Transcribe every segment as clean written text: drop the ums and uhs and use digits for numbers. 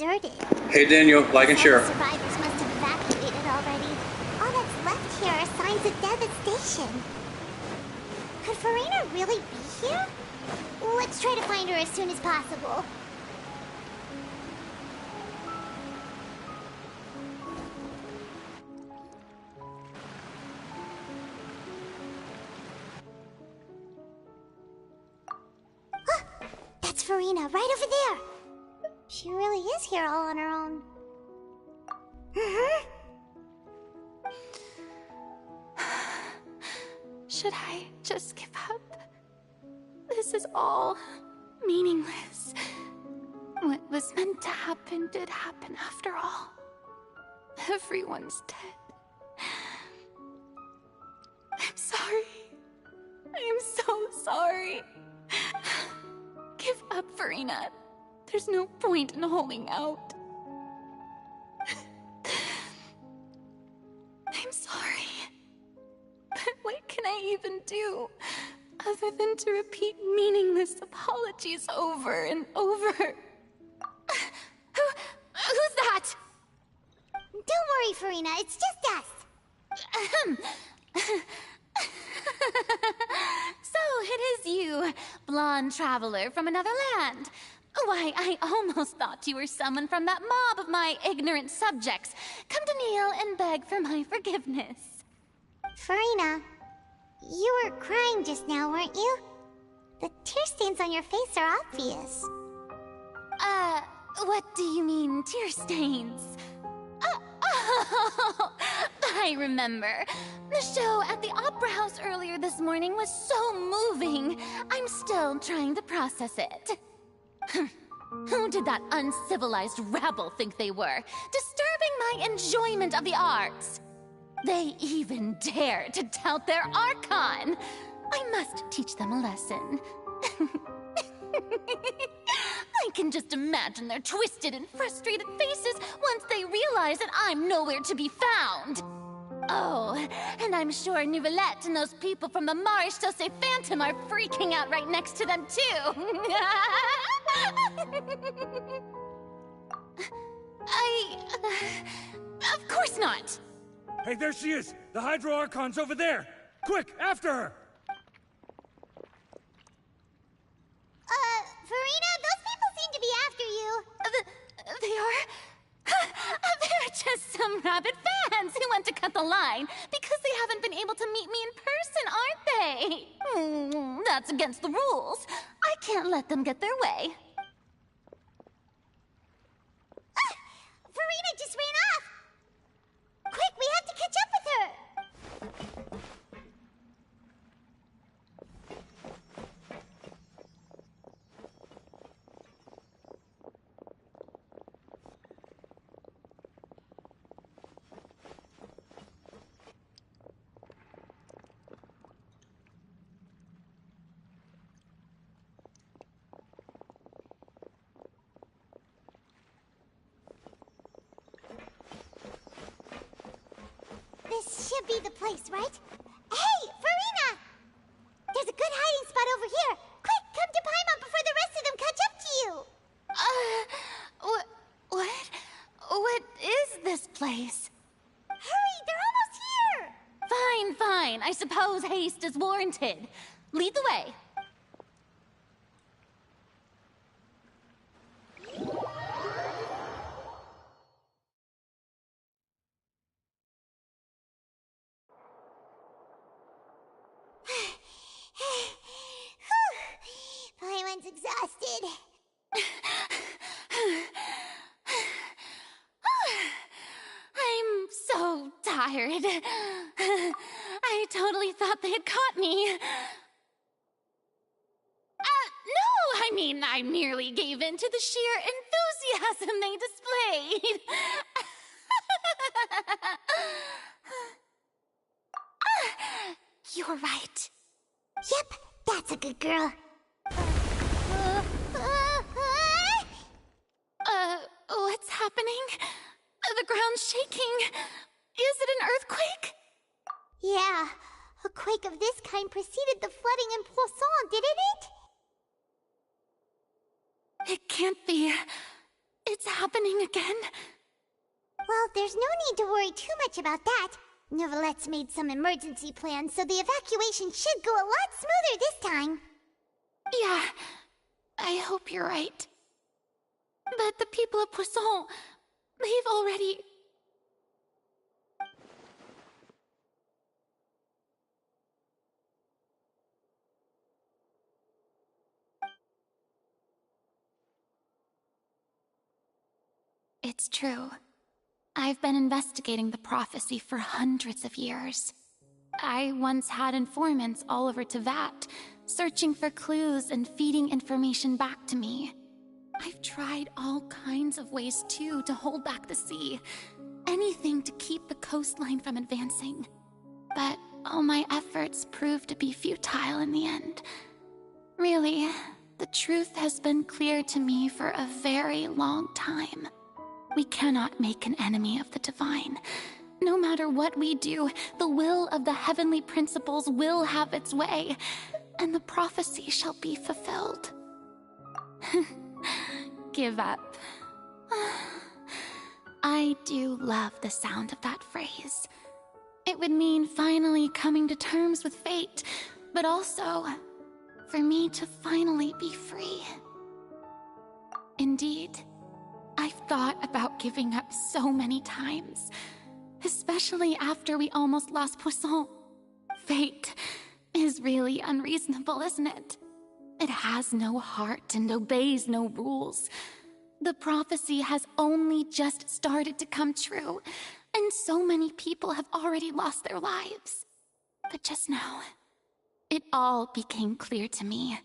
deserted. Hey Daniel, like and share. Survivors must have evacuated already. All that's left here are signs of devastation. Could Farina really be here? Let's try to find her as soon as possible. That's Farina, right over there. She really is here all on her own. Should I just give up? This is all meaningless. What was meant to happen did happen after all. Everyone's dead. I'm sorry. I am so sorry. Give up, Farina. There's no point in holding out. I'm sorry. But what can I even do other than to repeat meaningless apologies over and over? Who's that? Don't worry, Farina. It's just us. So it is you, blonde traveler from another land. Why, I almost thought you were someone from that mob of my ignorant subjects. Come to kneel and beg for my forgiveness. Farina, you were crying just now, weren't you? The tear stains on your face are obvious. What do you mean, tear stains? Oh, I remember. The show at the Opera House earlier this morning was so moving. I'm still trying to process it. Who did that uncivilized rabble think they were? Disturbing my enjoyment of the arts. They even dare to tout their Archon. I must teach them a lesson. I can just imagine their twisted and frustrated faces once they realize that I'm nowhere to be found. Oh, and I'm sure Nouvellette and those people from the Marche Chaussee Phantom are freaking out right next to them, too. Of course not. Hey, there she is! The Hydro Archon's over there! Quick, after her! Farina, those people seem to be after you. They are? They're just some rabid fans who want to cut the line because they haven't been able to meet me in person, aren't they? That's against the rules. I can't let them get their way. Farina just ran off! Quick, we have to catch up with her! This should be the place, right? Hey, Farina! There's a good hiding spot over here. Quick, come to Paimon before the rest of them catch up to you. What? What is this place? Hurry, they're almost here. Fine, fine. I suppose haste is warranted. Lead the way. Paimon's exhausted. I'm so tired. I totally thought they had caught me. No, I mean, I merely gave in to the sheer enthusiasm they displayed. You're right. Yep, that's a good girl. What's happening? The ground's shaking. Is it an earthquake? Yeah, a quake of this kind preceded the flooding in Poisson, didn't it? It can't be. It's happening again. Well, there's no need to worry too much about that. Neverlette's made some emergency plans, so the evacuation should go a lot smoother this time. Yeah, I hope you're right. But the people of Poisson, they've already... It's true. I've been investigating the prophecy for hundreds of years. I once had informants all over Teyvat, searching for clues and feeding information back to me. I've tried all kinds of ways, too, to hold back the sea. Anything to keep the coastline from advancing. But all my efforts proved to be futile in the end. Really, the truth has been clear to me for a very long time. We cannot make an enemy of the divine. No matter what we do, the will of the heavenly principles will have its way, and the prophecy shall be fulfilled. Give up. I do love the sound of that phrase. It would mean finally coming to terms with fate, but also for me to finally be free. Indeed, I've thought about giving up so many times, especially after we almost lost Poisson. Fate is really unreasonable, isn't it? It has no heart and obeys no rules. The prophecy has only just started to come true, and so many people have already lost their lives. But just now, it all became clear to me.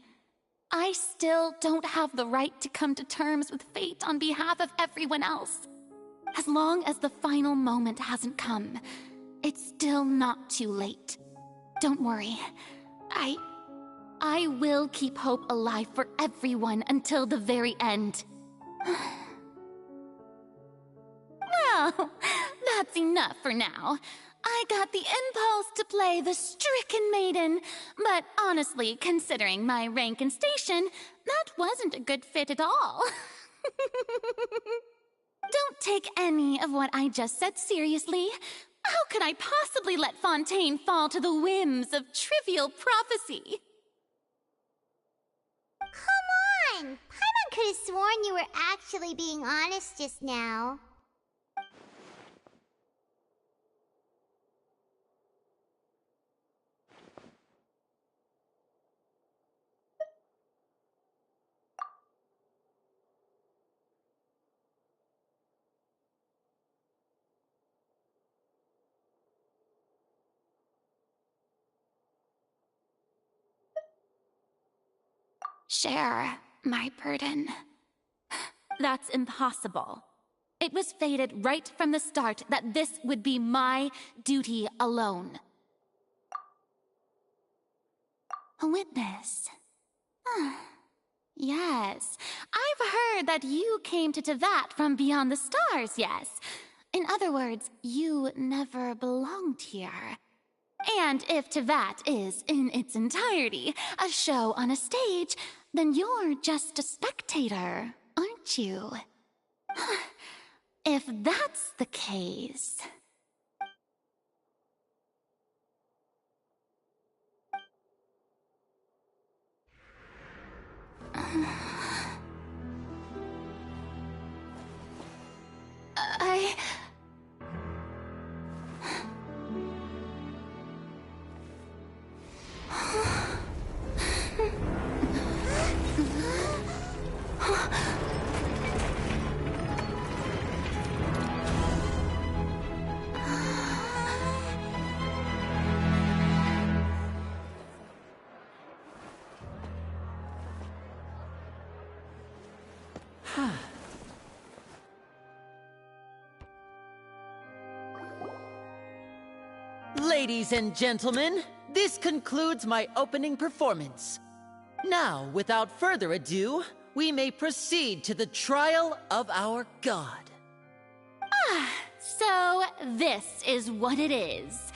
I still don't have the right to come to terms with fate on behalf of everyone else. As long as the final moment hasn't come, it's still not too late. Don't worry. I will keep hope alive for everyone until the very end. Well, that's enough for now. I got the impulse to play the stricken maiden, but honestly, considering my rank and station, that wasn't a good fit at all. Don't take any of what I just said seriously. How could I possibly let Fontaine fall to the whims of trivial prophecy? Come on! Paimon could have sworn you were actually being honest just now. Share my burden. That's impossible. It was fated right from the start that this would be my duty alone. A witness. Yes, I've heard that you came to Teyvat from beyond the stars, yes. In other words, you never belonged here. And if Teyvat is, in its entirety, a show on a stage, then you're just a spectator, aren't you? If that's the case... Ladies and gentlemen, this concludes my opening performance. Now, without further ado, we may proceed to the trial of our god. So this is what it is.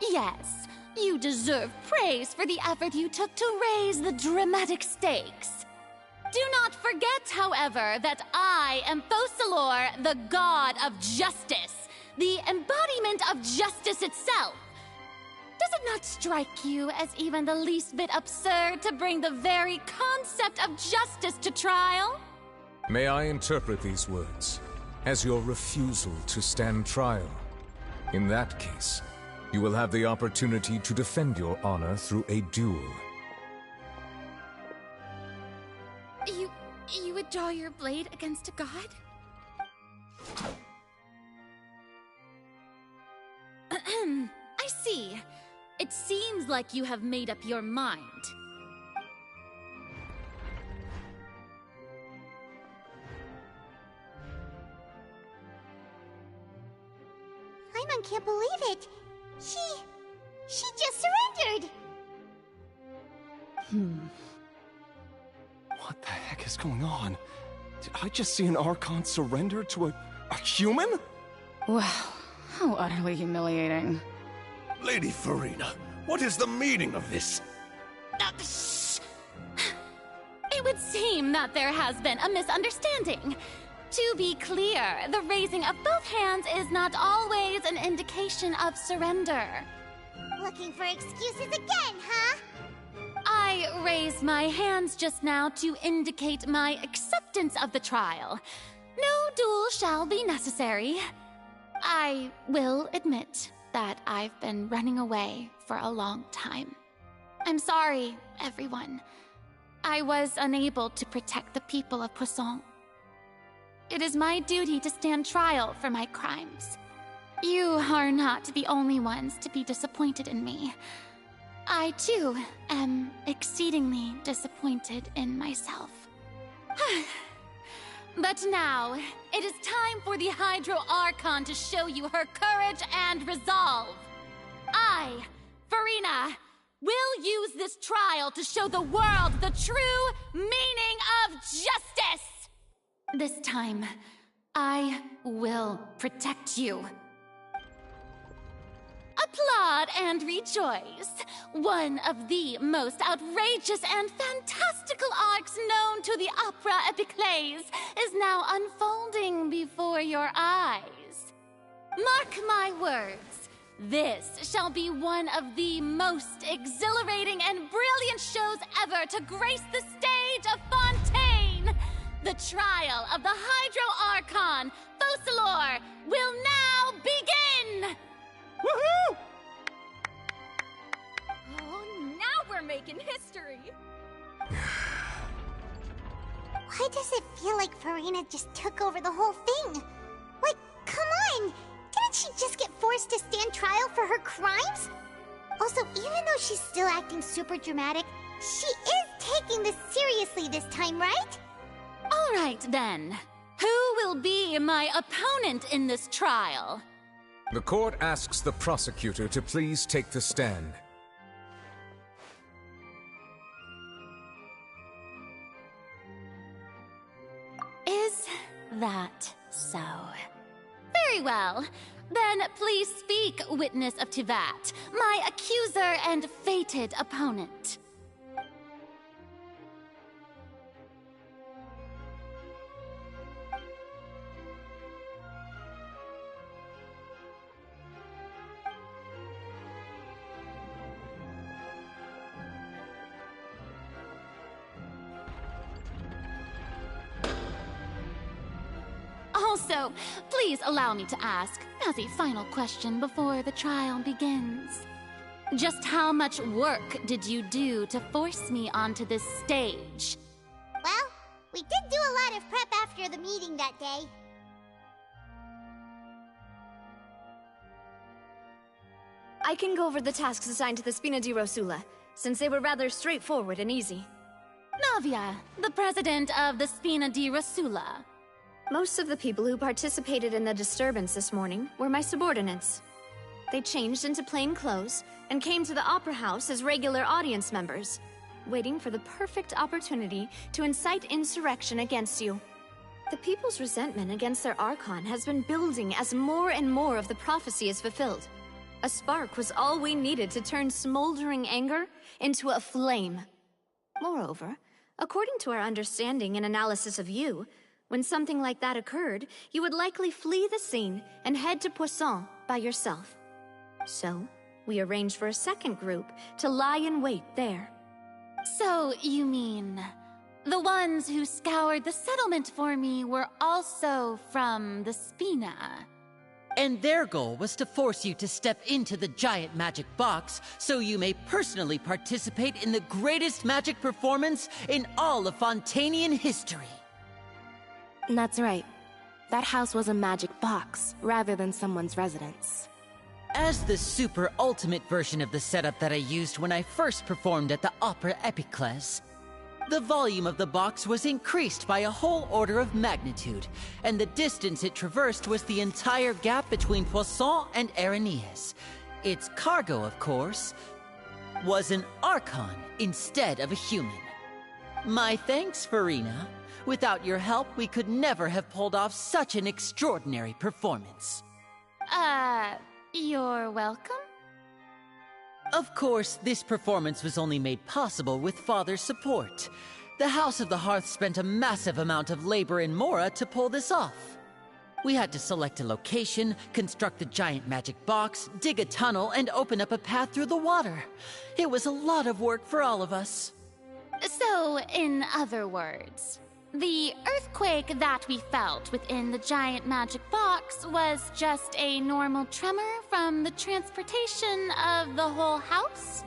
Yes, you deserve praise for the effort you took to raise the dramatic stakes. Do not forget, however, that I am Focalor, the god of justice, the embodiment of justice itself. Does it not strike you as even the least bit absurd to bring the very concept of justice to trial? May I interpret these words as your refusal to stand trial? In that case, you will have the opportunity to defend your honor through a duel. You would draw your blade against a god? I see. It seems like you have made up your mind. Paimon can't believe it. She just surrendered. What the heck is going on? Did I just see an Archon surrender to a human? Wow, how utterly humiliating. Lady Farina, what is the meaning of this? It would seem that there has been a misunderstanding. To be clear, the raising of both hands is not always an indication of surrender. Looking for excuses again, huh? I raised my hands just now to indicate my acceptance of the trial. No duel shall be necessary. I will admit that I've been running away for a long time. I'm sorry, everyone. I was unable to protect the people of Poisson. It is my duty to stand trial for my crimes. You are not the only ones to be disappointed in me. I, too, am exceedingly disappointed in myself. But now, it is time for the Hydro Archon to show you her courage and resolve. I, Farina, will use this trial to show the world the true meaning of justice! This time, I will protect you. Applaud and rejoice. One of the most outrageous and fantastical arcs known to the opera epiclese is now unfolding before your eyes. Mark my words, this shall be one of the most exhilarating and brilliant shows ever to grace the stage of Fontaine. The trial of the Hydro Archon, Focalor, will now begin! Woohoo! Oh, now we're making history! Why does it feel like Farina just took over the whole thing? Like, come on! Didn't she just get forced to stand trial for her crimes? Also, even though she's still acting super dramatic, she is taking this seriously this time, right? All right, then. Who will be my opponent in this trial? The court asks the prosecutor to please take the stand. Is that so? Very well. Then please speak, witness of Tivat, my accuser and fated opponent. Also, please allow me to ask, as a final question before the trial begins. Just how much work did you do to force me onto this stage? Well, we did do a lot of prep after the meeting that day. I can go over the tasks assigned to the Spina di Rosula, since they were rather straightforward and easy. Navia, the president of the Spina di Rosula. Most of the people who participated in the disturbance this morning were my subordinates. They changed into plain clothes and came to the Opera House as regular audience members, waiting for the perfect opportunity to incite insurrection against you. The people's resentment against their Archon has been building as more and more of the prophecy is fulfilled. A spark was all we needed to turn smoldering anger into a flame. Moreover, According to our understanding and analysis of you, when something like that occurred, you would likely flee the scene and head to Poisson by yourself. So, we arranged for a second group to lie in wait there. So, you mean... the ones who scoured the settlement for me were also from the Spina? And their goal was to force you to step into the giant magic box so you may personally participate in the greatest magic performance in all of Fontanian history. That's right. That house was a magic box, rather than someone's residence. As the super ultimate version of the setup that I used when I first performed at the Opera Epiclese, the volume of the box was increased by a whole order of magnitude, and the distance it traversed was the entire gap between Poisson and Aranias. Its cargo, of course, was an Archon instead of a human. My thanks, Farina. Without your help, we could never have pulled off such an extraordinary performance. You're welcome? Of course, this performance was only made possible with Father's support. The House of the Hearth spent a massive amount of labor in Mora to pull this off. We had to select a location, construct the giant magic box, dig a tunnel, and open up a path through the water. It was a lot of work for all of us. So, in other words, the earthquake that we felt within the giant magic box was just a normal tremor from the transportation of the whole house?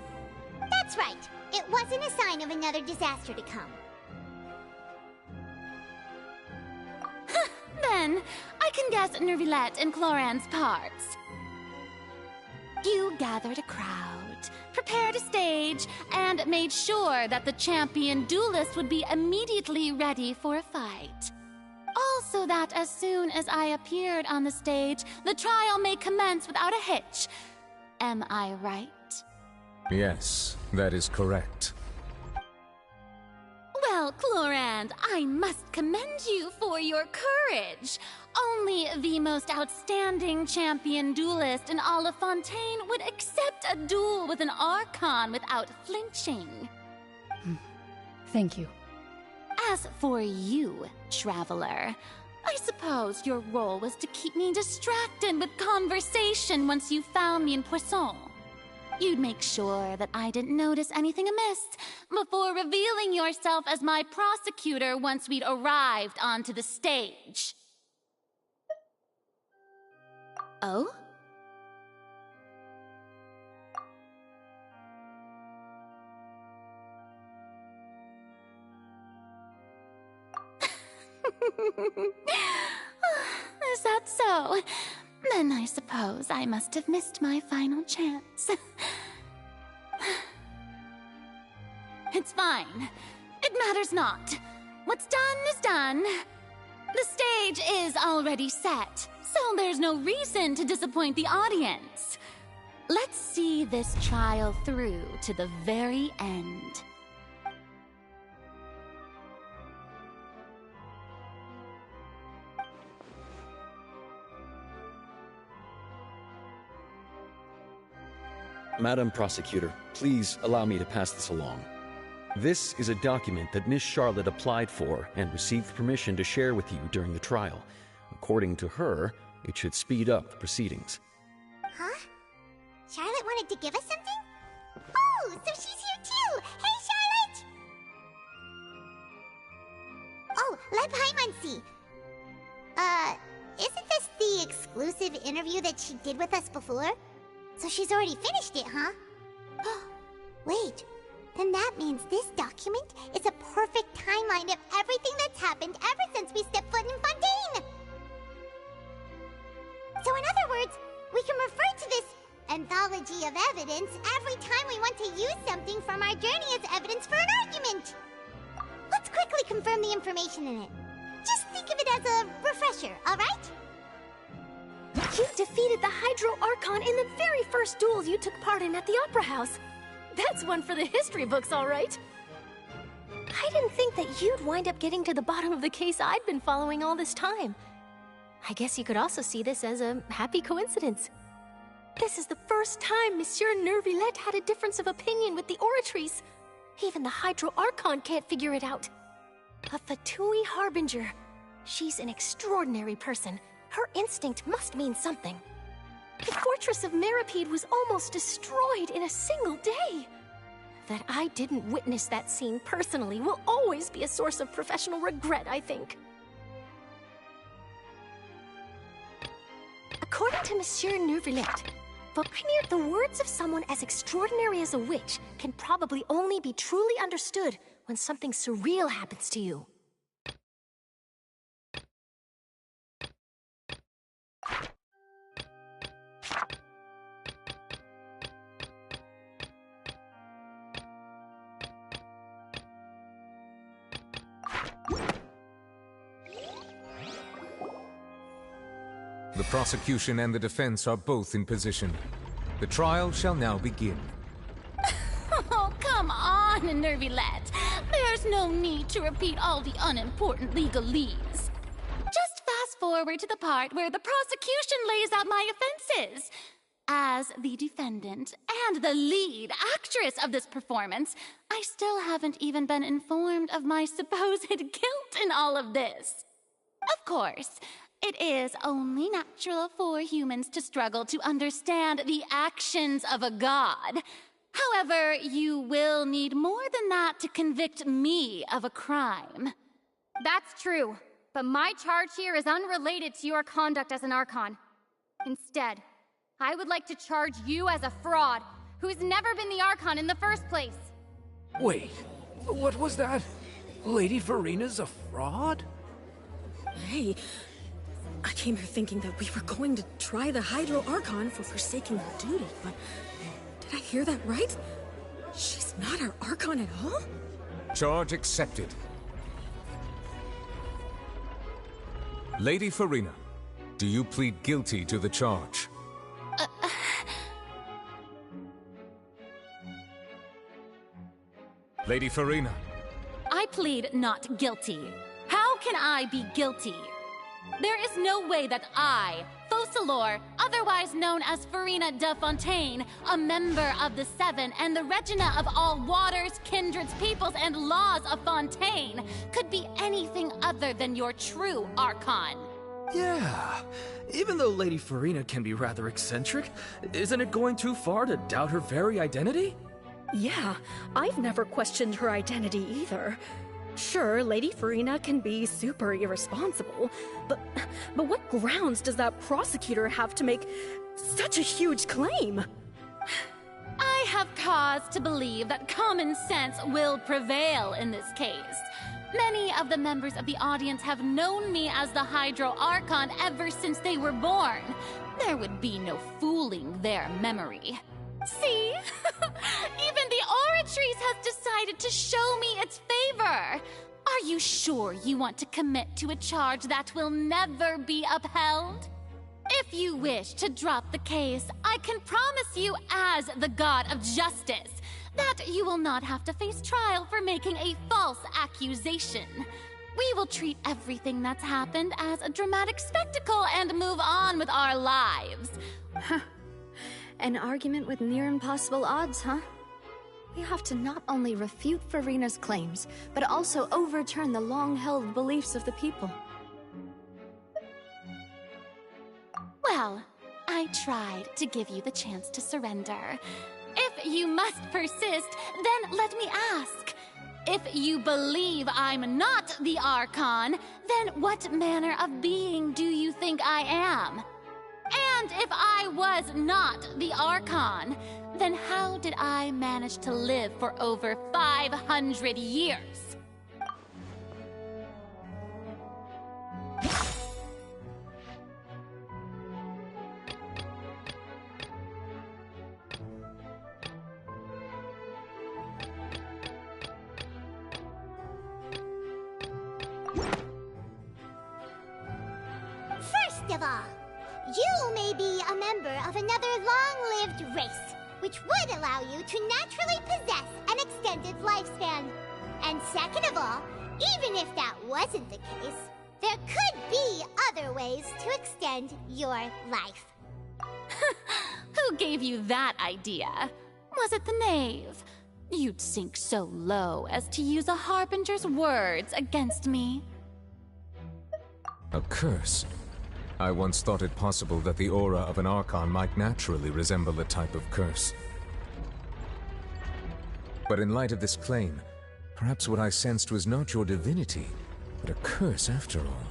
That's right. It wasn't a sign of another disaster to come. Then, I can guess Nervilette and Cloran's parts. You gathered a crowd, prepared a stage, and made sure that the champion duelist would be immediately ready for a fight. Also that as soon as I appeared on the stage, the trial may commence without a hitch. Am I right? Yes, that is correct. Well, Clorand, I must commend you for your courage. Only the most outstanding champion duelist in all of Fontaine would accept a duel with an Archon without flinching. Thank you. As for you, Traveler, I suppose your role was to keep me distracted with conversation once you found me in Poisson. You'd make sure that I didn't notice anything amiss before revealing yourself as my prosecutor once we'd arrived onto the stage. Oh? Is that so? Then I suppose I must have missed my final chance. It's fine. It matters not. What's done is done. The stage is already set, so there's no reason to disappoint the audience. Let's see this trial through to the very end. Madam Prosecutor, please allow me to pass this along. This is a document that Miss Charlotte applied for and received permission to share with you during the trial. According to her, it should speed up the proceedings. Huh? Charlotte wanted to give us something? Oh, so she's here too! Hey, Charlotte! Oh, let Paimon see. Isn't this the exclusive interview that she did with us before? So she's already finished it, huh? Wait, then that means this document is a perfect timeline of everything that's happened ever since we stepped foot in Fontaine! So in other words, we can refer to this anthology of evidence every time we want to use something from our journey as evidence for an argument! Let's quickly confirm the information in it. Just think of it as a refresher, alright? You defeated the Hydro Archon in the very first duel you took part in at the Opera House. That's one for the history books, all right. I didn't think that you'd wind up getting to the bottom of the case I'd been following all this time. I guess you could also see this as a happy coincidence. This is the first time Monsieur Nervilette had a difference of opinion with the Oratrice. Even the Hydro Archon can't figure it out. A Fatui Harbinger. She's an extraordinary person. Her instinct must mean something. The fortress of Meripede was almost destroyed in a single day. That I didn't witness that scene personally will always be a source of professional regret, I think. According to Monsieur Neuvillette, the words of someone as extraordinary as a witch can probably only be truly understood when something surreal happens to you. The prosecution and the defense are both in position. The trial shall now begin. Oh, come on, Neuvillette. There's no need to repeat all the unimportant legalese. Just fast forward to the part where the prosecution lays out my offenses. As the defendant and the lead actress of this performance, I still haven't even been informed of my supposed guilt in all of this. Of course, it is only natural for humans to struggle to understand the actions of a god. However, you will need more than that to convict me of a crime. That's true, but my charge here is unrelated to your conduct as an Archon. Instead, I would like to charge you as a fraud who's never been the Archon in the first place. Wait, what was that? Lady Farina's a fraud? Hey, I came here thinking that we were going to try the Hydro Archon for forsaking her duty, but did I hear that right? She's not our Archon at all? Charge accepted. Lady Farina, do you plead guilty to the charge? Lady Farina. I plead not guilty. How can I be guilty? There is no way that I, Focalor, otherwise known as Farina de Fontaine, a member of the Seven and the Regina of all waters, kindreds, peoples, and laws of Fontaine, could be anything other than your true Archon. Yeah, even though Lady Farina can be rather eccentric, isn't it going too far to doubt her very identity? Yeah, I've never questioned her identity either. Sure, Lady Farina can be super irresponsible, but what grounds does that prosecutor have to make such a huge claim? I have cause to believe that common sense will prevail in this case. Many of the members of the audience have known me as the Hydro Archon ever since they were born. There would be no fooling their memory. See? Even the Oratrice has decided to show me its favor. Are you sure you want to commit to a charge that will never be upheld? If you wish to drop the case, I can promise you as the God of Justice that you will not have to face trial for making a false accusation. We will treat everything that's happened as a dramatic spectacle and move on with our lives. An argument with near impossible odds, huh? We have to not only refute Farina's claims, but also overturn the long-held beliefs of the people. Well, I tried to give you the chance to surrender. If you must persist, then let me ask. If you believe I'm not the Archon, then what manner of being do you think I am? And if I was not the Archon, then how did I manage to live for over 500 years? First of all, you may be a member of another long-lived race, which would allow you to naturally possess an extended lifespan. And second of all, even if that wasn't the case, there could be other ways to extend your life. Who gave you that idea? Was it the knave? you'd sink so low as to use a harbinger's words against me. A curse? I once thought it possible that the aura of an Archon might naturally resemble a type of curse. But in light of this claim, perhaps what I sensed was not your divinity, but a curse after all.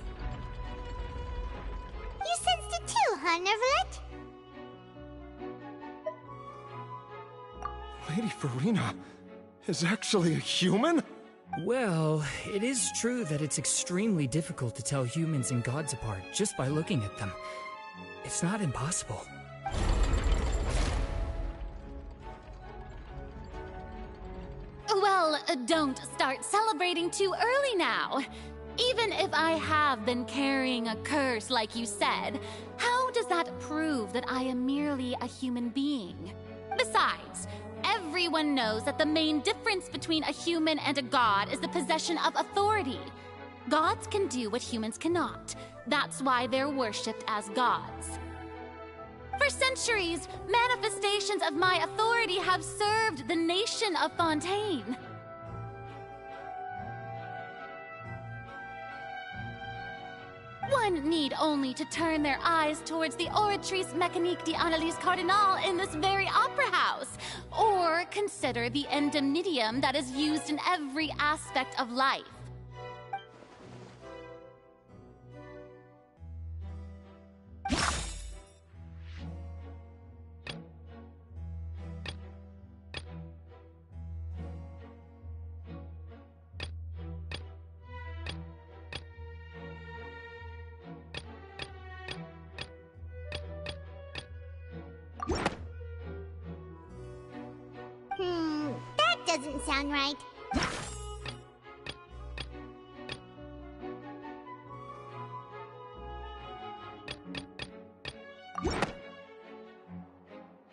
You sensed it too, huh, Neverlet? Lady Farina is actually a human? Well, it is true that it's extremely difficult to tell humans and gods apart just by looking at them. It's not impossible. Well, don't start celebrating too early now. Even if I have been carrying a curse like you said, how does that prove that I am merely a human being? Besides, everyone knows that the main difference between a human and a god is the possession of authority. Gods can do what humans cannot. That's why they're worshipped as gods. For centuries, manifestations of my authority have served the nation of Fontaine. One need only to turn their eyes towards the Oratrice Mécanique d'Analyse Cardinal in this very opera house, or consider the indemnitium that is used in every aspect of life. That doesn't sound right.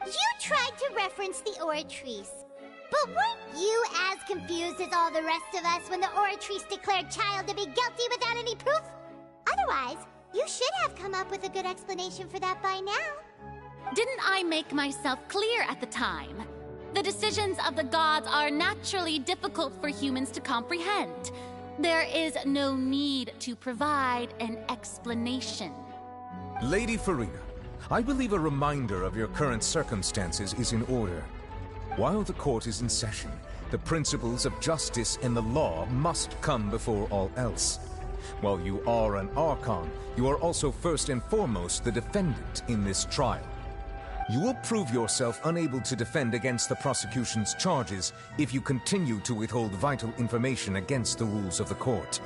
You tried to reference the Oratrice. But weren't you as confused as all the rest of us when the Oratrice declared Child to be guilty without any proof? Otherwise, you should have come up with a good explanation for that by now. Didn't I make myself clear at the time? The decisions of the gods are naturally difficult for humans to comprehend. There is no need to provide an explanation. Lady Farina, I believe a reminder of your current circumstances is in order. While the court is in session, the principles of justice and the law must come before all else. While you are an Archon, you are also first and foremost the defendant in this trial. You will prove yourself unable to defend against the prosecution's charges if you continue to withhold vital information against the rules of the court.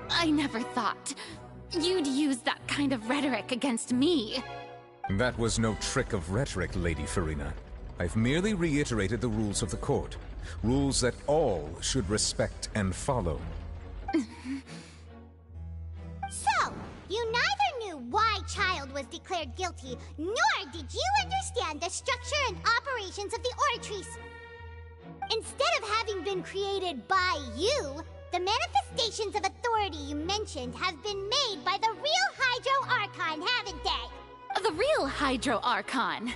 I never thought you'd use that kind of rhetoric against me. That was no trick of rhetoric, Lady Farina. I've merely reiterated the rules of the court. Rules that all should respect and follow. So, you neither knew why Child was declared guilty, nor did you understand the structure and operations of the Oratrice. Instead of having been created by you, the manifestations of authority you mentioned have been made by the real Hydro Archon, haven't they? The real Hydro Archon?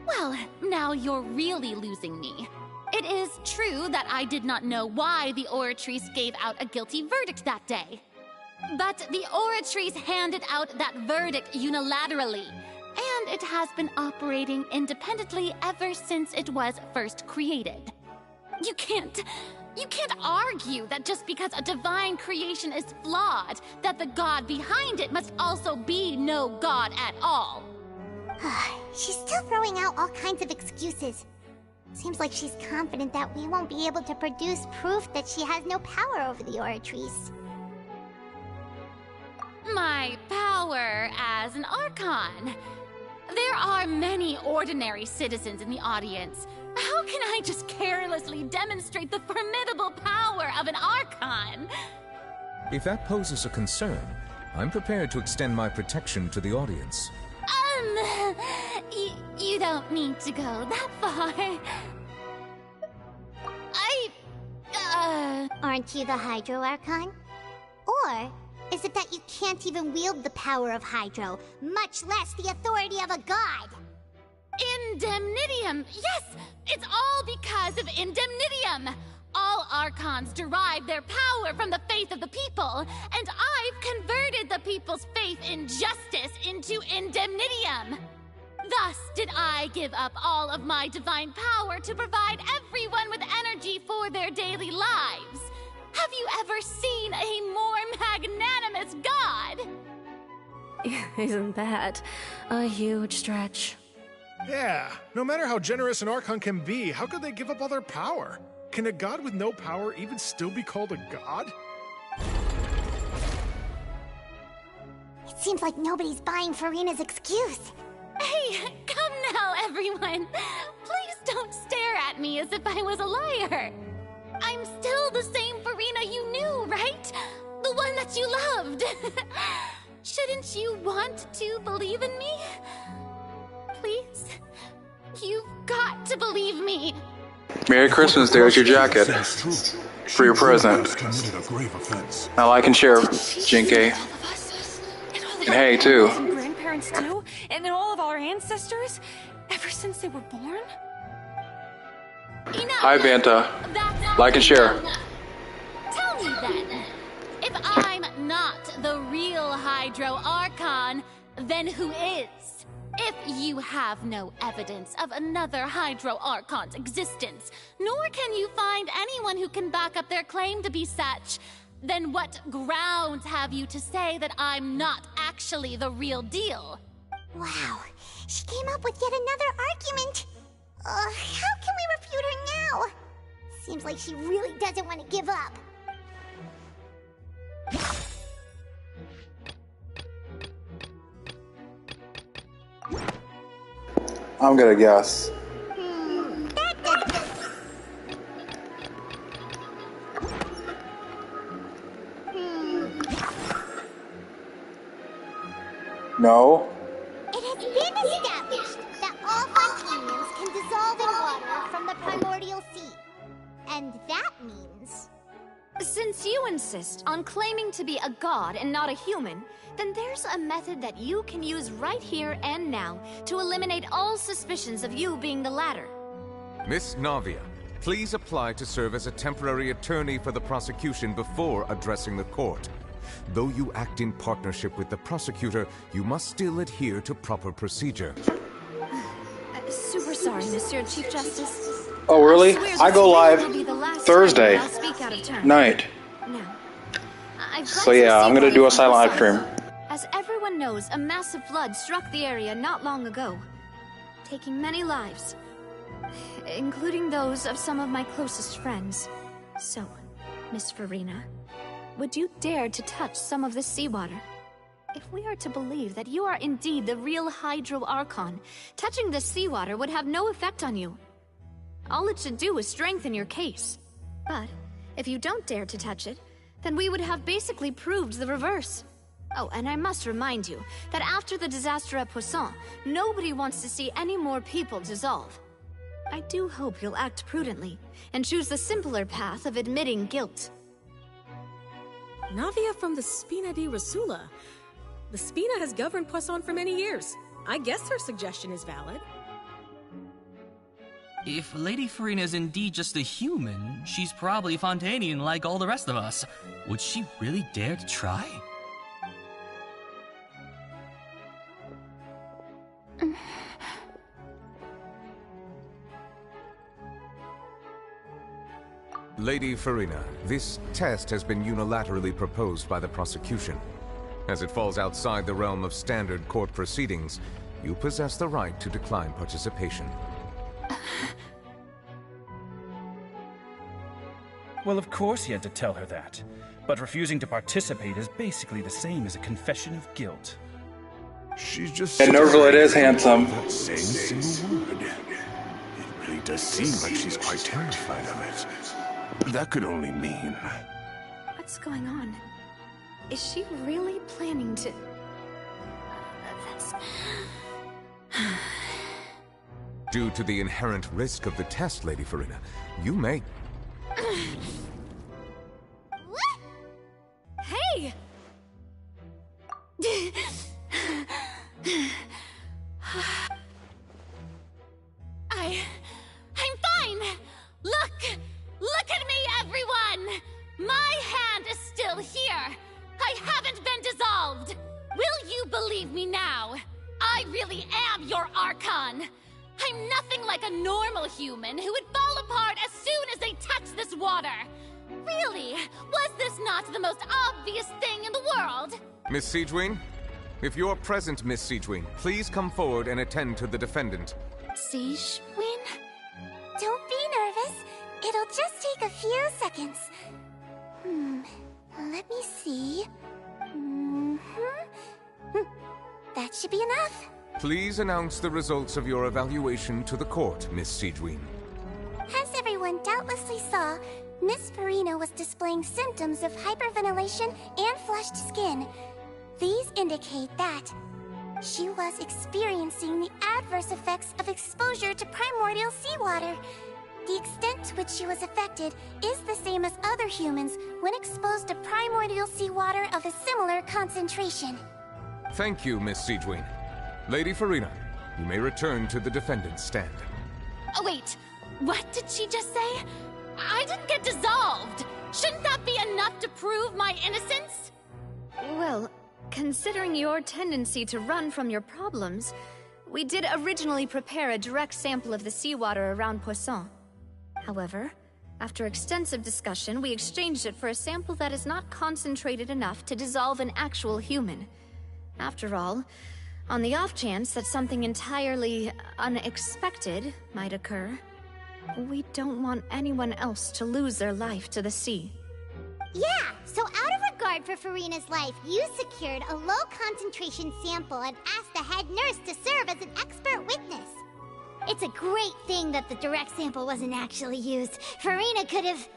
Well, now you're really losing me. It is true that I did not know why the Oratrice gave out a guilty verdict that day. But the Oratrice handed out that verdict unilaterally, and it has been operating independently ever since it was first created. You can't argue that just because a divine creation is flawed, that the god behind it must also be no god at all. She's still throwing out all kinds of excuses. Seems like she's confident that we won't be able to produce proof that she has no power over the Oratrice. My power as an Archon. There are many ordinary citizens in the audience. How can I just carelessly demonstrate the formidable power of an Archon? If that poses a concern, I'm prepared to extend my protection to the audience. You don't need to go that far. Aren't you the Hydro Archon? Or is it that you can't even wield the power of Hydro, much less the authority of a god? Indemnitium! Yes! It's all because of Indemnitium! All Archons derive their power from the faith of the people, and I've converted the people's faith in justice into Indemnitium! Thus did I give up all of my divine power to provide everyone with energy for their daily lives. Have you ever seen a more magnanimous god? Isn't that a huge stretch? Yeah, no matter how generous an Archon can be, how could they give up all their power? Can a god with no power even still be called a god? It seems like nobody's buying Farina's excuse. Hey, come now, everyone. Please don't stare at me as if I was a liar. I'm still the same Farina you knew, right? The one that you loved. Shouldn't you want to believe in me? Please? You've got to believe me. Merry Christmas, there's your jacket. For your present. Now like and share, Jinke. And hey, too. And grandparents too? And all of our ancestors? Ever since they were born? Hi, Banta. Like and share. Tell me then, if I'm not the real Hydro Archon, then who is? If you have no evidence of another Hydro Archon's existence, nor can you find anyone who can back up their claim to be such, then what grounds have you to say that I'm not actually the real deal? Wow, she came up with yet another argument. How can we refute her now? Seems like she really doesn't want to give up. I'm gonna guess. No. It has been established that all Fontanians can dissolve in water from the primordial sea. And that means... Since you insist on claiming to be a god and not a human, then there's a method that you can use right here and now to eliminate all suspicions of you being the latter. Miss Navia, please apply to serve as a temporary attorney for the prosecution before addressing the court. Though you act in partnership with the prosecutor, you must still adhere to proper procedure. Super sorry, Monsieur Chief Justice. Oh, really? I go live Thursday night. So yeah, I'm gonna do a silent live stream. As everyone knows, a massive flood struck the area not long ago, taking many lives, including those of some of my closest friends. So, Miss Farina, would you dare to touch some of the seawater? If we are to believe that you are indeed the real Hydro Archon, touching the seawater would have no effect on you. All it should do is strengthen your case. But if you don't dare to touch it, then we would have basically proved the reverse. Oh, and I must remind you that after the disaster at Poisson, nobody wants to see any more people dissolve. I do hope you'll act prudently and choose the simpler path of admitting guilt. Navia from the Spina di Rasula. The Spina has governed Poisson for many years. I guess her suggestion is valid. If Lady Farina is indeed just a human, she's probably Fontanian like all the rest of us. Would she really dare to try? Lady Farina, this test has been unilaterally proposed by the prosecution. As it falls outside the realm of standard court proceedings, you possess the right to decline participation. Well, of course he had to tell her that. But refusing to participate is basically the same as a confession of guilt. She's just... And Nerval it is handsome. Saying a single word. It really does seem like she's quite terrified of it. That could only mean... What's going on? Is she really planning to... That's... Due to the inherent risk of the test, Lady Farina, you may... Hey! here! I haven't been dissolved! Will you believe me now? I really am your Archon! I'm nothing like a normal human who would fall apart as soon as they touch this water! Really? Was this not the most obvious thing in the world? Miss Siegewin? If you're present, Miss Siegewin, please come forward and attend to the defendant. Siegewin? Don't be nervous. It'll just take a few seconds. Let me see. That should be enough. Please announce the results of your evaluation to the court, Miss Siegewin. As everyone doubtlessly saw, Miss Farina was displaying symptoms of hyperventilation and flushed skin. These indicate that she was experiencing the adverse effects of exposure to primordial seawater. The extent to which she was affected is the same as other humans when exposed to primordial seawater of a similar concentration. Thank you, Miss Siegewin. Lady Farina, you may return to the defendant's stand. Oh, wait. What did she just say? I didn't get dissolved. Shouldn't that be enough to prove my innocence? Well, considering your tendency to run from your problems, we did originally prepare a direct sample of the seawater around Poisson. However, after extensive discussion, we exchanged it for a sample that is not concentrated enough to dissolve an actual human. After all, on the off chance that something entirely unexpected might occur, we don't want anyone else to lose their life to the sea. Yeah, so out of regard for Farina's life, you secured a low-concentration sample and asked the head nurse to serve as an expert witness. It's a great thing that the direct sample wasn't actually used. Farina could have...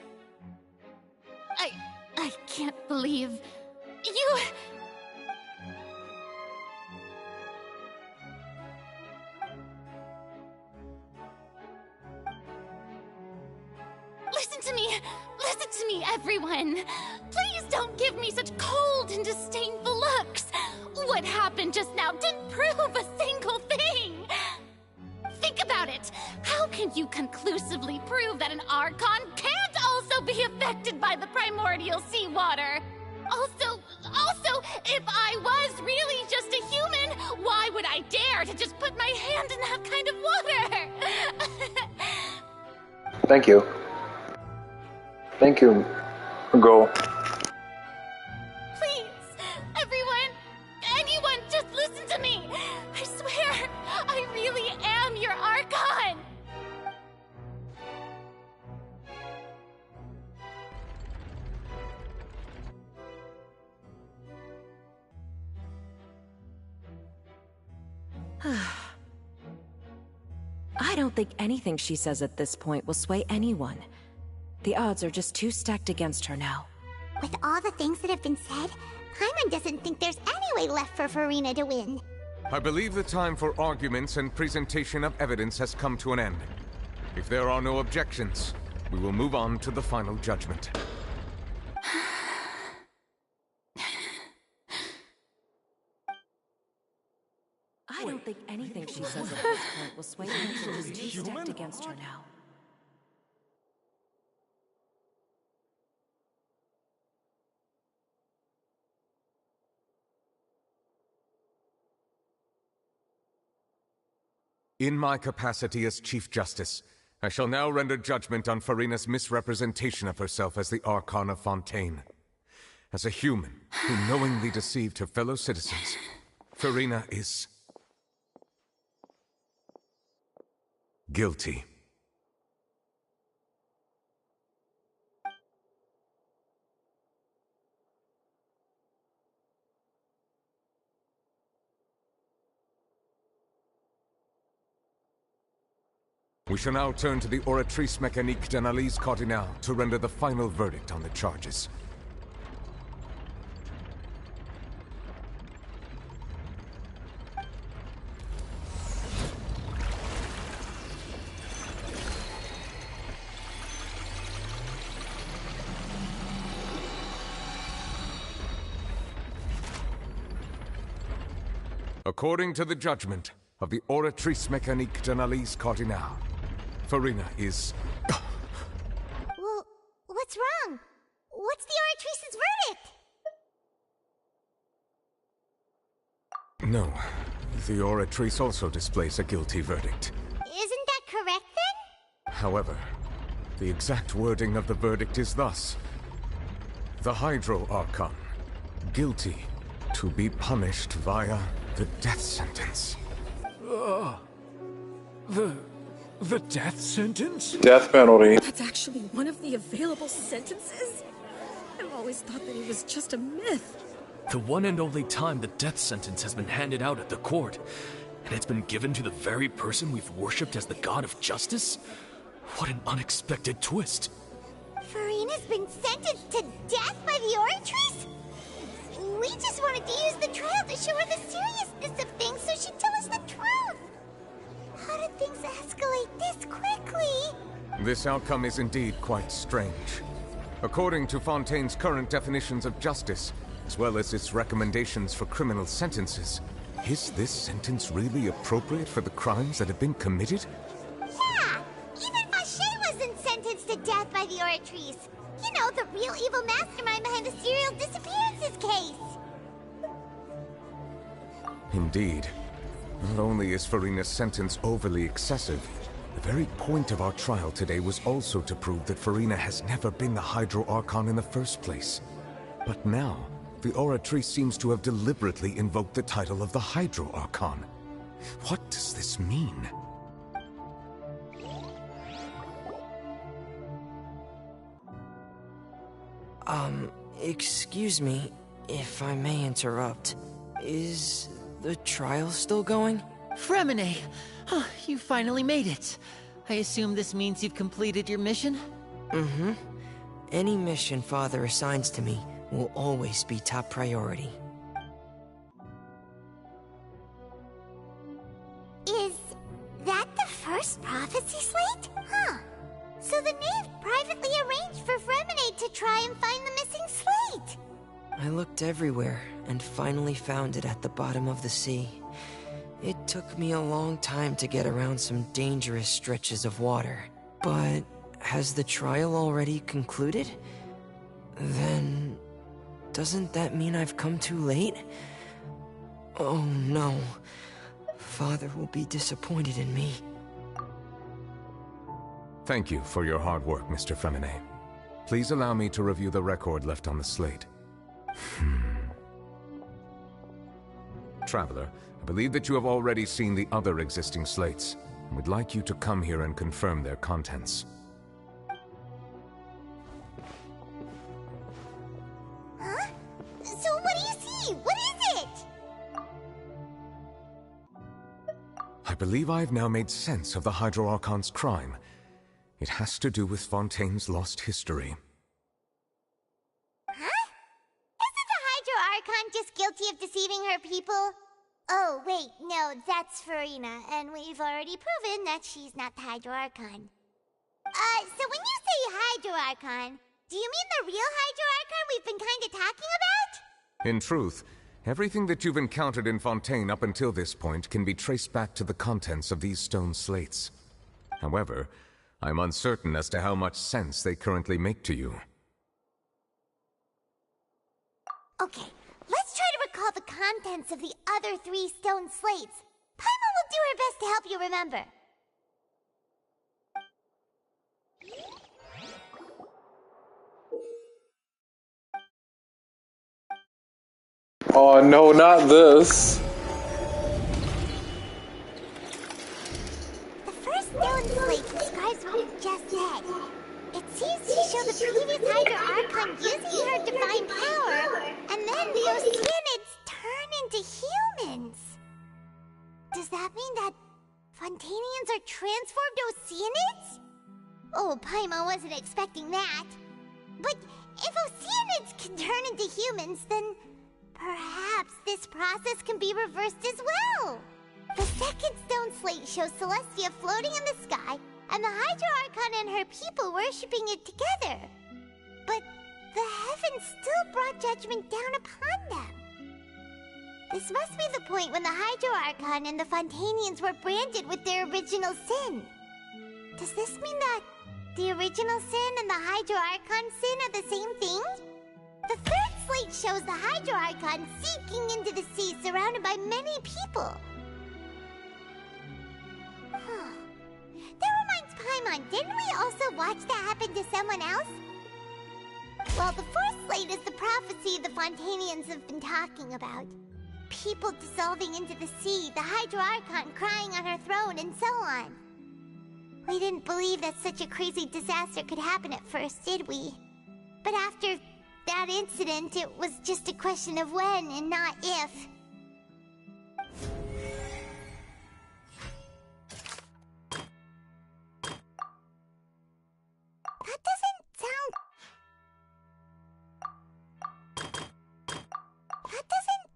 I can't believe... You... Listen to me, everyone! Please don't give me such cold and disdainful looks! What happened just now didn't prove a single thing! Think about it! How can you conclusively prove that an Archon can't also be affected by the primordial seawater? Also, if I was really just a human, why would I dare to just put my hand in that kind of water? Thank you. Thank you, Go. Please, everyone, anyone, just listen to me. I swear, I really am your Archon. I don't think anything she says at this point will sway anyone. The odds are just too stacked against her now. With all the things that have been said, Paimon doesn't think there's any way left for Farina to win. I believe the time for arguments and presentation of evidence has come to an end. If there are no objections, we will move on to the final judgment. I don't think anything she says at this point will sway anyone. She's too stacked against her now. In my capacity as Chief Justice, I shall now render judgment on Farina's misrepresentation of herself as the Archon of Fontaine. As a human who knowingly deceived her fellow citizens, Farina is... guilty. We shall now turn to the Oratrice Mécanique d'Analyse Cardinale to render the final verdict on the charges. According to the judgment of the Oratrice Mécanique d'Analyse Cardinale, Farina is... Well, what's wrong? What's the Oratrice's verdict? No. The Oratrice also displays a guilty verdict. Isn't that correct then? However, the exact wording of the verdict is thus. The Hydro Archon, guilty to be punished via the death sentence. The death sentence? Death penalty. That's actually one of the available sentences? I've always thought that it was just a myth. The one and only time the death sentence has been handed out at the court, and it's been given to the very person we've worshipped as the god of justice? What an unexpected twist. Farina's been sentenced to death by the Oratrice? We just wanted to use the trial to show her the seriousness of things so she'd tell us the truth. How did things escalate this quickly? This outcome is indeed quite strange. According to Fontaine's current definitions of justice, as well as its recommendations for criminal sentences, is this sentence really appropriate for the crimes that have been committed? Yeah! Even Fache wasn't sentenced to death by the Oratrice. You know, the real evil mastermind behind the serial disappearances case. Indeed. Not only is Farina's sentence overly excessive, the very point of our trial today was also to prove that Farina has never been the Hydro Archon in the first place. But now, the Oratrice seems to have deliberately invoked the title of the Hydro Archon. What does this mean? Excuse me, if I may interrupt. Is the trial still going? Fremine! You finally made it. I assume this means you've completed your mission? Mm-hmm. Any mission Father assigns to me will always be top priority. Is that the first prophecy slate? Huh. So the knave privately arranged for Fremine to try and find the missing slate. I looked everywhere and finally found it at the bottom of the sea. It took me a long time to get around some dangerous stretches of water. But has the trial already concluded? Then doesn't that mean I've come too late? Oh no. Father will be disappointed in me. Thank you for your hard work, Mr. Fremine. Please allow me to review the record left on the slate. Traveler, I believe that you have already seen the other existing slates, and would like you to come here and confirm their contents. Huh? So what do you see? What is it? I believe I have now made sense of the Hydro Archon's crime. It has to do with Fontaine's lost history. Huh? Isn't the Hydro Archon just guilty of deceiving her people? Oh, wait, no, that's Farina, and we've already proven that she's not the Hydro Archon. So when you say Hydro Archon, do you mean the real Hydro Archon we've been kinda talking about? In truth, everything that you've encountered in Fontaine up until this point can be traced back to the contents of these stone slates. However, I'm uncertain as to how much sense they currently make to you. Okay, let's try to recall the contents of the other 3 stone slates. Paimon will do her best to help you remember. Oh no, not this. The first stone slate describes what you just said. It seems to show the previous Hydro Archon using her divine power, and then the Oceanids turn into humans. Does that mean that Fontanians are transformed Oceanids? Oh, Paimon wasn't expecting that. But if Oceanids can turn into humans, then perhaps this process can be reversed as well. The second stone slate shows Celestia floating in the sky, and the Hydro Archon and her people worshipping it together. But the heavens still brought judgment down upon them. This must be the point when the Hydro Archon and the Fontanians were branded with their original sin. Does this mean that the original sin and the Hydro Archon sin are the same thing? The third slate shows the Hydro Archon sinking into the sea, surrounded by many people. That reminds Paimon, didn't we also watch that happen to someone else? Well, the fourth slate is the prophecy the Fontanians have been talking about. People dissolving into the sea, the Hydro Archon crying on her throne, and so on. We didn't believe that such a crazy disaster could happen at first, did we? But after that incident, it was just a question of when and not if. That doesn't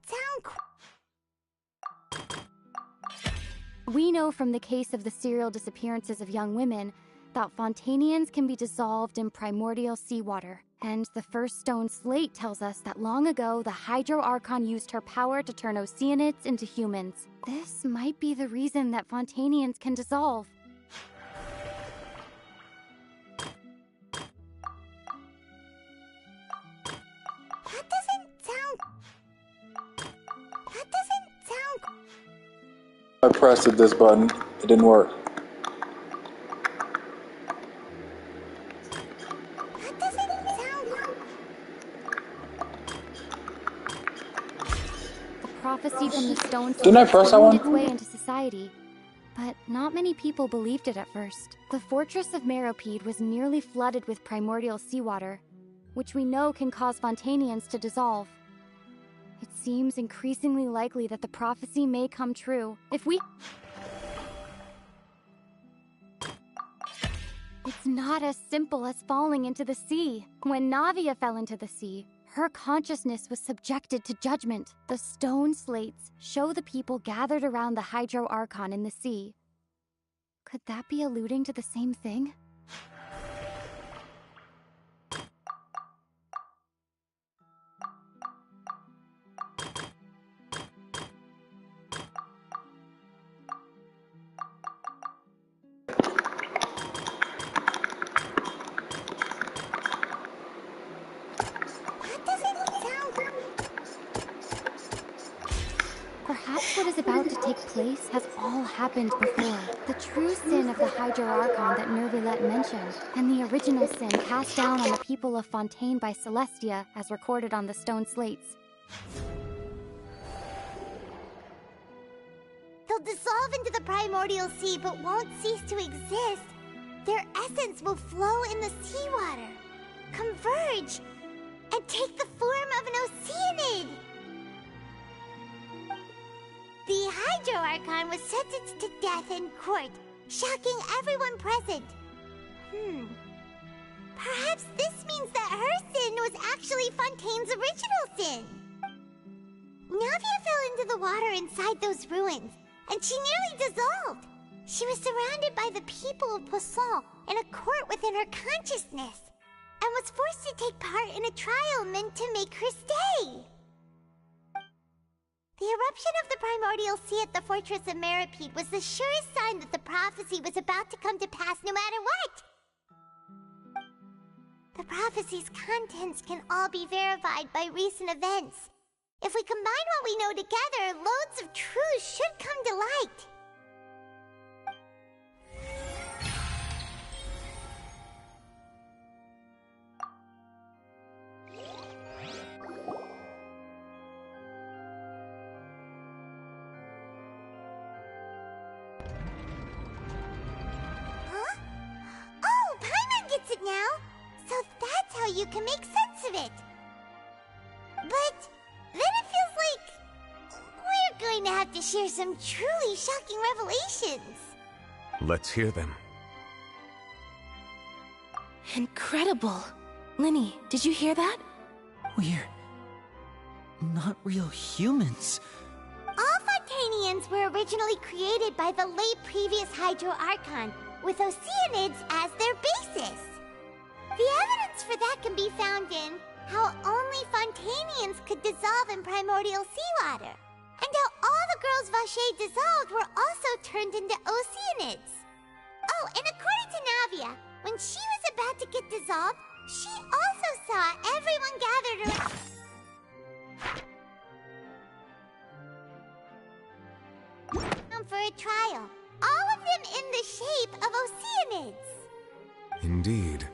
sound... We know from the case of the serial disappearances of young women that Fontanians can be dissolved in primordial seawater. And the first stone slate tells us that long ago, the Hydro Archon used her power to turn Oceanids into humans. This might be the reason that Fontanians can dissolve. I pressed this button. It didn't work. The prophecy from the stone Didn't I press that found one? its way into society, but not many people believed it at first. The fortress of Meropide was nearly flooded with primordial seawater, which we know can cause Fontanians to dissolve. It seems increasingly likely that the prophecy may come true if we... It's not as simple as falling into the sea. When Navia fell into the sea, her consciousness was subjected to judgment. The stone slates show the people gathered around the Hydro Archon in the sea. Could that be alluding to the same thing? Perhaps what is about to take place has all happened before. The true sin of the Hydro Archon that Nervilette mentioned, and the original sin cast down on the people of Fontaine by Celestia, as recorded on the stone slates. They'll dissolve into the primordial sea, but won't cease to exist. Their essence will flow in the seawater, converge, and take the form of an Oceanid. The Hydro Archon was sentenced to death in court, shocking everyone present. Perhaps this means that her sin was actually Fontaine's original sin. Navia fell into the water inside those ruins, and she nearly dissolved. She was surrounded by the people of Poisson in a court within her consciousness, and was forced to take part in a trial meant to make her stay. The eruption of the primordial sea at the fortress of Meropide was the surest sign that the prophecy was about to come to pass no matter what. The prophecy's contents can all be verified by recent events. If we combine what we know together, loads of truths should come to light. You can make sense of it. But then it feels like we're going to have to share some truly shocking revelations. Let's hear them. Incredible. Linny, did you hear that? We're not real humans. All Fontanians were originally created by the late previous Hydro Archon, with Oceanids as their basis. The evidence for that can be found in how only Fontanians could dissolve in primordial seawater, and how all the girls Vacher dissolved were also turned into Oceanids. Oh, and according to Navia, when she was about to get dissolved, she also saw everyone gathered around... a trial. All of them in the shape of Oceanids. Indeed.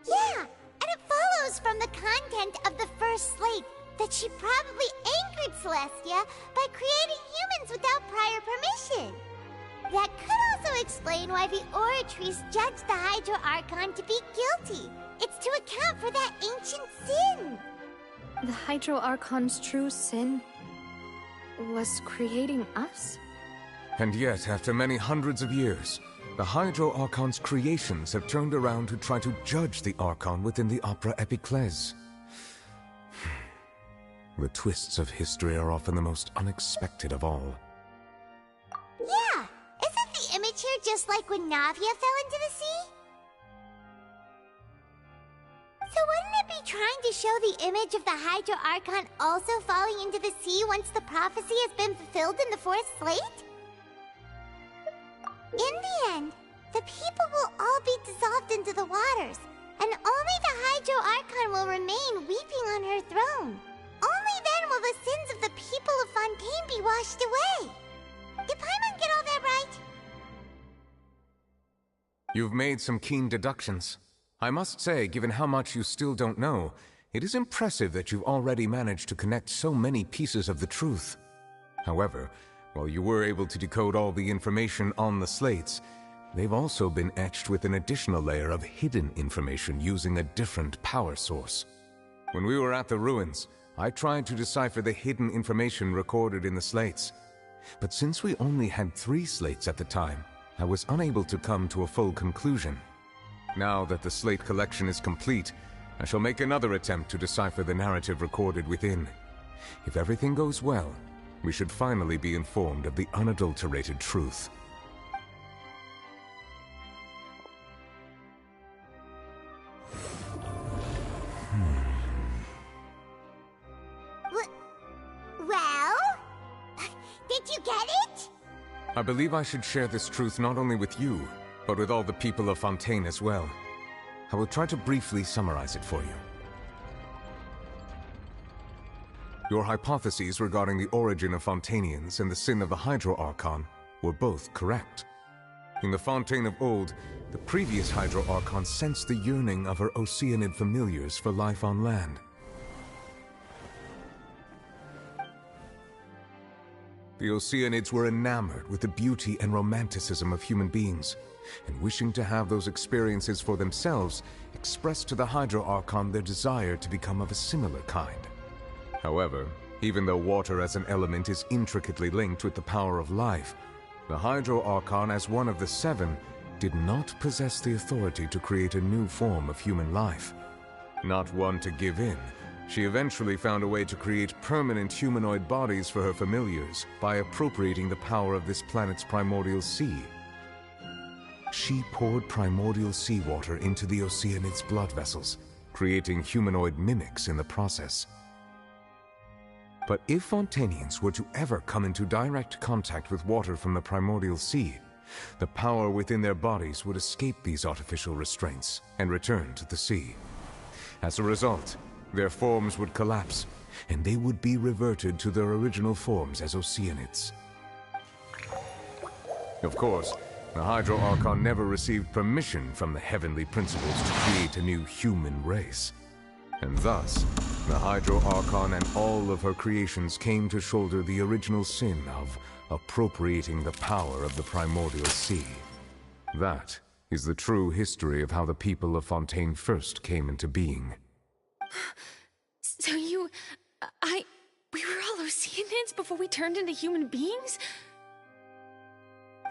Yeah, and it follows from the content of the first slate that she probably angered Celestia by creating humans without prior permission. That could also explain why the Oratrice judged the Hydro Archon to be guilty. It's to account for that ancient sin. The Hydro Archon's true sin was creating us? And yet, after many hundreds of years, the Hydro Archon's creations have turned around to try to judge the Archon within the Opera Epiclese. The twists of history are often the most unexpected of all. Yeah, isn't the image here just like when Navia fell into the sea? So wouldn't it be trying to show the image of the Hydro Archon also falling into the sea once the prophecy has been fulfilled in the fourth slate? In the end, the people will all be dissolved into the waters, and only the Hydro Archon will remain weeping on her throne. Only then will the sins of the people of Fontaine be washed away. Did Paimon get all that right? You've made some keen deductions. I must say, given how much you still don't know, it is impressive that you've already managed to connect so many pieces of the truth. However, while you were able to decode all the information on the slates, they've also been etched with an additional layer of hidden information using a different power source. When we were at the ruins, I tried to decipher the hidden information recorded in the slates. But since we only had 3 slates at the time, I was unable to come to a full conclusion. Now that the slate collection is complete, I shall make another attempt to decipher the narrative recorded within. If everything goes well, we should finally be informed of the unadulterated truth. Well? Did you get it? I believe I should share this truth not only with you, but with all the people of Fontaine as well. I will try to briefly summarize it for you. Your hypotheses regarding the origin of Fontainians and the sin of the Hydro Archon were both correct. In the Fontaine of old, the previous Hydro Archon sensed the yearning of her Oceanid familiars for life on land. The Oceanids were enamored with the beauty and romanticism of human beings, and wishing to have those experiences for themselves, expressed to the Hydro Archon their desire to become of a similar kind. However, even though water as an element is intricately linked with the power of life, the Hydro Archon, as one of the 7, did not possess the authority to create a new form of human life. Not one to give in, she eventually found a way to create permanent humanoid bodies for her familiars by appropriating the power of this planet's primordial sea. She poured primordial seawater into the Oceanid's blood vessels, creating humanoid mimics in the process. But if Fontainians were to ever come into direct contact with water from the primordial sea, the power within their bodies would escape these artificial restraints and return to the sea. As a result, their forms would collapse, and they would be reverted to their original forms as Oceanids. Of course, the Hydro Archon never received permission from the heavenly principles to create a new human race. And thus, the Hydro Archon and all of her creations came to shoulder the original sin of appropriating the power of the primordial sea. That is the true history of how the people of Fontaine first came into being. So we were all Oceanids before we turned into human beings?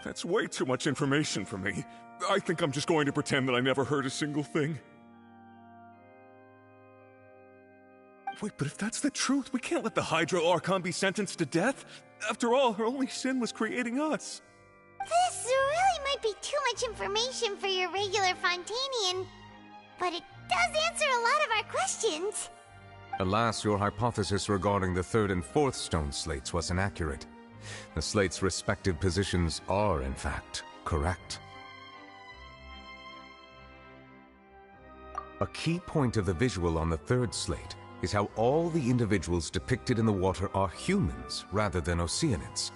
That's way too much information for me. I think I'm just going to pretend that I never heard a single thing. Wait, but if that's the truth, we can't let the Hydro Archon be sentenced to death. After all, her only sin was creating us. This really might be too much information for your regular Fontainian, but it does answer a lot of our questions. Alas, your hypothesis regarding the 3rd and 4th stone slates was inaccurate. The slates' respective positions are, in fact, correct. A key point of the visual on the 3rd slate is how all the individuals depicted in the water are humans rather than Oceanids.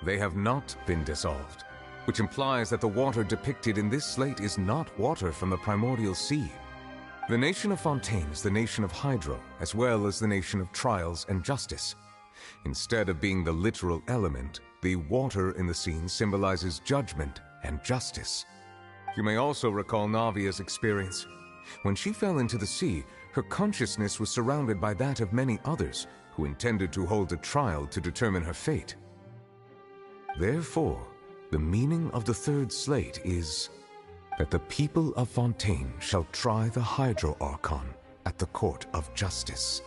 They have not been dissolved, which implies that the water depicted in this slate is not water from the primordial sea. The nation of Fontaine is the nation of Hydro, as well as the nation of Trials and Justice. Instead of being the literal element, the water in the scene symbolizes judgment and justice. You may also recall Navia's experience. When she fell into the sea, her consciousness was surrounded by that of many others who intended to hold a trial to determine her fate. Therefore, the meaning of the third slate is that the people of Fontaine shall try the Hydro Archon at the Court of Justice.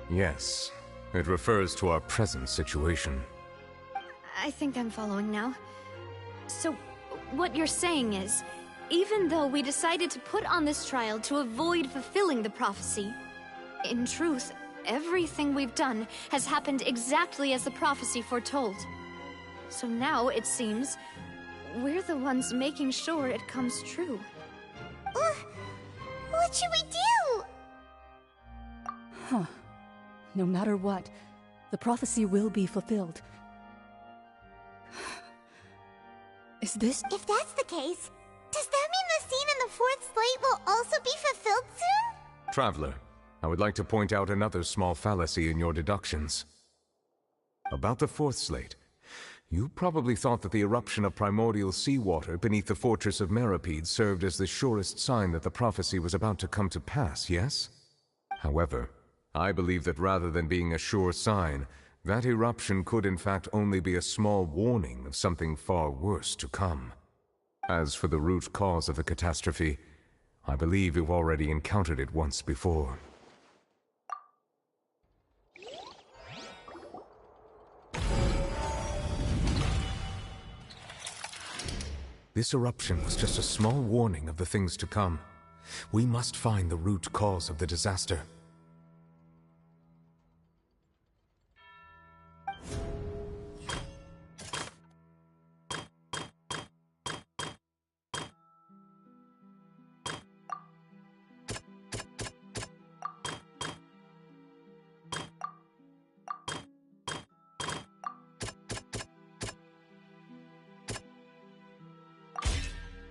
Yes, it refers to our present situation. I think I'm following now. So, what you're saying is, even though we decided to put on this trial to avoid fulfilling the prophecy, in truth, everything we've done has happened exactly as the prophecy foretold. So now, it seems, we're the ones making sure it comes true. What should we do? Huh. No matter what, the prophecy will be fulfilled. Is this... If that's the case, does that mean the scene in the fourth slate will also be fulfilled soon? Traveler, I would like to point out another small fallacy in your deductions. About the fourth slate, you probably thought that the eruption of primordial seawater beneath the fortress of Meripede served as the surest sign that the prophecy was about to come to pass, yes? However, I believe that rather than being a sure sign, that eruption could in fact only be a small warning of something far worse to come. As for the root cause of the catastrophe, I believe you've already encountered it once before. This eruption was just a small warning of the things to come. We must find the root cause of the disaster.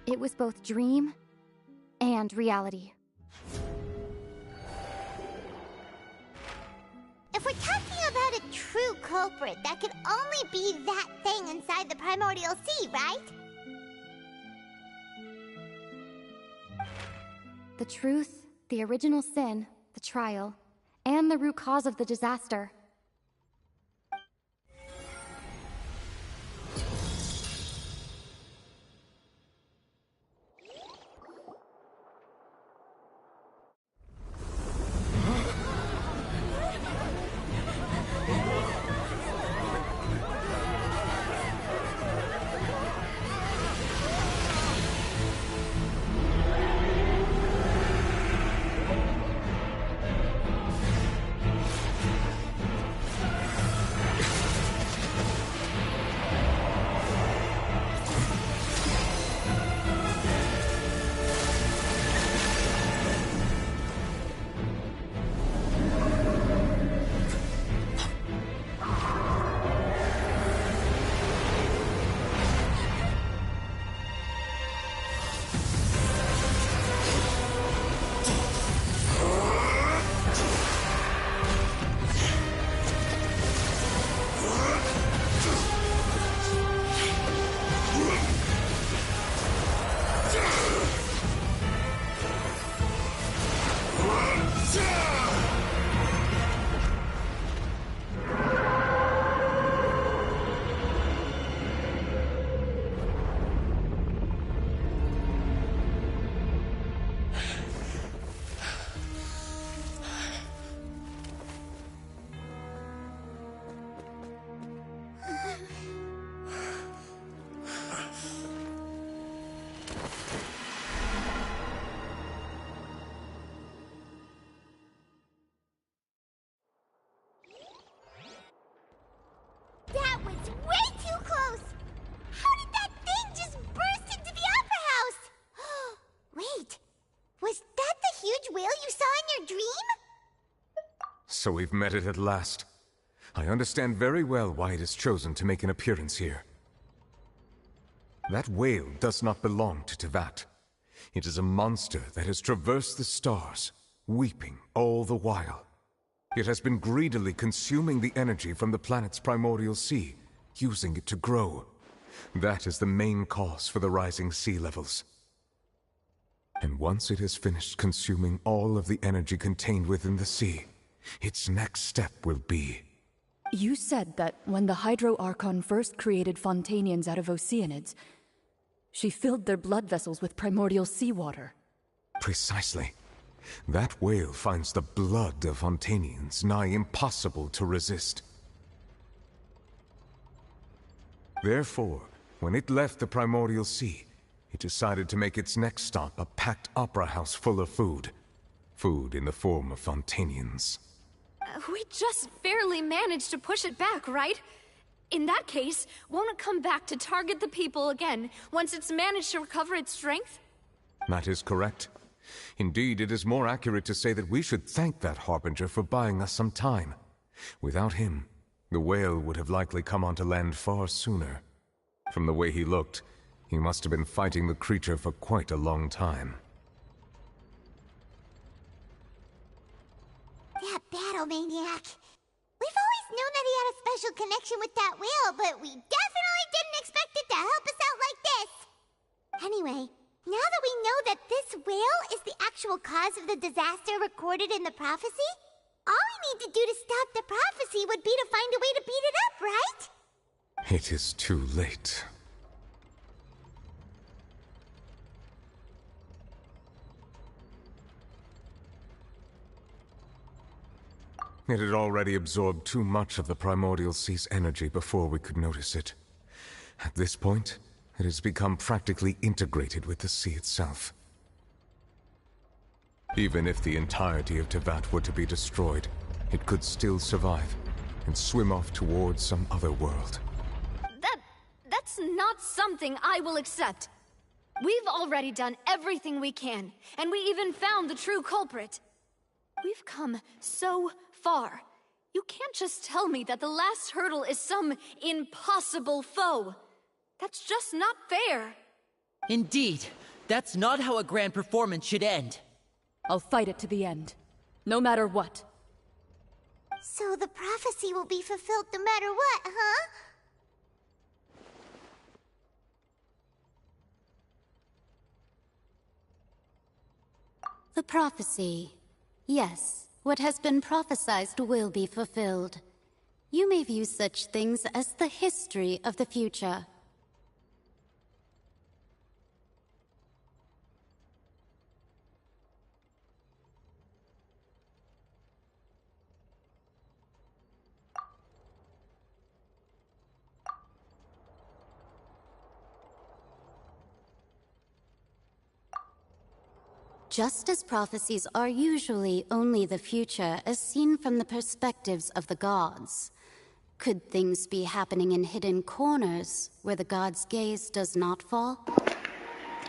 It was both dream and reality. If we're talking about a true culprit, that could only be that thing inside the primordial sea, right? The truth, the original sin, the trial, and the root cause of the disaster. So we've met it at last. I understand very well why it has chosen to make an appearance here. That whale does not belong to Teyvat. It is a monster that has traversed the stars, weeping all the while. It has been greedily consuming the energy from the planet's primordial sea, using it to grow. That is the main cause for the rising sea levels. And once it has finished consuming all of the energy contained within the sea, its next step will be... You said that when the Hydro Archon first created Fontanians out of Oceanids, she filled their blood vessels with primordial seawater. Precisely. That whale finds the blood of Fontanians nigh impossible to resist. Therefore, when it left the primordial sea, it decided to make its next stop a packed opera house full of food. Food in the form of Fontanians. We just barely managed to push it back, right? In that case, won't it come back to target the people again, once it's managed to recover its strength? That is correct. Indeed, it is more accurate to say that we should thank that Harbinger for buying us some time. Without him, the whale would have likely come onto land far sooner. From the way he looked, he must have been fighting the creature for quite a long time. That battle maniac. We've always known that he had a special connection with that whale, but we definitely didn't expect it to help us out like this. Anyway, now that we know that this whale is the actual cause of the disaster recorded in the prophecy, all we need to do to stop the prophecy would be to find a way to beat it up, right? It is too late. It had already absorbed too much of the primordial sea's energy before we could notice it. At this point, it has become practically integrated with the sea itself. Even if the entirety of Teyvat were to be destroyed, it could still survive and swim off towards some other world. That's not something I will accept. We've already done everything we can, and we even found the true culprit. We've come so far. You can't just tell me that the last hurdle is some impossible foe. That's just not fair. Indeed. That's not how a grand performance should end. I'll fight it to the end. No matter what. So the prophecy will be fulfilled no matter what, huh? The prophecy. Yes, what has been prophesied will be fulfilled. You may view such things as the history of the future. Just as prophecies are usually only the future as seen from the perspectives of the gods, could things be happening in hidden corners where the gods' gaze does not fall?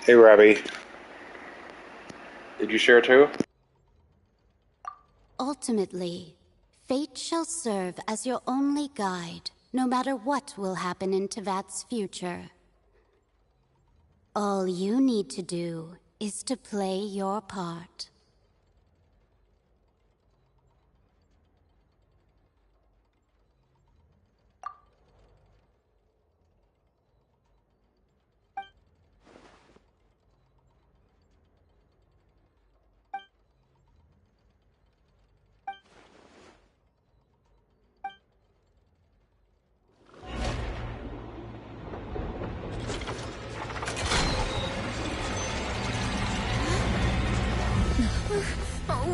Hey, Robbie. Did you share too? Ultimately, fate shall serve as your only guide, no matter what will happen in Teyvat's future. All you need to do is to play your part.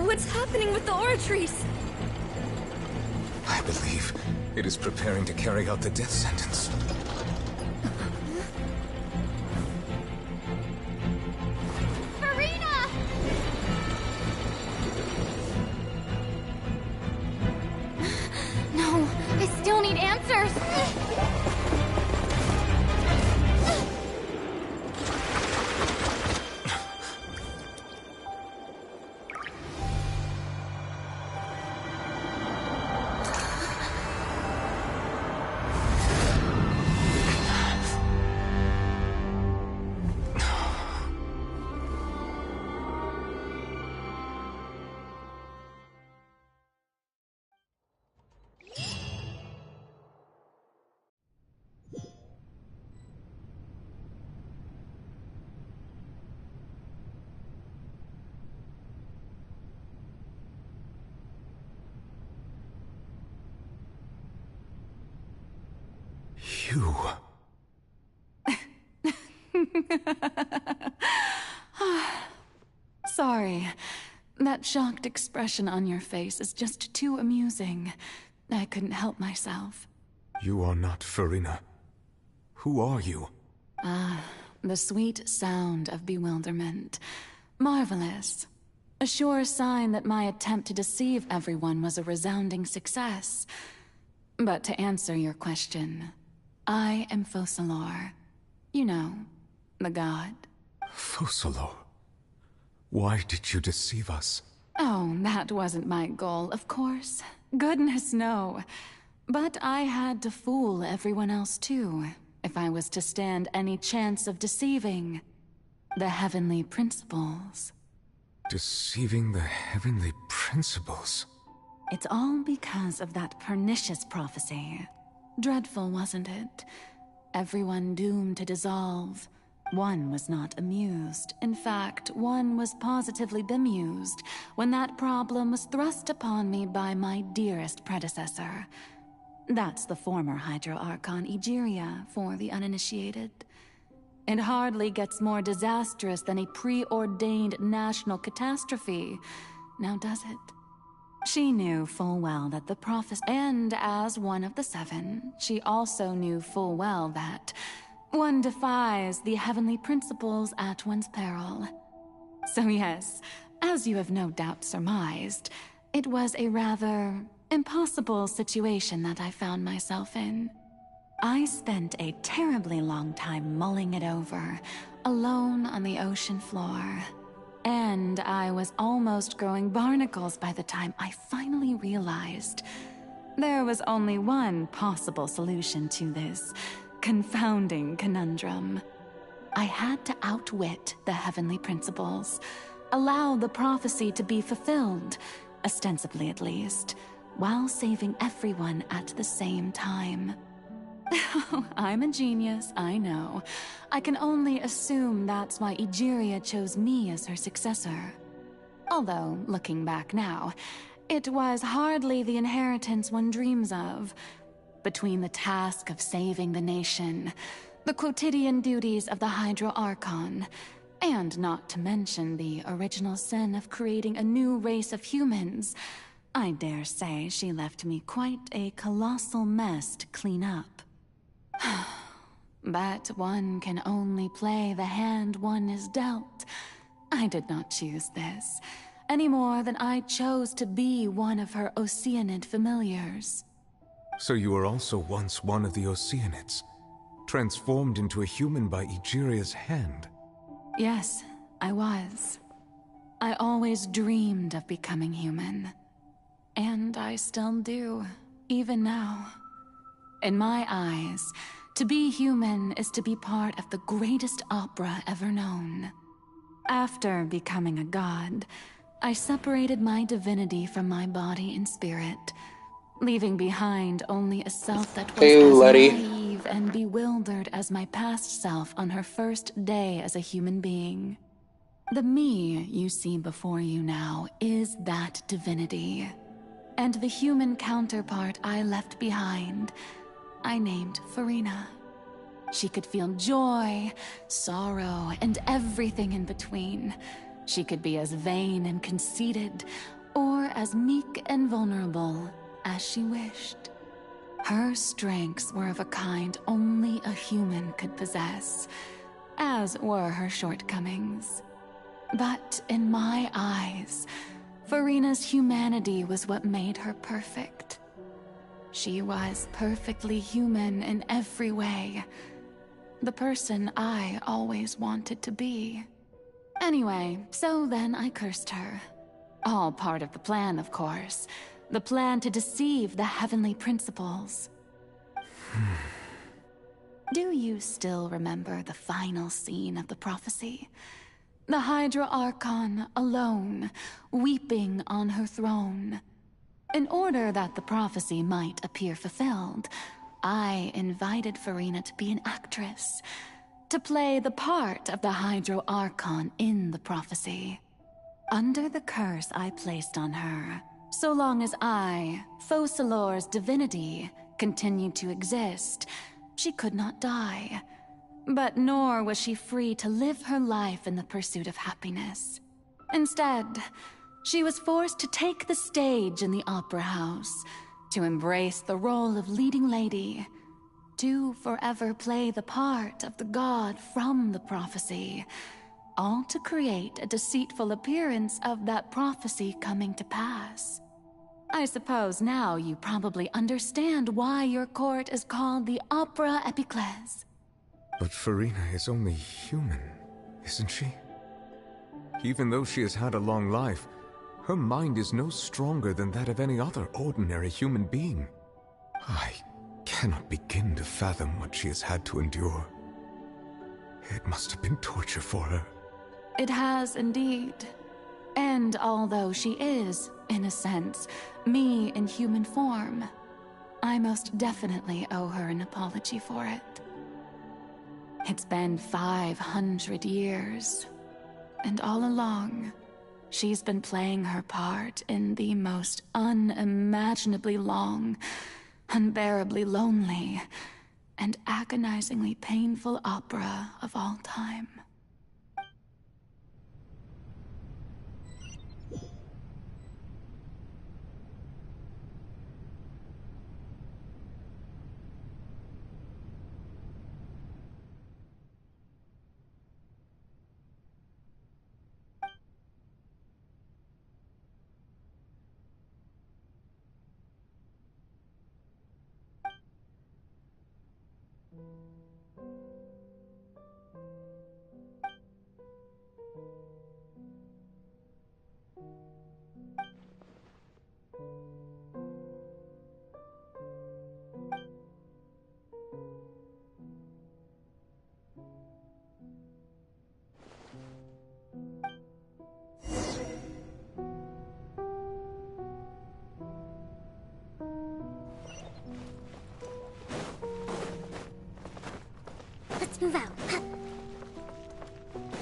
What's happening with the oratories? I believe it is preparing to carry out the death sentence. Farina! No, I still need answers. You... Sorry. That shocked expression on your face is just too amusing. I couldn't help myself. You are not Farina. Who are you? The sweet sound of bewilderment. Marvelous. A sure sign that my attempt to deceive everyone was a resounding success. But to answer your question, I am Focalor. You know, the god. Focalor? Why did you deceive us? Oh, that wasn't my goal, of course. Goodness, no. But I had to fool everyone else too, if I was to stand any chance of deceiving the heavenly principles. Deceiving the heavenly principles? It's all because of that pernicious prophecy. Dreadful, wasn't it? Everyone doomed to dissolve. One was not amused. In fact, one was positively bemused when that problem was thrust upon me by my dearest predecessor. That's the former Hydro Archon Egeria, for the uninitiated. It hardly gets more disastrous than a preordained national catastrophe, now does it? She knew full well that the prophecy, and as one of the seven, she also knew full well that one defies the heavenly principles at one's peril. So yes, as you have no doubt surmised, it was a rather impossible situation that I found myself in. I spent a terribly long time mulling it over, alone on the ocean floor. And I was almost growing barnacles by the time I finally realized there was only one possible solution to this confounding conundrum. I had to outwit the heavenly principles, allow the prophecy to be fulfilled, ostensibly at least, while saving everyone at the same time. I'm a genius, I know. I can only assume that's why Egeria chose me as her successor. Although, looking back now, it was hardly the inheritance one dreams of. Between the task of saving the nation, the quotidian duties of the Hydro Archon, and not to mention the original sin of creating a new race of humans, I dare say she left me quite a colossal mess to clean up. But one can only play the hand one is dealt. I did not choose this, any more than I chose to be one of her Oceanid familiars. So you were also once one of the Oceanids, transformed into a human by Egeria's hand? Yes, I was. I always dreamed of becoming human. And I still do, even now. In my eyes, to be human is to be part of the greatest opera ever known. After becoming a god, I separated my divinity from my body and spirit, leaving behind only a self that was as naive and bewildered as my past self on her first day as a human being. The me you see before you now is that divinity. And the human counterpart I left behind, I named Farina. She could feel joy, sorrow, and everything in between. She could be as vain and conceited, or as meek and vulnerable as she wished. Her strengths were of a kind only a human could possess, as were her shortcomings. But in my eyes, Farina's humanity was what made her perfect. She was perfectly human in every way. The person I always wanted to be. Anyway, so then I cursed her. All part of the plan, of course. The plan to deceive the heavenly principles. Do you still remember the final scene of the prophecy? The Hydra Archon alone, weeping on her throne. In order that the prophecy might appear fulfilled, I invited Farina to be an actress, to play the part of the Hydro Archon in the prophecy. Under the curse I placed on her, so long as I, Focalor's divinity, continued to exist, she could not die. But nor was she free to live her life in the pursuit of happiness. Instead, she was forced to take the stage in the opera house, to embrace the role of leading lady, to forever play the part of the god from the prophecy, all to create a deceitful appearance of that prophecy coming to pass. I suppose now you probably understand why your court is called the Opera Epiclese. But Farina is only human, isn't she? Even though she has had a long life, her mind is no stronger than that of any other ordinary human being. I cannot begin to fathom what she has had to endure. It must have been torture for her. It has indeed. And although she is, in a sense, me in human form, I most definitely owe her an apology for it. It's been 500 years, and all along, she's been playing her part in the most unimaginably long, unbearably lonely, and agonizingly painful opera of all time. Let's move out.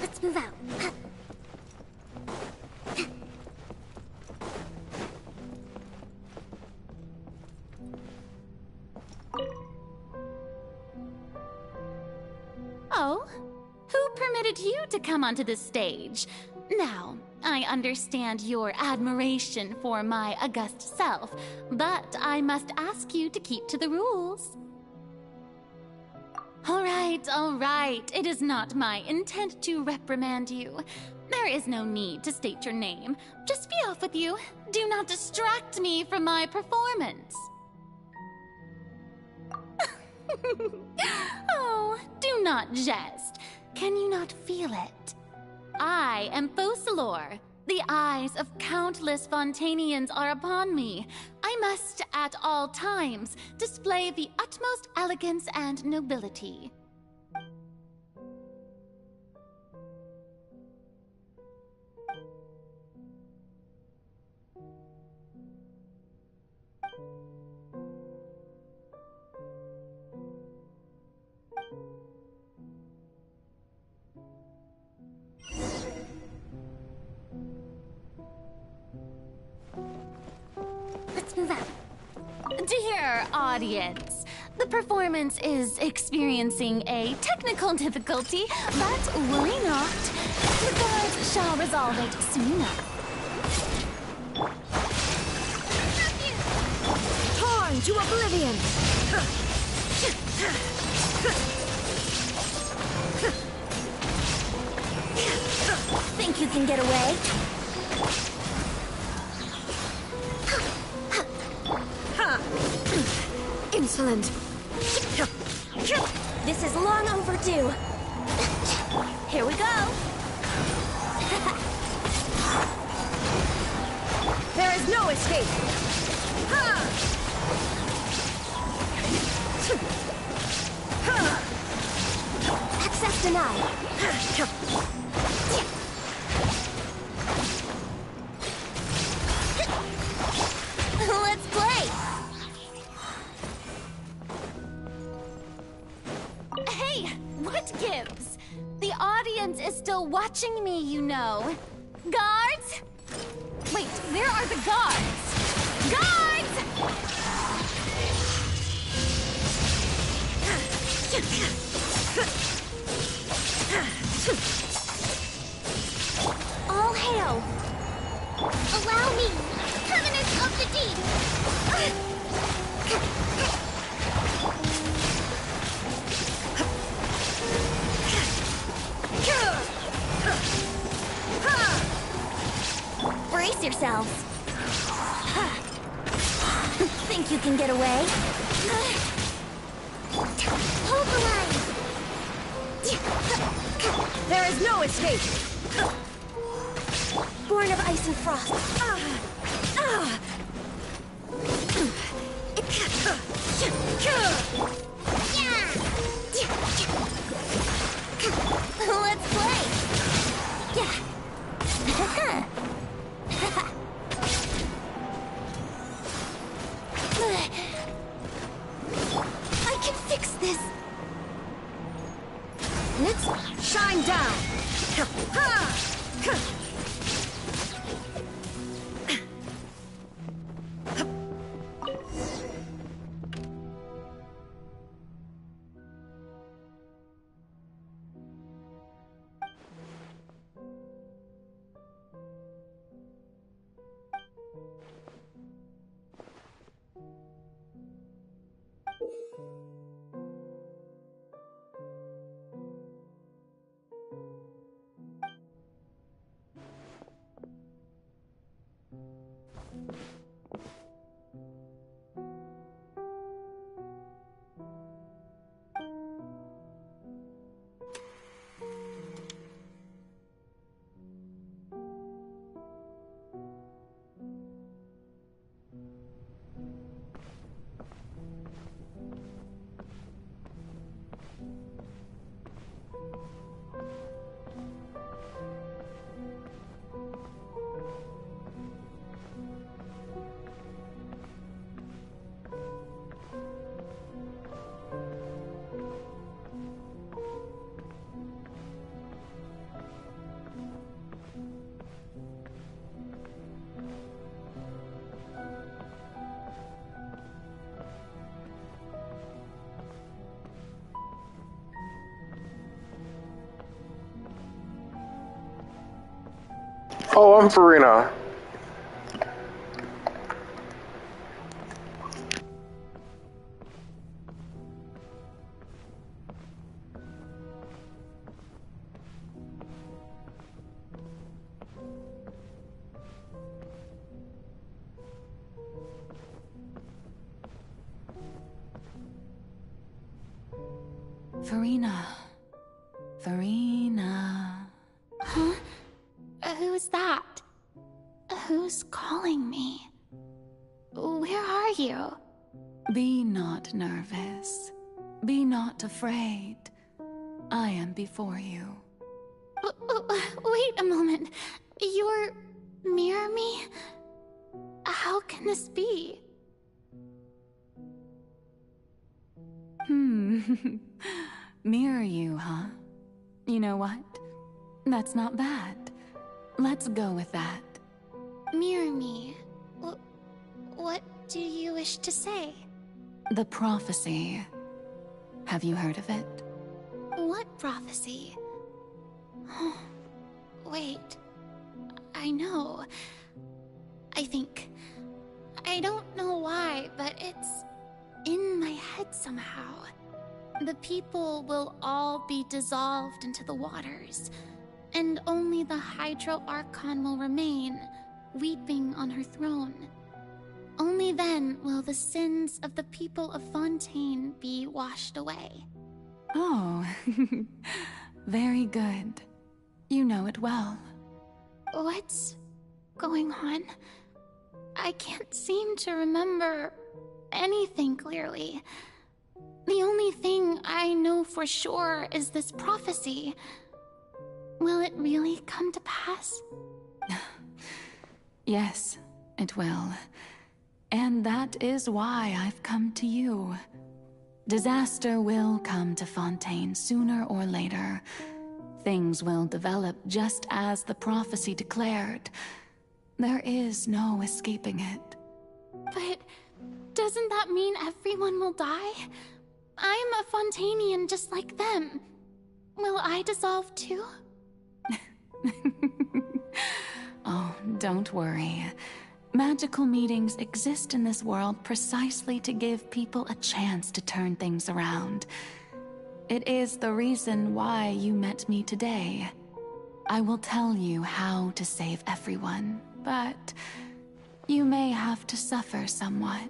Let's move out. Oh? Who permitted you to come onto the stage? Now, I understand your admiration for my august self, but I must ask you to keep to the rules. All right. It is not my intent to reprimand you. There is no need to state your name. Just be off with you. Do not distract me from my performance. Oh, do not jest. Can you not feel it? I am Focalor. The eyes of countless Fontanians are upon me. I must, at all times, display the utmost elegance and nobility. Move out. Dear audience, the performance is experiencing a technical difficulty, but worry not. The guards shall resolve it soon enough. Torn to oblivion! Think you can get away? Insolent. This is long overdue. Here we go. There is no escape. Access denied. Let's play. Hey, what gives? The audience is still watching me, you know. Guards? Wait, where are the guards? Guards! All hail! Allow me, Covenant of the Deep! Brace yourselves! Think you can get away? Hold the line! There is no escape! Born of ice and frost. Let's play! I can fix this! Let's shine down! Oh, I'm Farina. Farina. Farina. Huh? Who's that? Who's calling me? Where are you? Be not nervous. Be not afraid. I am before you. Wait a moment. You're... Mirror me? How can this be? Mirror you, huh? You know what? That's not bad. Let's go with that. Mirror me. What do you wish to say? The prophecy. Have you heard of it? What prophecy? Wait. I know. I think. I don't know why, but it's in my head somehow. The people will all be dissolved into the waters, and only the Hydro Archon will remain, weeping on her throne. Only then will the sins of the people of Fontaine be washed away. Oh, very good. You know it well. What's going on? I can't seem to remember anything clearly. The only thing I know for sure is this prophecy. Will it really come to pass? Yes, it will. And that is why I've come to you. Disaster will come to Fontaine sooner or later. Things will develop just as the prophecy declared. There is no escaping it. But doesn't that mean everyone will die? I'm a Fontanian just like them. Will I dissolve too? Oh, don't worry. Magical meetings exist in this world precisely to give people a chance to turn things around. It is the reason why you met me today. I will tell you how to save everyone, but you may have to suffer somewhat.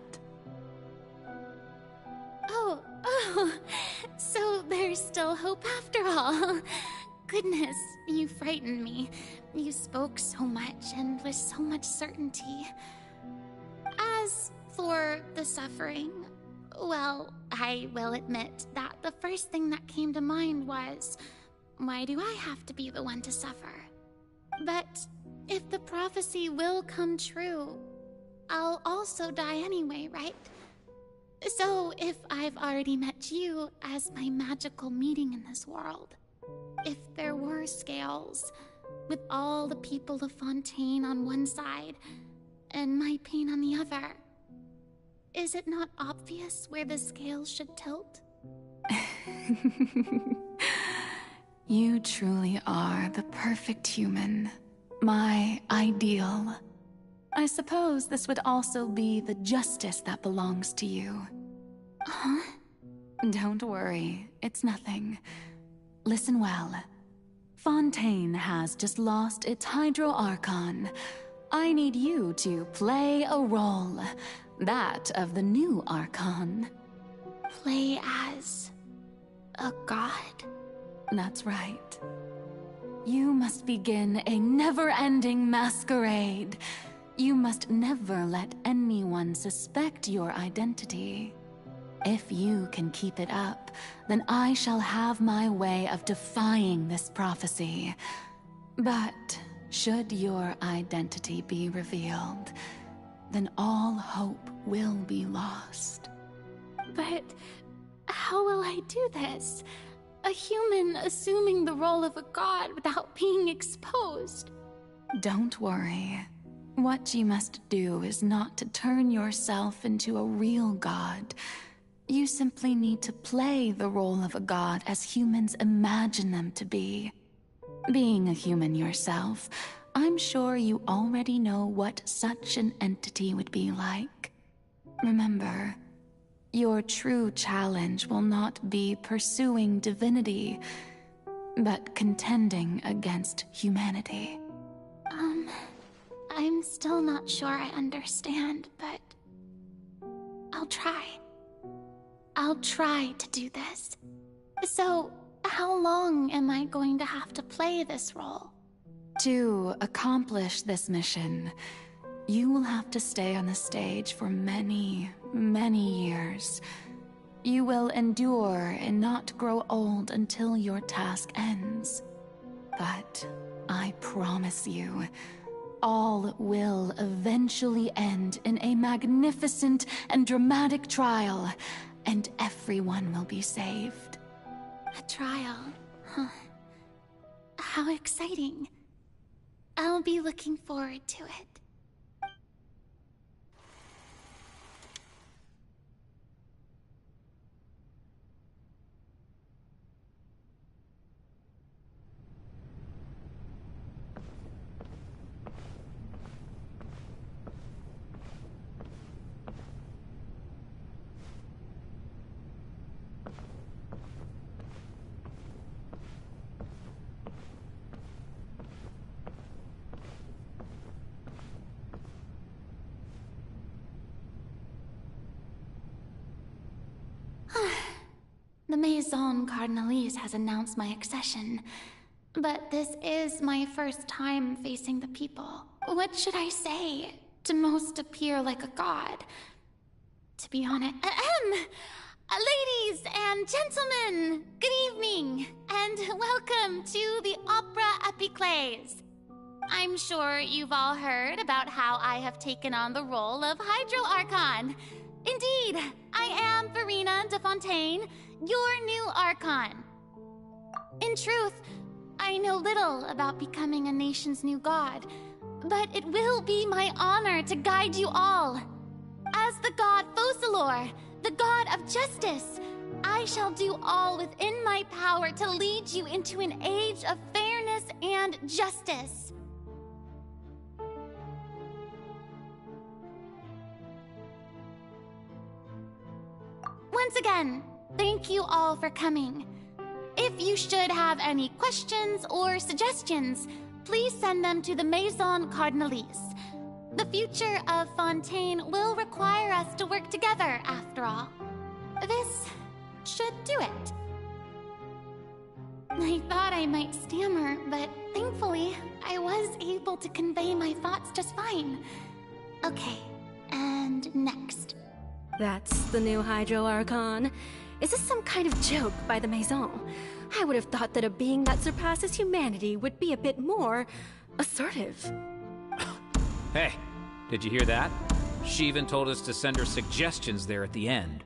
Oh, so there's still hope after all. Goodness, you frightened me. You spoke so much and with so much certainty. As for the suffering, well, I will admit that the first thing that came to mind was, why do I have to be the one to suffer? But if the prophecy will come true, I'll also die anyway, right? So if I've already met you as my magical meeting in this world, if there were scales, with all the people of Fontaine on one side and my pain on the other, is it not obvious where the scales should tilt? You truly are the perfect human, my ideal. I suppose this would also be the justice that belongs to you. Huh? Don't worry, it's nothing. Listen well. Fontaine has just lost its Hydro Archon. I need you to play a role, that of the new Archon. Play as a god? That's right. You must begin a never-ending masquerade. You must never let anyone suspect your identity. If you can keep it up, then I shall have my way of defying this prophecy. But should your identity be revealed, then all hope will be lost. But how will I do this? A human assuming the role of a god without being exposed? Don't worry. What you must do is not to turn yourself into a real god. You simply need to play the role of a god as humans imagine them to be. Being a human yourself, I'm sure you already know what such an entity would be like. Remember, your true challenge will not be pursuing divinity, but contending against humanity. I'm still not sure I understand, but I'll try. I'll try to do this. So, how long am I going to have to play this role? To accomplish this mission, you will have to stay on the stage for many, many years. You will endure and not grow old until your task ends. But I promise you, all will eventually end in a magnificent and dramatic trial, and everyone will be saved. A trial, huh? How exciting. I'll be looking forward to it. The Maison Cardinalise has announced my accession, but this is my first time facing the people. What should I say to most appear like a god? To be honest, ladies and gentlemen, good evening, and welcome to the Opera Epiclese. I'm sure you've all heard about how I have taken on the role of Hydro Archon. Indeed, I am Farina de Fontaine, your new Archon. In truth, I know little about becoming a nation's new god, but it will be my honor to guide you all. As the god Focalor, the god of justice, I shall do all within my power to lead you into an age of fairness and justice. Once again, thank you all for coming. If you should have any questions or suggestions, please send them to the Maison Cardinalise. The future of Fontaine will require us to work together, after all. This should do it. I thought I might stammer, but thankfully, I was able to convey my thoughts just fine. Okay, and next. That's the new Hydro Archon. Is this some kind of joke by the Maison? I would have thought that a being that surpasses humanity would be a bit more assertive. Hey, did you hear that? She even told us to send her suggestions there at the end.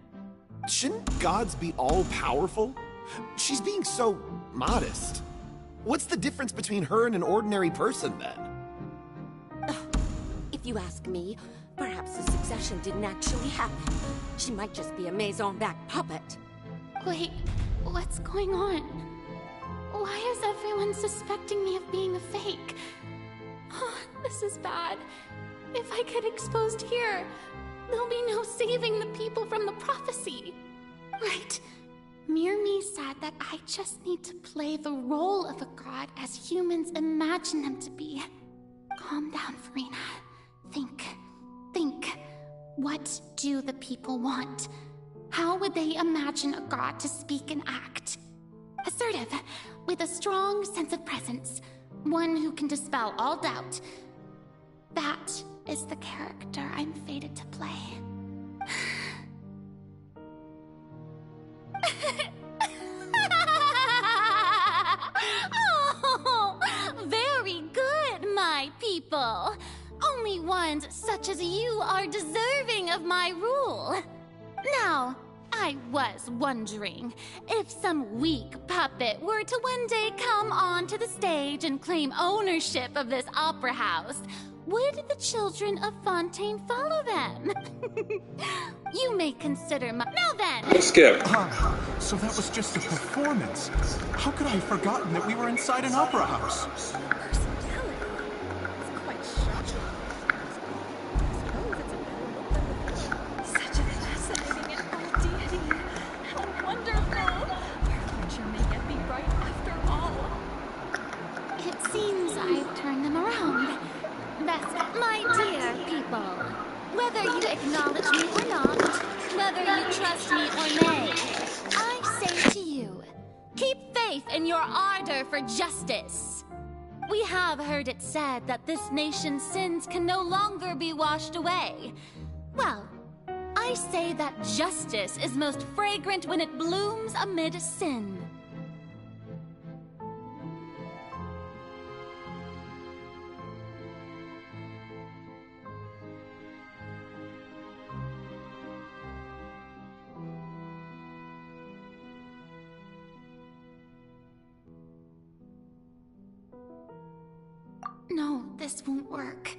Shouldn't gods be all-powerful? She's being so modest. What's the difference between her and an ordinary person, then? If you ask me, perhaps the succession didn't actually happen. She might just be a Maison-backed puppet. Wait, what's going on? Why is everyone suspecting me of being a fake? Oh, this is bad. If I get exposed here, there'll be no saving the people from the prophecy. Right. Mirmi said that I just need to play the role of a god as humans imagine them to be. Calm down, Farina. Think. What do the people want? How would they imagine a god to speak and act? Assertive, with a strong sense of presence. One who can dispel all doubt. That is the character I'm fated to play. Oh, very good, my people. Only ones such as you are deserving of my rule. Now, I was wondering, if some weak puppet were to one day come onto the stage and claim ownership of this opera house, would the children of Fontaine follow them? You may consider my— Now then! Skip. So that was just a performance. How could I have forgotten that we were inside an opera house? My dear people, whether you acknowledge me or not, whether you trust me or nay, I say to you, keep faith in your ardor for justice. We have heard it said that this nation's sins can no longer be washed away. Well, I say that justice is most fragrant when it blooms amid sin. No, this won't work.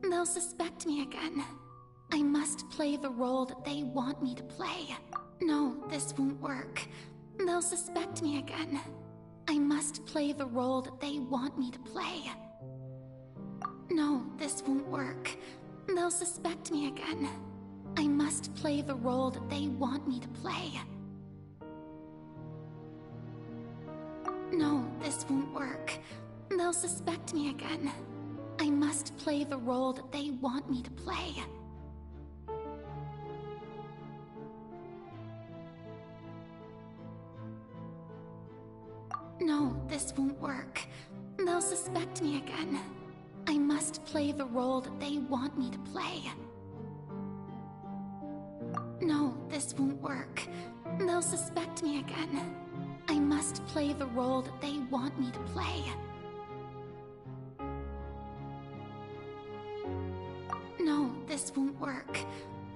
They'll suspect me again. I must play the role that they want me to play. No, this won't work. They'll suspect me again. I must play the role that they want me to play. No, this won't work. They'll suspect me again. I must play the role that they want me to play. No, this won't work. They'll suspect me again. I must play the role that they want me to play. No, this won't work. They'll suspect me again. I must play the role that they want me to play. No, this won't work. They'll suspect me again. I must play the role that they want me to play. No, this won't work.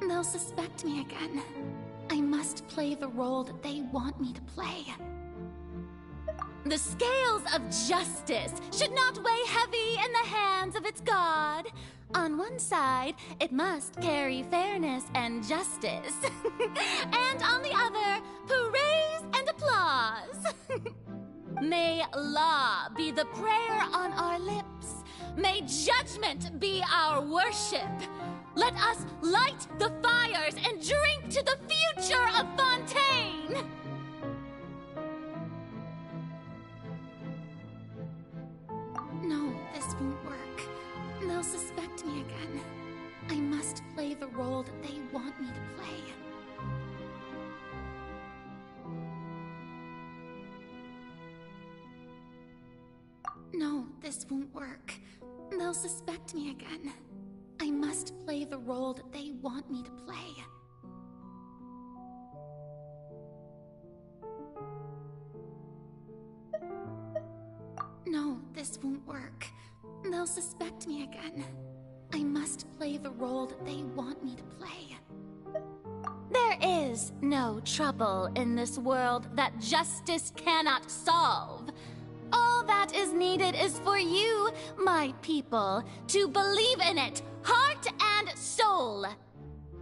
They'll suspect me again. I must play the role that they want me to play. The scales of justice should not weigh heavy in the hands of its god. On one side, it must carry fairness and justice. And on the other, praise and applause. May law be the prayer on our lips. May judgment be our worship. Let us light the fires and drink to the future of Fontaine! No, this won't work. They'll suspect me again. I must play the role that they want me to play. No, this won't work. They'll suspect me again. I must play the role that they want me to play. No, this won't work. They'll suspect me again. I must play the role that they want me to play. There is no trouble in this world that justice cannot solve. All that is needed is for you, my people, to believe in it, heart and soul.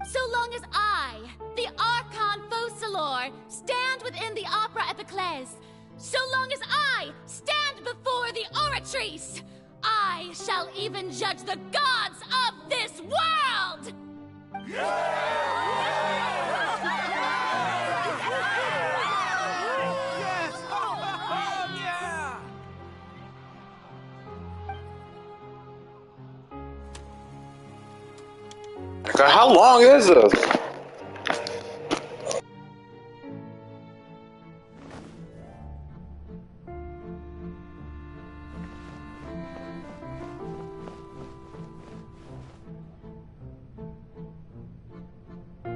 So long as I, the Archon Focalor, stand within the Opera Epiclese, so long as I stand before the Oratrice, I shall even judge the gods of this world! God, how long is this?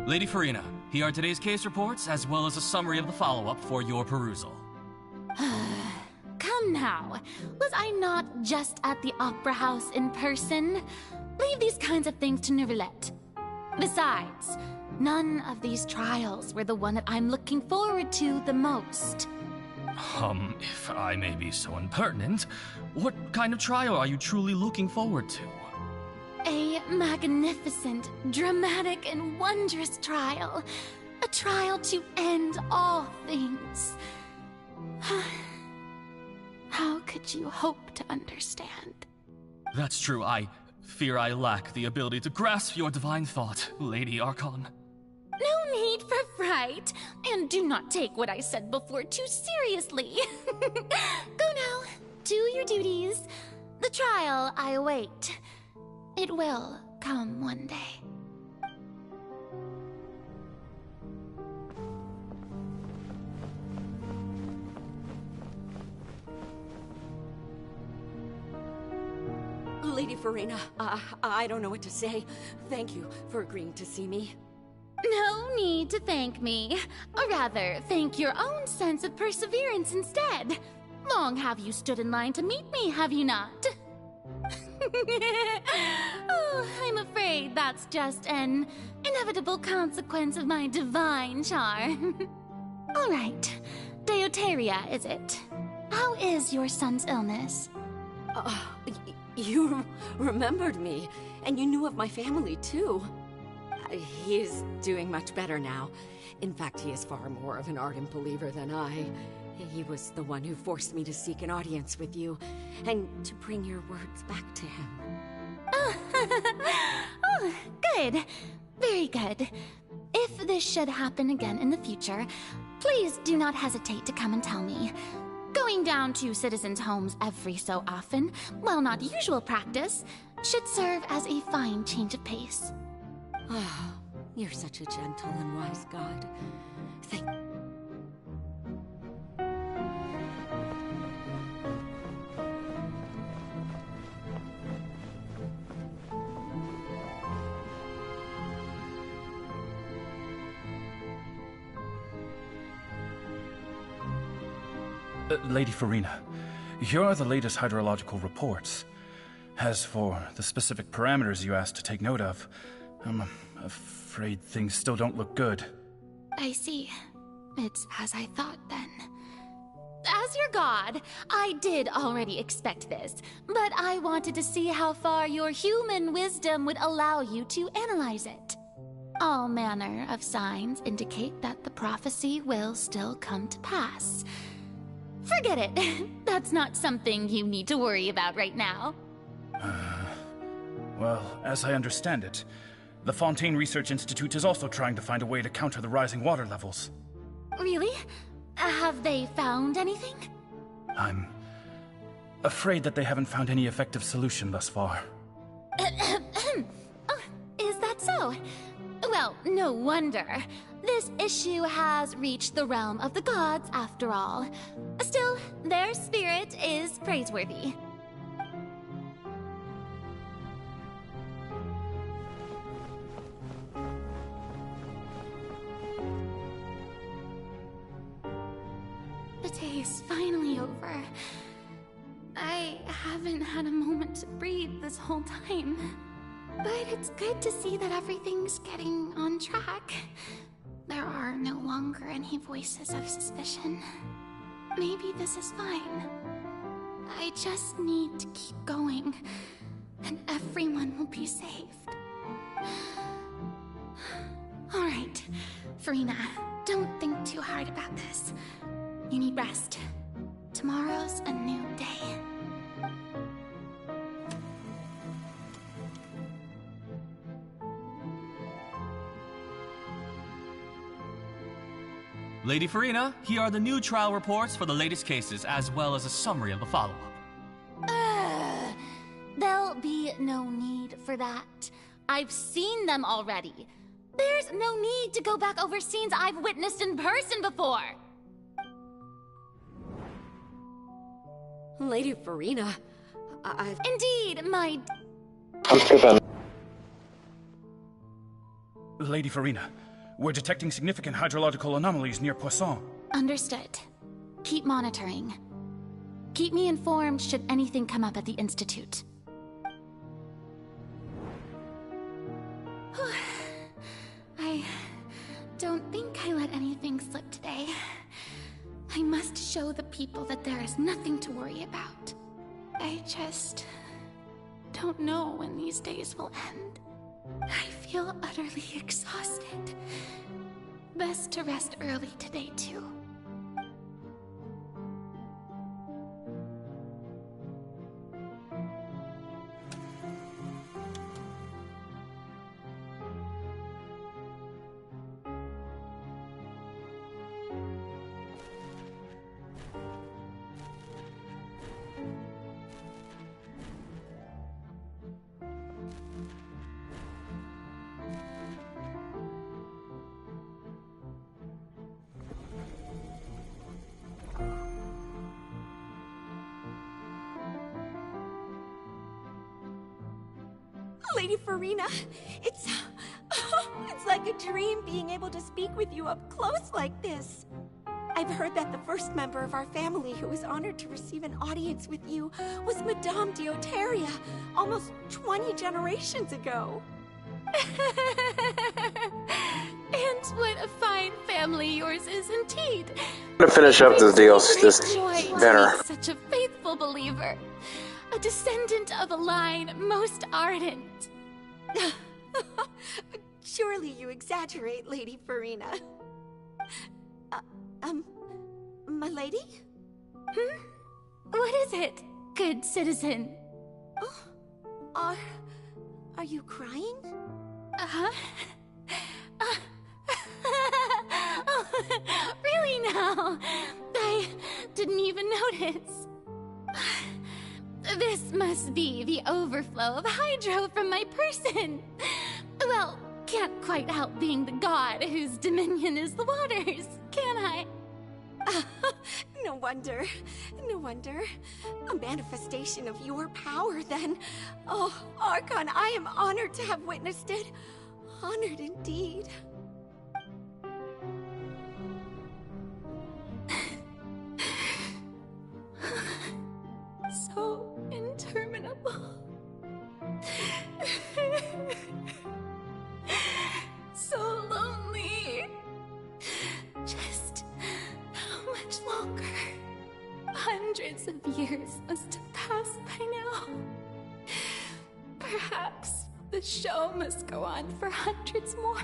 Lady Farina, here are today's case reports, as well as a summary of the follow-up for your perusal. Come now. Was I not just at the Opera House in person? Leave these kinds of things to Neuvillette. Besides, none of these trials were the one that I'm looking forward to the most. If I may be so impertinent, what kind of trial are you truly looking forward to? A magnificent, dramatic, and wondrous trial. A trial to end all things. How could you hope to understand? That's true. I fear I lack the ability to grasp your divine thought, Lady Archon. No need for fright, and do not take what I said before too seriously. Go now, do your duties. The trial I await. It will come one day. Lady Farina, I don't know what to say. Thank you for agreeing to see me. No need to thank me. Or rather, thank your own sense of perseverance instead. Long have you stood in line to meet me, have you not? Oh, I'm afraid that's just an inevitable consequence of my divine charm. All right. Deoteria, is it? How is your son's illness? You remembered me, and you knew of my family, too. He is doing much better now. In fact, he is far more of an ardent believer than I. He was the one who forced me to seek an audience with you, and to bring your words back to him. Oh, good. Very good. If this should happen again in the future, please do not hesitate to come and tell me. Going down to citizens' homes every so often, while not usual practice, should serve as a fine change of pace. Oh, you're such a gentle and wise god. Thank you. Lady Farina, here are the latest hydrological reports. As for the specific parameters you asked to take note of, I'm afraid things still don't look good. I see. It's as I thought, then. as your god, I did already expect this, but I wanted to see how far your human wisdom would allow you to analyze it. All manner of signs indicate that the prophecy will still come to pass. Forget it. That's not something you need to worry about right now. Well, as I understand it, the Fontaine Research Institute is also trying to find a way to counter the rising water levels. Really? Have they found anything? I'm afraid that they haven't found any effective solution thus far. Oh, is that so? Well, no wonder. This issue has reached the realm of the gods, after all. Still, their spirit is praiseworthy. The day is finally over. I haven't had a moment to breathe this whole time. But it's good to see that everything's getting on track. There are no longer any voices of suspicion. Maybe this is fine. I just need to keep going, and everyone will be saved. Alright, Farina, don't think too hard about this. You need rest. Tomorrow's a new day. Lady Farina, here are the new trial reports for the latest cases, as well as a summary of the follow-up. There'll be no need for that. I've seen them already. There's no need to go back over scenes I've witnessed in person before. Lady Farina, I've... Indeed, my... Lady Farina, we're detecting significant hydrological anomalies near Poisson. Understood. Keep monitoring. Keep me informed should anything come up at the Institute. I don't think I let anything slip today. I must show the people that there is nothing to worry about. I just don't know when these days will end. I feel utterly exhausted. Best to rest early today, too. Lady Farina, it's like a dream being able to speak with you up close like this. I've heard that the first member of our family who was honored to receive an audience with you was Madame Dioteria, almost 20 generations ago. And what a fine family yours is indeed. I'm gonna finish up this deal, this dinner. Such a faithful believer. A descendant of a line most ardent. Surely you exaggerate, Lady Farina. My lady? What is it, good citizen? Are you crying? Oh, really now? I didn't even notice. This must be the overflow of hydro from my person. Well, can't quite help being the god whose dominion is the waters, can I? No wonder. No wonder. A manifestation of your power, then. Oh, Archon, I am honored to have witnessed it. Honored indeed. So interminable. So lonely. Just how much longer? Hundreds of years must have passed by now. Perhaps the show must go on for hundreds more.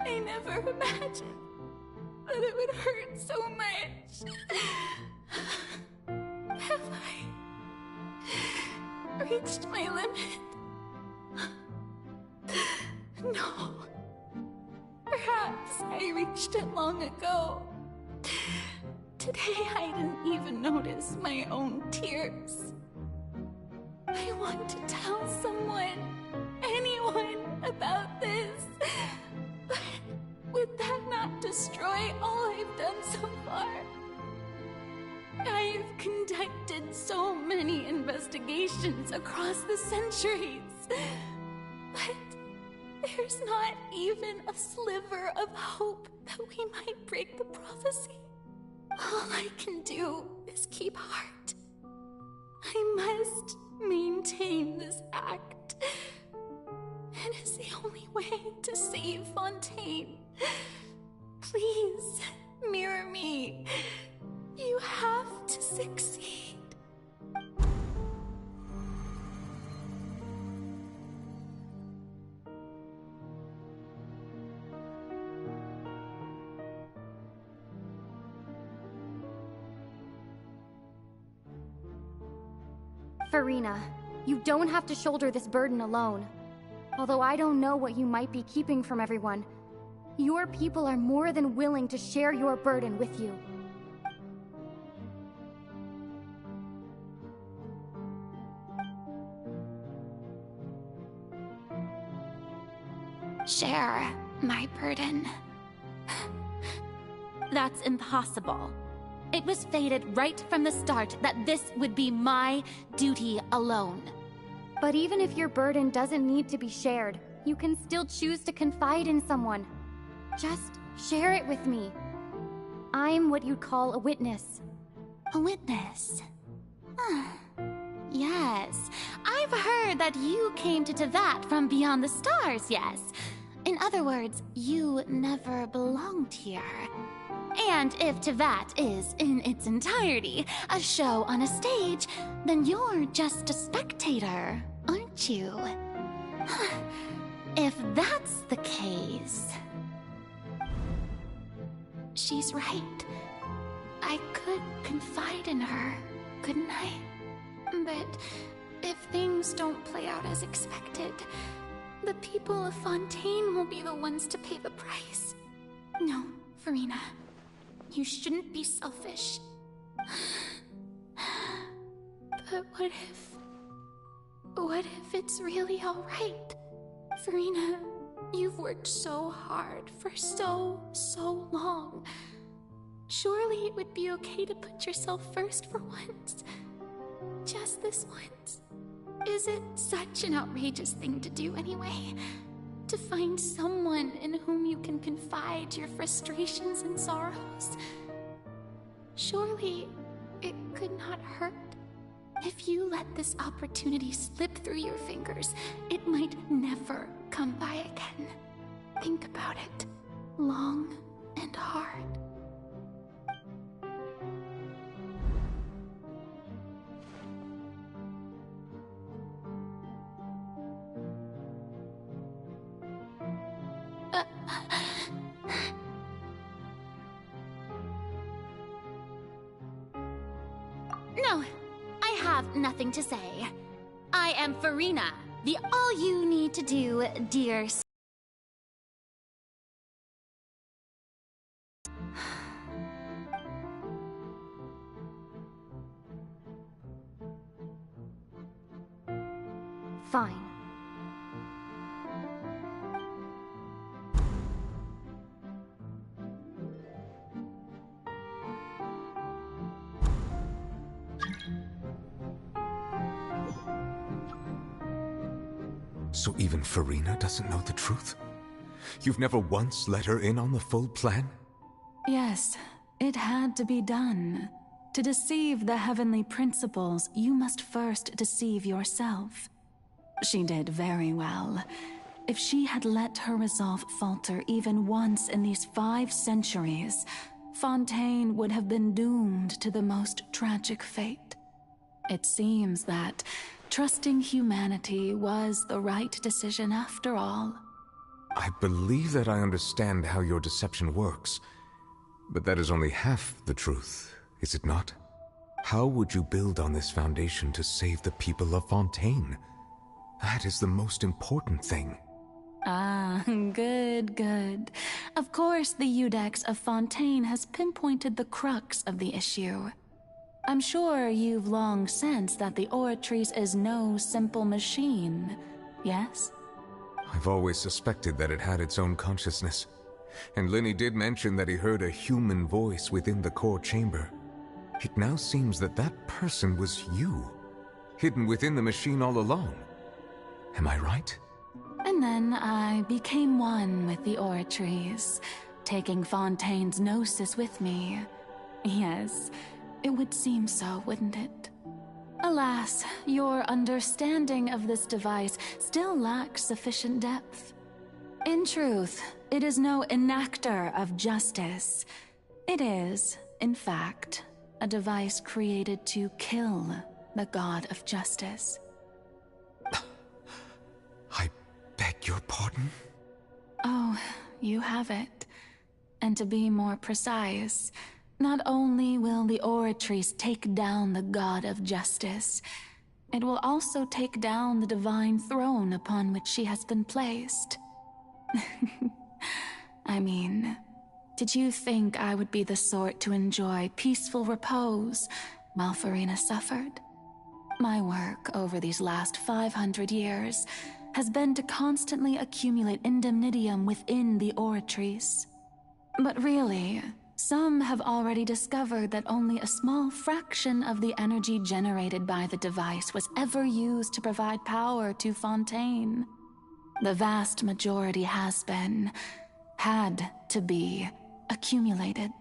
I never imagined that it would hurt so much. Have I reached my limit? No. Perhaps I reached it long ago. Today I didn't even notice my own tears. I want to tell someone, anyone, about this. But would that not destroy all I've done so far? I've conducted so many investigations across the centuries. But there's not even a sliver of hope that we might break the prophecy. All I can do is keep heart. I must maintain this act. It is the only way to save Fontaine. Please, mirror me. You have to succeed. Farina, you don't have to shoulder this burden alone. Although I don't know what you might be keeping from everyone, your people are more than willing to share your burden with you. Share my burden. That's impossible. It was fated right from the start that this would be my duty alone. But even if your burden doesn't need to be shared, you can still choose to confide in someone. Just share it with me. I'm what you'd call a witness. A witness? Yes, I've heard that you came to Tevat from beyond the stars, yes. In other words, you never belonged here. And if Tevat is, in its entirety, a show on a stage, then you're just a spectator, aren't you? If that's the case... She's right. I could confide in her, couldn't I? But if things don't play out as expected, the people of Fontaine will be the ones to pay the price. No, Farina. You shouldn't be selfish. But what if it's really alright? Farina, you've worked so hard for so long. Surely it would be okay to put yourself first for once. Just this once. Is it such an outrageous thing to do anyway? To find someone in whom you can confide your frustrations and sorrows? Surely it could not hurt. If you let this opportunity slip through your fingers, it might never come by again. Think about it long and hard. No, I have nothing to say. I am Farina, the all you need to do, dear. Fine. So even Farina doesn't know the truth? You've never once let her in on the full plan? Yes, it had to be done. To deceive the heavenly principles, you must first deceive yourself. She did very well. If she had let her resolve falter even once in these 5 centuries, Fontaine would have been doomed to the most tragic fate. It seems that trusting humanity was the right decision after all. I believe that I understand how your deception works, but that is only half the truth, is it not? How would you build on this foundation to save the people of Fontaine? That is the most important thing. Ah, good. Of course, the Iudex of Fontaine has pinpointed the crux of the issue. I'm sure you've long sensed that the Oratrice is no simple machine, yes? I've always suspected that it had its own consciousness, and Lenny did mention that he heard a human voice within the core chamber. It now seems that that person was you, hidden within the machine all along. Am I right? And then I became one with the Oratrice, taking Fontaine's gnosis with me. Yes, it would seem so, wouldn't it? Alas, your understanding of this device still lacks sufficient depth. In truth, it is no enactor of justice. It is, in fact, a device created to kill the god of justice. I beg your pardon? Oh, you have it. And to be more precise, not only will the Oratrice take down the god of justice, it will also take down the divine throne upon which she has been placed. I mean, did you think I would be the sort to enjoy peaceful repose while Farina suffered? My work over these last 500 years has been to constantly accumulate indemnitium within the Oratrice. But really, some have already discovered that only a small fraction of the energy generated by the device was ever used to provide power to Fontaine. The vast majority had to be, accumulated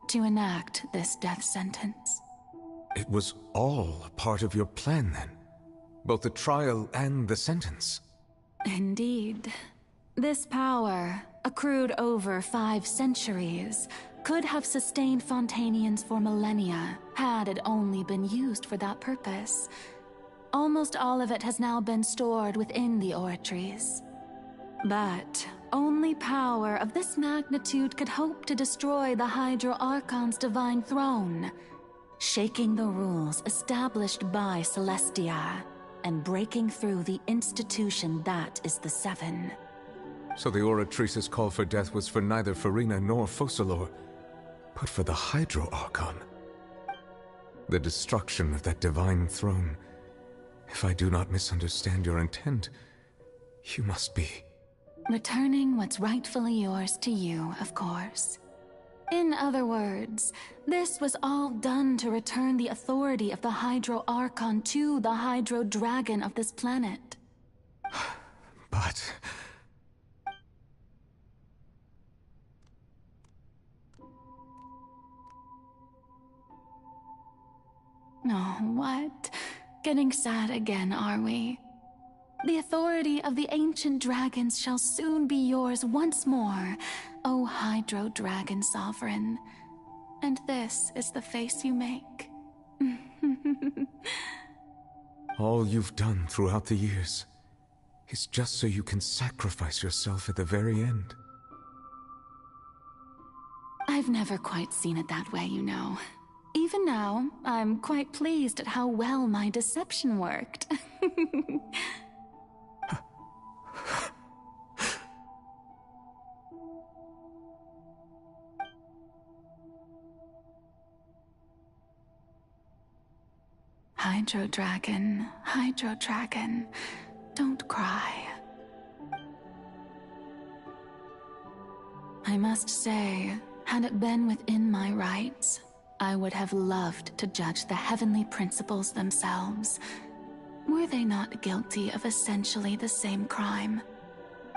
to enact this death sentence. It was all part of your plan, then? Both the trial and the sentence? Indeed. This power, accrued over 5 centuries, could have sustained Fontainians for millennia had it only been used for that purpose. Almost all of it has now been stored within the Oratrice. But only power of this magnitude could hope to destroy the Hydro Archon's divine throne, shaking the rules established by Celestia and breaking through the institution that is the Seven. So the Oratrice's call for death was for neither Farina nor Focalor, but for the Hydro Archon. The destruction of that divine throne. If I do not misunderstand your intent, you must be... returning what's rightfully yours to you, of course. In other words, this was all done to return the authority of the Hydro Archon to the Hydro Dragon of this planet. But... Oh, what? Getting sad again, are we? The authority of the ancient dragons shall soon be yours once more, O Hydro Dragon Sovereign. And this is the face you make. All you've done throughout the years is just so you can sacrifice yourself at the very end. I've never quite seen it that way, you know. Even now, I'm quite pleased at how well my deception worked. Hydro Dragon, don't cry. I must say, had it been within my rights, I would have loved to judge the heavenly principles themselves. Were they not guilty of essentially the same crime?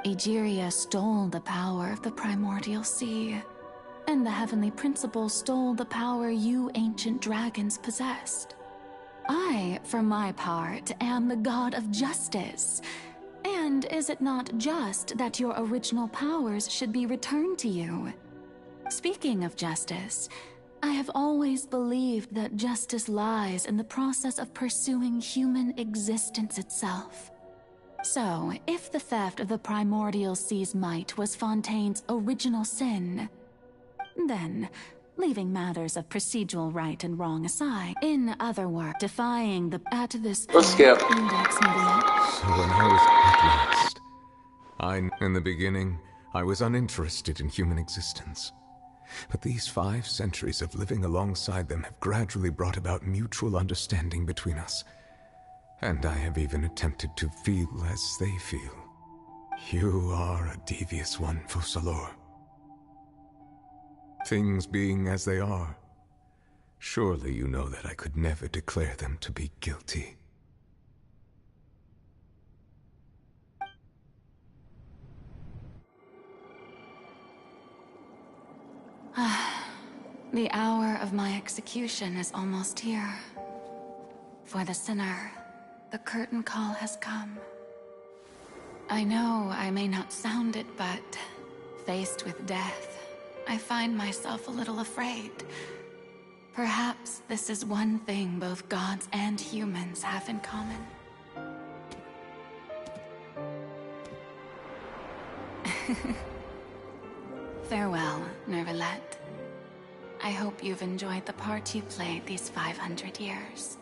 Egeria stole the power of the primordial sea, and the heavenly principles stole the power you ancient dragons possessed. I, for my part, am the god of justice. And is it not just that your original powers should be returned to you? Speaking of justice, I have always believed that justice lies in the process of pursuing human existence itself. So, if the theft of the primordial sea's might was Fontaine's original sin, then, leaving matters of procedural right and wrong aside, in other words, defying the at this Let's skip. index media. So when I was in the beginning, I was uninterested in human existence. But these 5 centuries of living alongside them have gradually brought about mutual understanding between us. And I have even attempted to feel as they feel. You are a devious one, Focalors. Things being as they are, surely you know that I could never declare them to be guilty. The hour of my execution is almost here. For the sinner, the curtain call has come. I know I may not sound it, but faced with death, I find myself a little afraid. Perhaps this is one thing both gods and humans have in common. Farewell, Nervalette. I hope you've enjoyed the part you played these 500 years.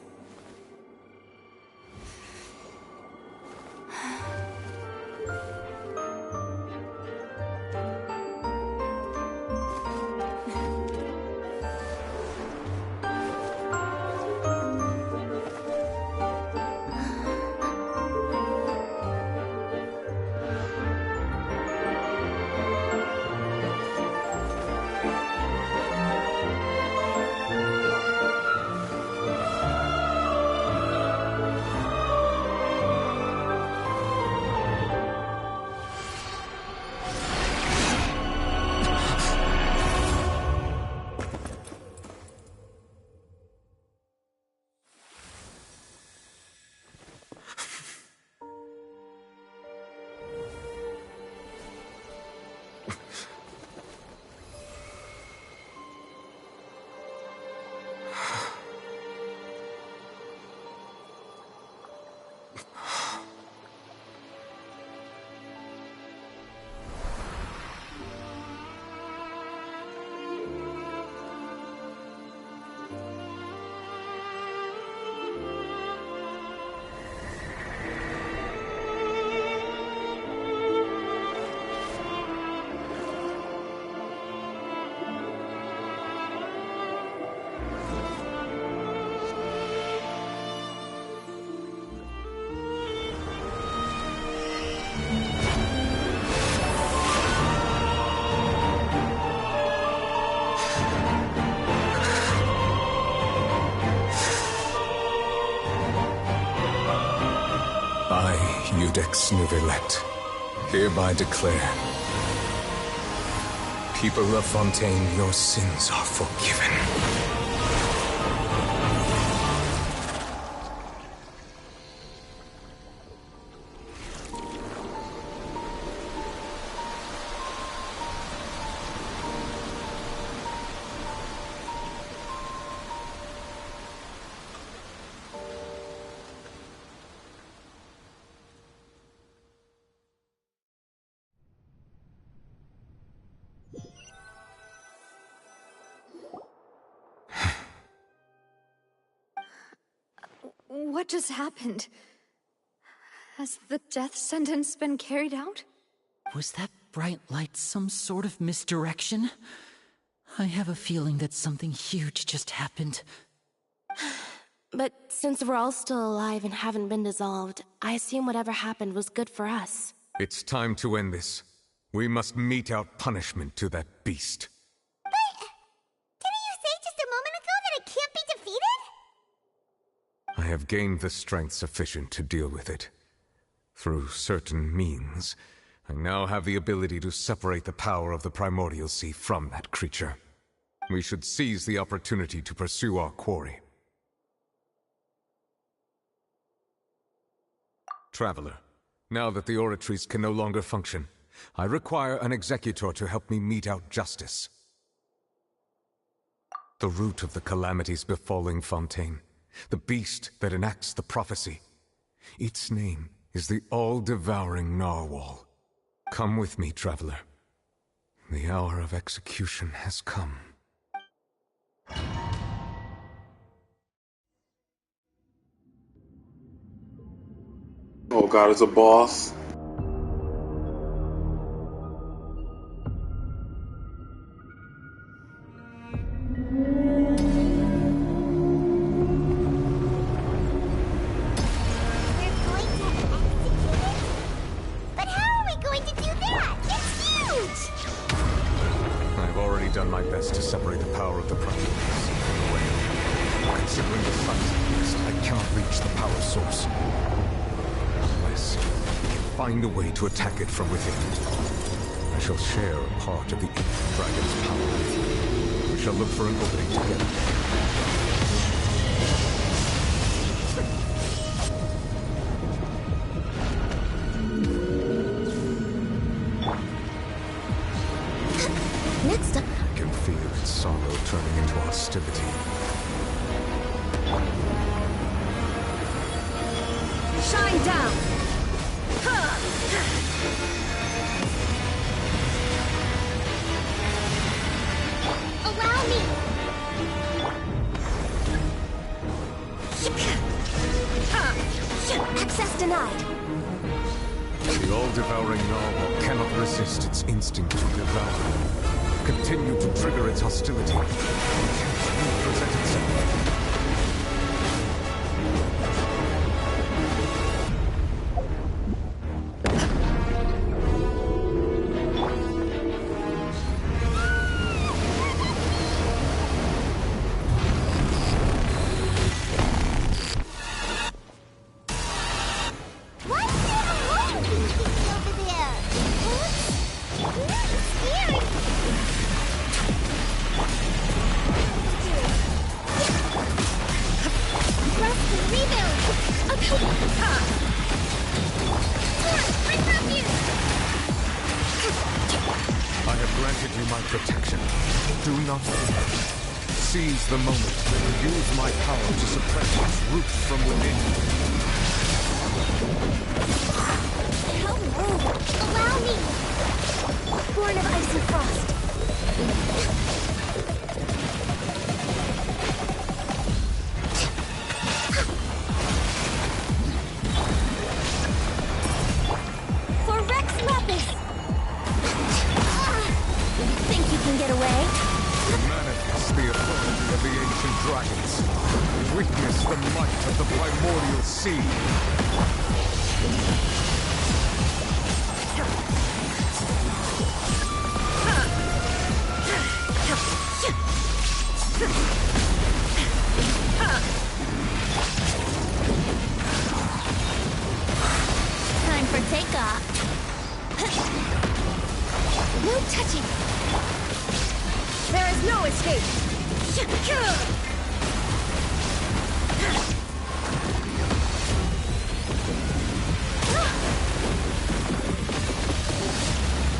Iudex Nervalette, hereby declare, people of Fontaine, your sins are forgiven. What just happened? Has the death sentence been carried out? Was that bright light some sort of misdirection? I have a feeling that something huge just happened. But since we're all still alive and haven't been dissolved, I assume whatever happened was good for us. It's time to end this. We must mete out punishment to that beast. Didn't you say just a moment ago that it can't be defeated? I have gained the strength sufficient to deal with it. Through certain means, I now have the ability to separate the power of the Primordial Sea from that creature. We should seize the opportunity to pursue our quarry. Traveler, now that the oratories can no longer function, I require an executor to help me mete out justice. The root of the calamities befalling Fontaine. The beast that enacts the prophecy. Its name is the all-devouring narwhal. Come with me, traveler. The hour of execution has come. Oh god, it's a boss. Done my best to separate the power of the Primal Beast from the way. Considering the size of the beast, I cannot reach the power source. Unless I can find a way to attack it from within. I shall share a part of the Eighth Dragon's power with you. We shall look for an opening together. Next up. I can feel its sorrow turning into hostility. Shine down! Allow me! Access denied. The all-devouring narwhal cannot resist its instinct to devour. Continue to trigger its hostility. Chance will present itself. Seize the moment and use my power to suppress its roots from within. Hello! Allow me! Born of ice and frost. For Rex Lapis! Think you can get away? Manifest the authority of the ancient dragons. Witness the might of the primordial sea. Time for takeoff. No touching. There is no escape!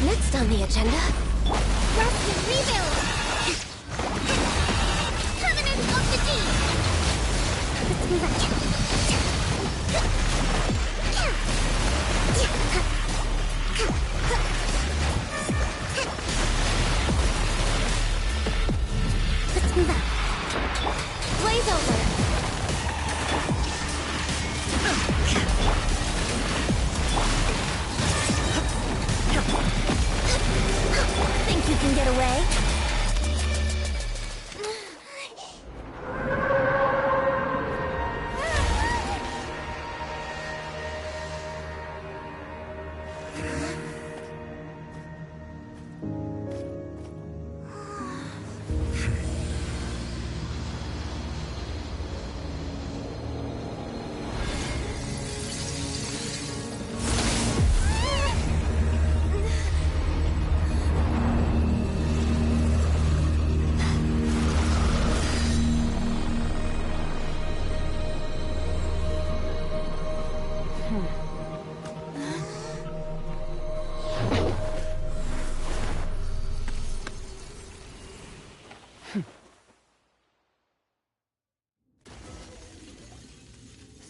Next on the agenda. Rest and rebuild! Covenant of the Deep! Let's move on. Let's move on. Blaze over! Think you can get away?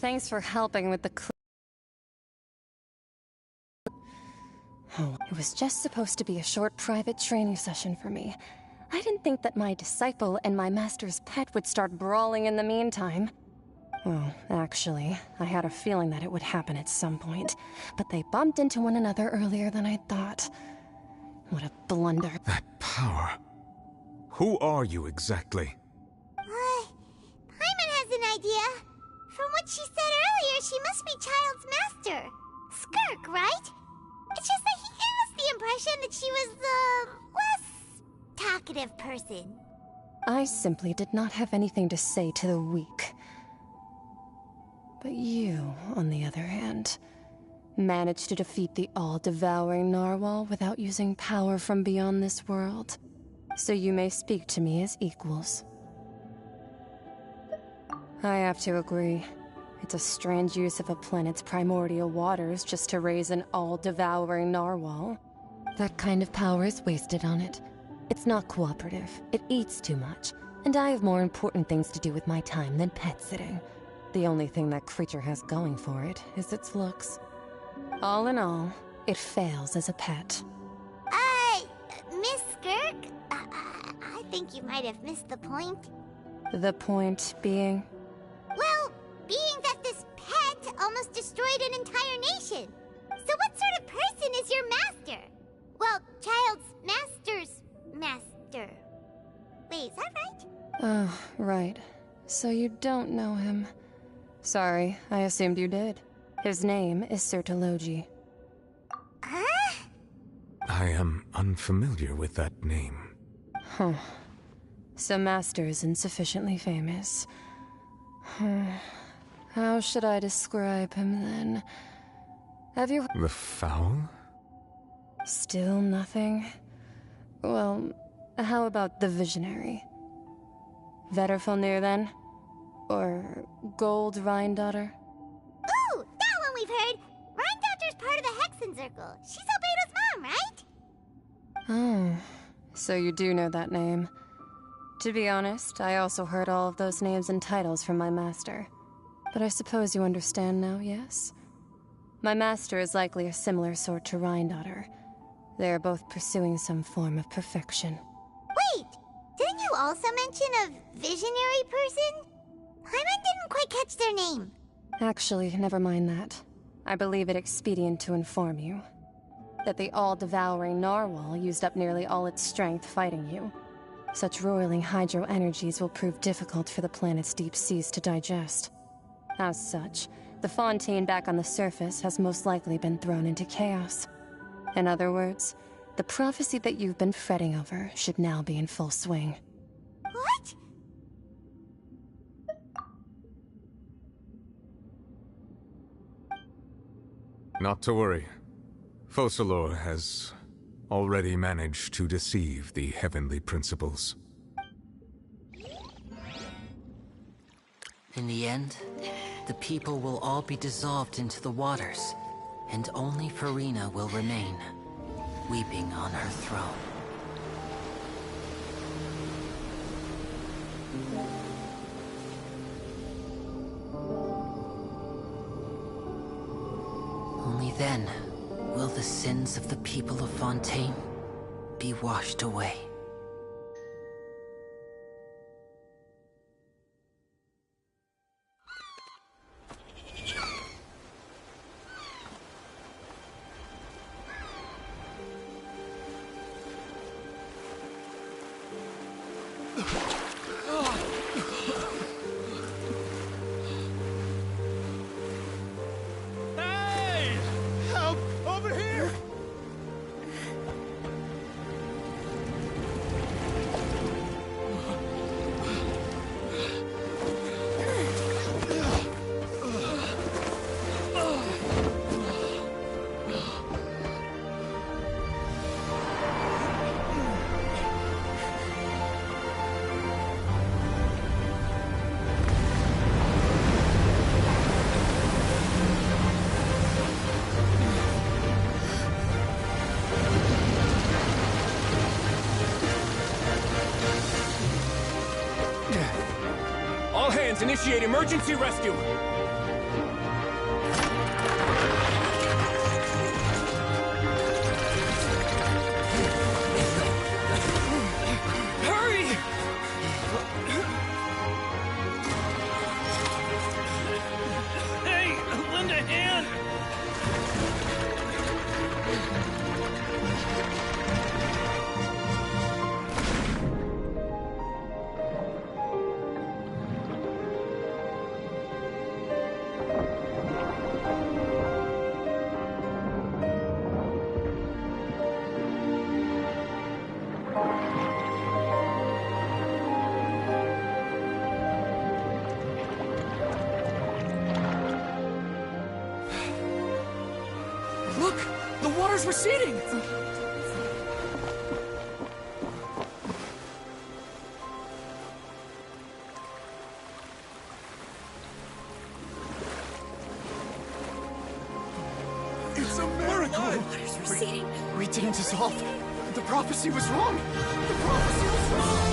thanks for helping with the Oh, it was just supposed to be a short private training session for me. I didn't think that my disciple and my master's pet would start brawling in the meantime. Well, actually, I had a feeling that it would happen at some point, but they bumped into one another earlier than I thought. What a blunder. That power. Who are you exactly? Paimon has an idea. From what she said earlier, she must be Child's master. Skirk, right? It's just that he gave us the impression that she was the less talkative person. I simply did not have anything to say to the weak. But you, on the other hand, managed to defeat the all-devouring narwhal without using power from beyond this world. So you may speak to me as equals. I have to agree. It's a strange use of a planet's primordial waters just to raise an all-devouring narwhal. That kind of power is wasted on it. It's not cooperative, it eats too much, and I have more important things to do with my time than pet sitting. The only thing that creature has going for it is its looks. All in all, it fails as a pet. Miss Skirk? I think you might have missed the point. The point being? Well, being that this pet almost destroyed an entire nation. So what sort of person is your master? Well, Child's master's master. Wait, is that right? Oh, right. So you don't know him. Sorry, I assumed you did. His name is Sertologi. Huh? I am unfamiliar with that name. Huh. So Master is insufficiently famous. How should I describe him then? Have you... The Foul? Still nothing? Well, how about the Visionary? Vetterfalnir then? Or Gold Rhine-daughter? Ooh, that one we've heard! Rhine-daughter's part of the Hexen Circle. She's Albedo's mom, right? Oh, so you do know that name. To be honest, I also heard all of those names and titles from my master. But I suppose you understand now, yes? My master is likely a similar sort to Rhine-daughter. They are both pursuing some form of perfection. Wait! Didn't you also mention a visionary person? Paimon didn't quite catch their name. Actually, never mind that. I believe it expedient to inform you that the all-devouring narwhal used up nearly all its strength fighting you. Such roiling hydro energies will prove difficult for the planet's deep seas to digest. As such, the Fontaine back on the surface has most likely been thrown into chaos. In other words, the prophecy that you've been fretting over should now be in full swing. What? Not to worry. Focalor has already managed to deceive the heavenly principles. In the end, the people will all be dissolved into the waters, and only Farina will remain, weeping on her throne. Only then will the sins of the people of Fontaine be washed away. Hey! Help! Over here! All hands, initiate emergency rescue! Look! The water's receding! It's a miracle! Water's receding. We didn't dissolve. The prophecy was wrong! The prophecy was wrong!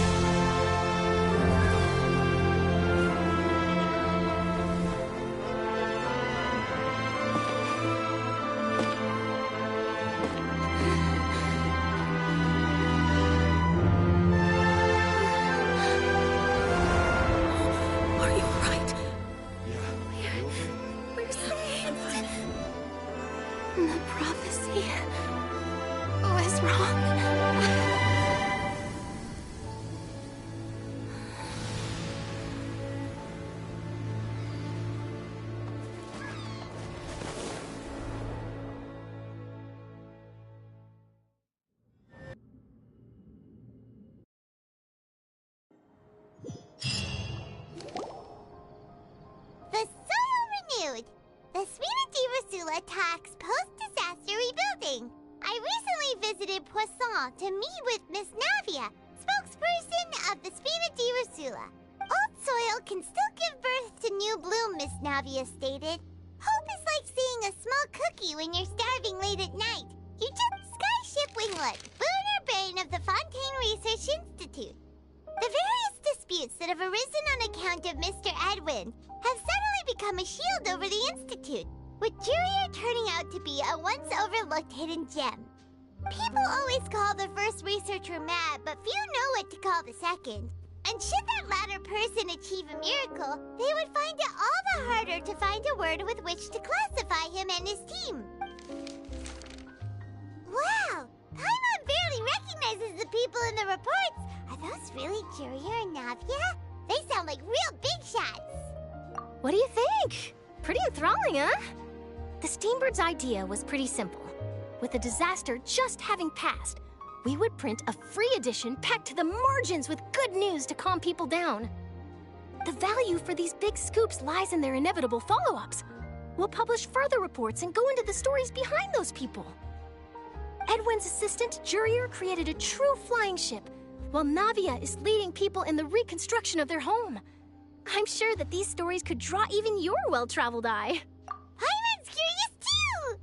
The prophecy was wrong. The soil renewed. The Spina di Rosula talks post-disaster rebuilding. I recently visited Poisson to meet with Miss Navia, spokesperson of the Spina di Rosula. Old soil can still give birth to new bloom, Miss Navia stated. Hope is like seeing a small cookie when you're starving late at night. You just Skyship Winglet, Booner Brain of the Fontaine Research Institute. The various disputes that have arisen on account of Mr. Edwin have suddenly become a shield over the Institute, with Jurier turning out to be a once-overlooked hidden gem. People always call the first researcher mad, but few know what to call the second. And should that latter person achieve a miracle, they would find it all the harder to find a word with which to classify him and his team. Wow! Paimon barely recognizes the people in the reports. Are those really Jurier and Navia? They sound like real big shots. What do you think? Pretty enthralling, huh? The Steambird's idea was pretty simple. With the disaster just having passed, we would print a free edition packed to the margins with good news to calm people down. The value for these big scoops lies in their inevitable follow-ups. We'll publish further reports and go into the stories behind those people. Edwin's assistant, Jurier, created a true flying ship, while Navia is leading people in the reconstruction of their home. I'm sure that these stories could draw even your well-traveled eye. Paimon's curious too!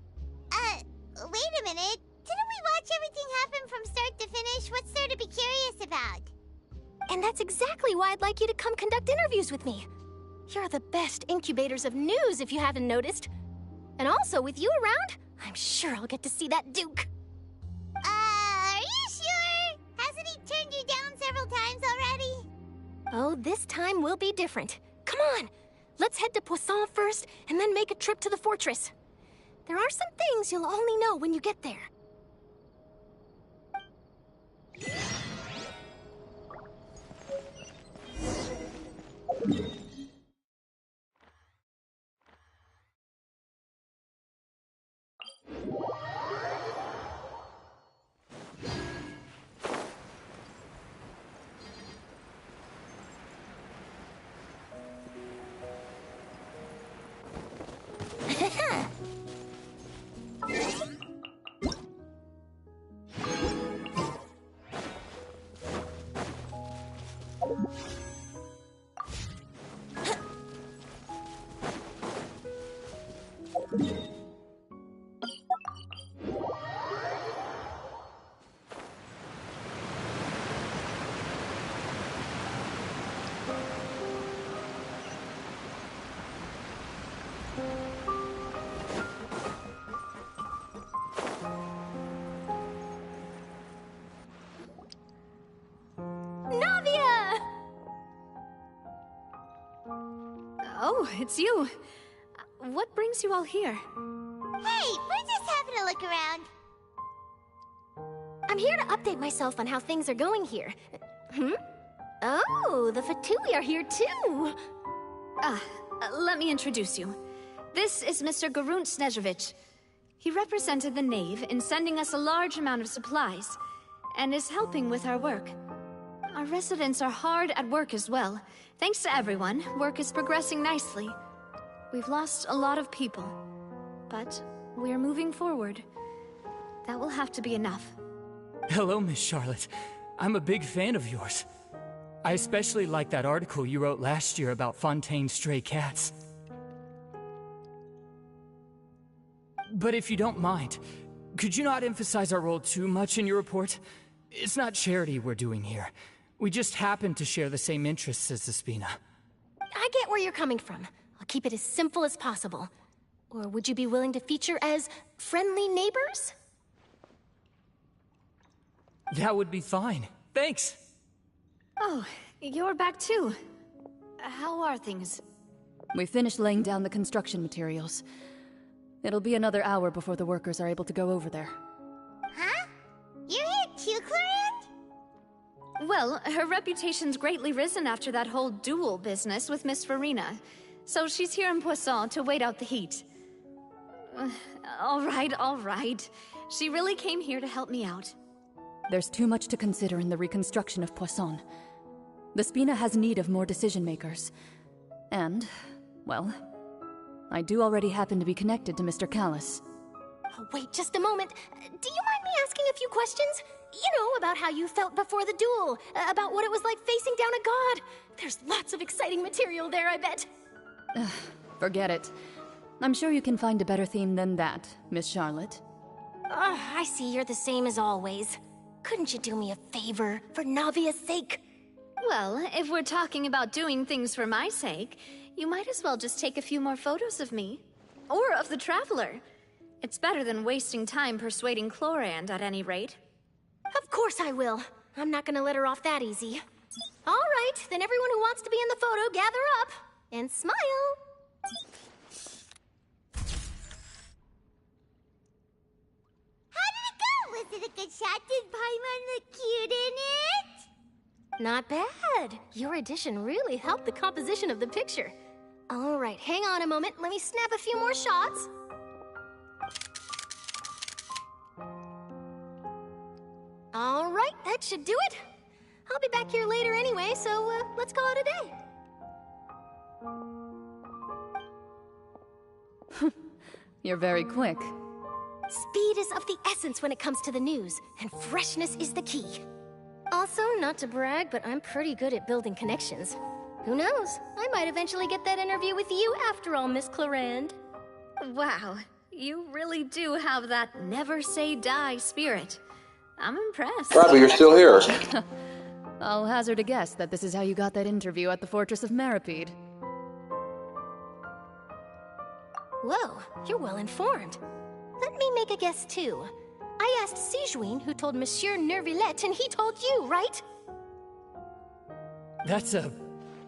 Wait a minute. Didn't we watch everything happen from start to finish? What's there to be curious about? And that's exactly why I'd like you to come conduct interviews with me. You're the best incubators of news, if you haven't noticed. And also, with you around, I'm sure I'll get to see that Duke. Are you sure? Hasn't he turned you down several times already? Oh, this time will be different. Come on, let's head to Poisson first, and then make a trip to the fortress. There are some things you'll only know when you get there. Oh, it's you. What brings you all here? Hey, we're just having a look around. I'm here to update myself on how things are going here. Oh, the Fatui are here too! Let me introduce you. This is Mr. Garunt Snezhevich. He represented the Knave in sending us a large amount of supplies, and is helping with our work. Our residents are hard at work as well. Thanks to everyone, work is progressing nicely. We've lost a lot of people, but we're moving forward. That will have to be enough. Hello, Miss Charlotte. I'm a big fan of yours. I especially like that article you wrote last year about Fontaine's stray cats. But if you don't mind, could you not emphasize our role too much in your report? It's not charity we're doing here. We just happen to share the same interests as Despina. I get where you're coming from. I'll keep it as simple as possible. Or would you be willing to feature as friendly neighbors? That would be fine. Thanks. Oh, you're back too. How are things? We finished laying down the construction materials. It'll be another hour before the workers are able to go over there. Huh? You're here too, Clorinde? Well, her reputation's greatly risen after that whole duel business with Miss Farina. So she's here in Poisson to wait out the heat. All right. She really came here to help me out. There's too much to consider in the reconstruction of Poisson. The Spina has need of more decision-makers. And, well, I do already happen to be connected to Mr. Callis. Oh, wait just a moment. Do you mind me asking a few questions? You know, about how you felt before the duel, about what it was like facing down a god. There's lots of exciting material there, I bet. Forget it. I'm sure you can find a better theme than that, Miss Charlotte. I see you're the same as always. Couldn't you do me a favor, for Navia's sake? Well, if we're talking about doing things for my sake, you might as well just take a few more photos of me. Or of the Traveler. It's better than wasting time persuading Clorinde, at any rate. Of course I will. I'm not gonna let her off that easy. All right, then everyone who wants to be in the photo, gather up. And smile. How did it go? Was it a good shot? Did Paimon look cute in it? Not bad. Your addition really helped the composition of the picture. All right, hang on a moment. Let me snap a few more shots. All right, that should do it. I'll be back here later anyway, so let's call it a day. You're very quick. Speed is of the essence when it comes to the news, and freshness is the key. Also, not to brag, but I'm pretty good at building connections. Who knows? I might eventually get that interview with you after all, Miss Clorinde. Wow, you really do have that never say die spirit. I'm impressed. Bradley, you're still here. I'll hazard a guess that this is how you got that interview at the Fortress of Meripede. Whoa, you're well informed. Let me make a guess too. I asked Sijuin, who told Monsieur Nervillette, and he told you, right? That's a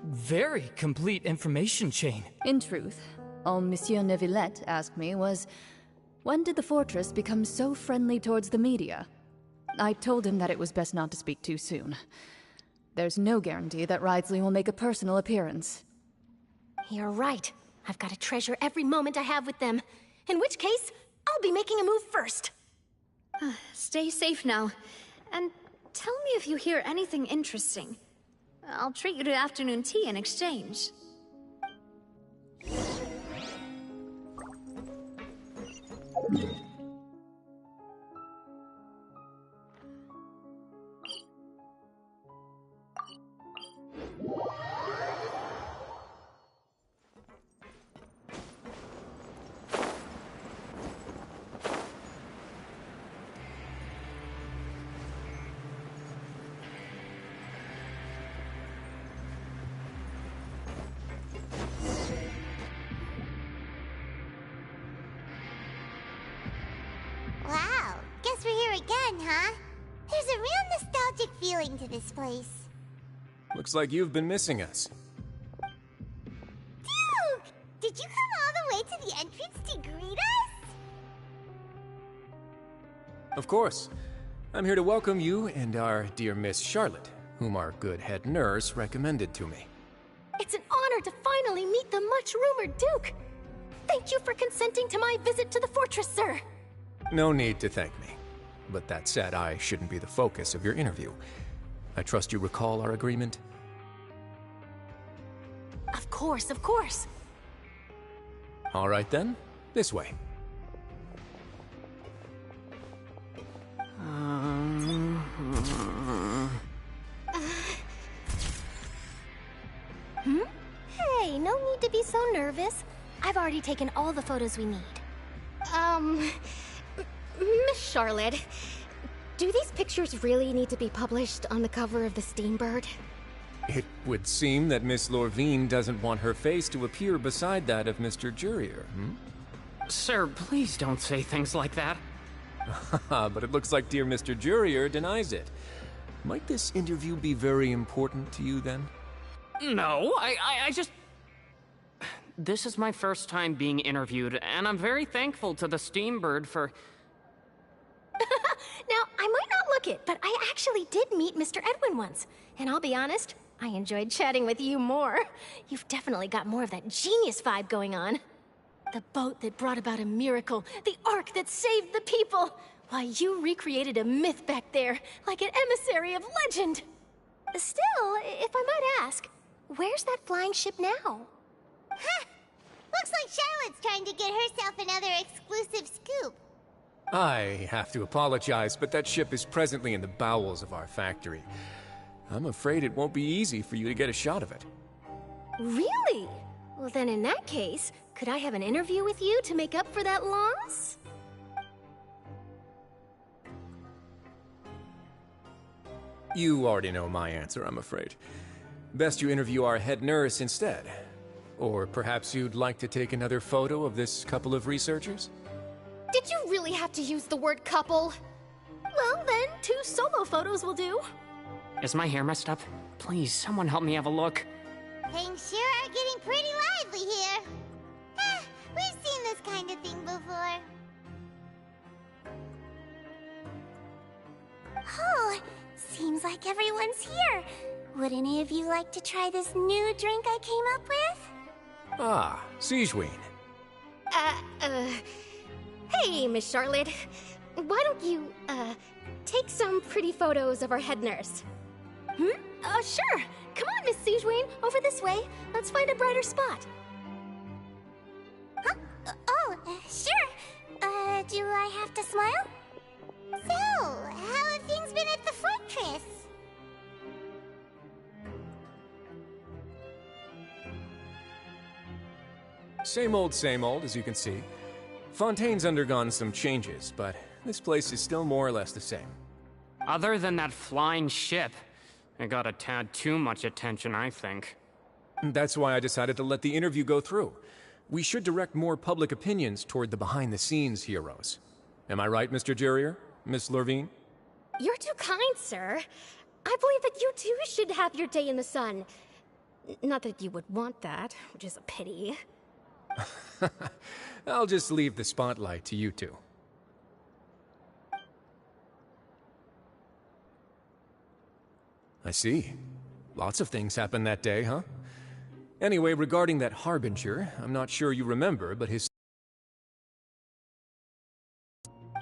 very complete information chain. In truth, all Monsieur Nervillette asked me was, when did the Fortress become so friendly towards the media? I told him that it was best not to speak too soon. There's no guarantee that Ridsley will make a personal appearance. You're right. I've got to treasure every moment I have with them. In which case, I'll be making a move first. Stay safe now. And tell me if you hear anything interesting. I'll treat you to afternoon tea in exchange. Wow, guess we're here again, huh? There's a real nostalgic feeling to this place. Looks like you've been missing us. Duke! Did you come all the way to the entrance to greet us? Of course. I'm here to welcome you and our dear Miss Charlotte, whom our good head nurse recommended to me. It's an honor to finally meet the much-rumored Duke. Thank you for consenting to my visit to the fortress, sir. No need to thank me. But that said, I shouldn't be the focus of your interview. I trust you recall our agreement? Of course, of course. All right then, this way. so nervous. I've already taken all the photos we need. Miss Charlotte, do these pictures really need to be published on the cover of the Steambird? It would seem that Miss Lorvine doesn't want her face to appear beside that of Mr. Jurier, hmm? Sir, please don't say things like that. But it looks like dear Mr. Jurier denies it. Might this interview be very important to you, then? No, I just... This is my first time being interviewed, and I'm very thankful to the Steambird for... Now, I might not look it, but I actually did meet Mr. Edwin once. And I'll be honest, I enjoyed chatting with you more. You've definitely got more of that genius vibe going on. The boat that brought about a miracle, the ark that saved the people. Why, you recreated a myth back there, like an emissary of legend. Still, if I might ask, where's that flying ship now? Huh! Looks like Charlotte's trying to get herself another exclusive scoop. I have to apologize, but that ship is presently in the bowels of our factory. I'm afraid it won't be easy for you to get a shot of it. Really? Well, then in that case, could I have an interview with you to make up for that loss? You already know my answer, I'm afraid. Best you interview our head nurse instead. Or perhaps you'd like to take another photo of this couple of researchers? Did you really have to use the word couple? Well, then, 2 solo photos will do. Is my hair messed up? Please, someone help me have a look. Things sure are getting pretty lively here. We've seen this kind of thing before. Oh, seems like everyone's here. Would any of you like to try this new drink I came up with? Ah, Sigewine. Hey, Miss Charlotte. Why don't you, take some pretty photos of our head nurse? Sure. Come on, Miss Sigewine. Over this way. Let's find a brighter spot. Huh? Sure. Do I have to smile? So, how have things been at the fortress? Same old, as you can see. Fontaine's undergone some changes, but this place is still more or less the same. Other than that flying ship, it got a tad too much attention, I think. That's why I decided to let the interview go through. We should direct more public opinions toward the behind-the-scenes heroes. Am I right, Mr. Jurier? Miss Lorvine? You're too kind, sir. I believe that you too should have your day in the sun. Not that you would want that, which is a pity. I'll just leave the spotlight to you two. I see. Lots of things happened that day, huh? Anyway, regarding that Harbinger, I'm not sure you remember, but his...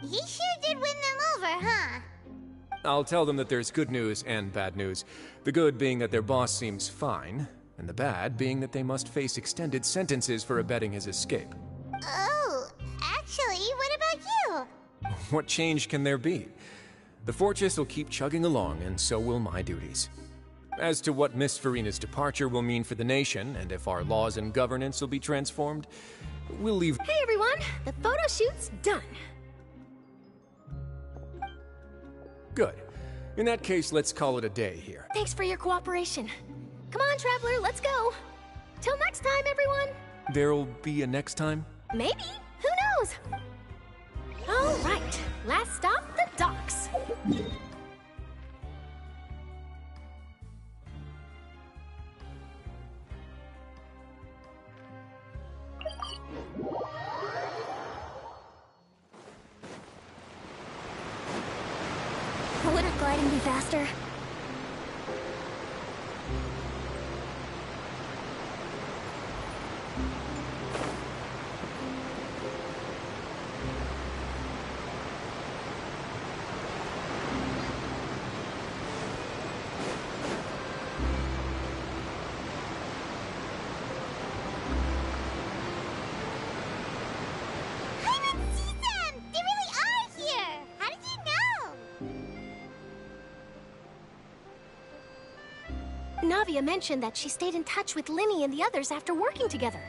He sure did win them over, huh? I'll tell them that there's good news and bad news. The good being that their boss seems fine, and the bad being that they must face extended sentences for abetting his escape. Oh, actually, what about you? What change can there be? The fortress will keep chugging along, and so will my duties. As to what Miss Farina's departure will mean for the nation, and if our laws and governance will be transformed, we'll leave... Hey everyone, the photo shoot's done. Good. In that case, let's call it a day here. Thanks for your cooperation. Come on, Traveler, let's go. Till next time, everyone. There'll be a next time? Maybe. Who knows? All right. Last stop, the docks. Wouldn't gliding be faster? Navia mentioned that she stayed in touch with Linny and the others after working together.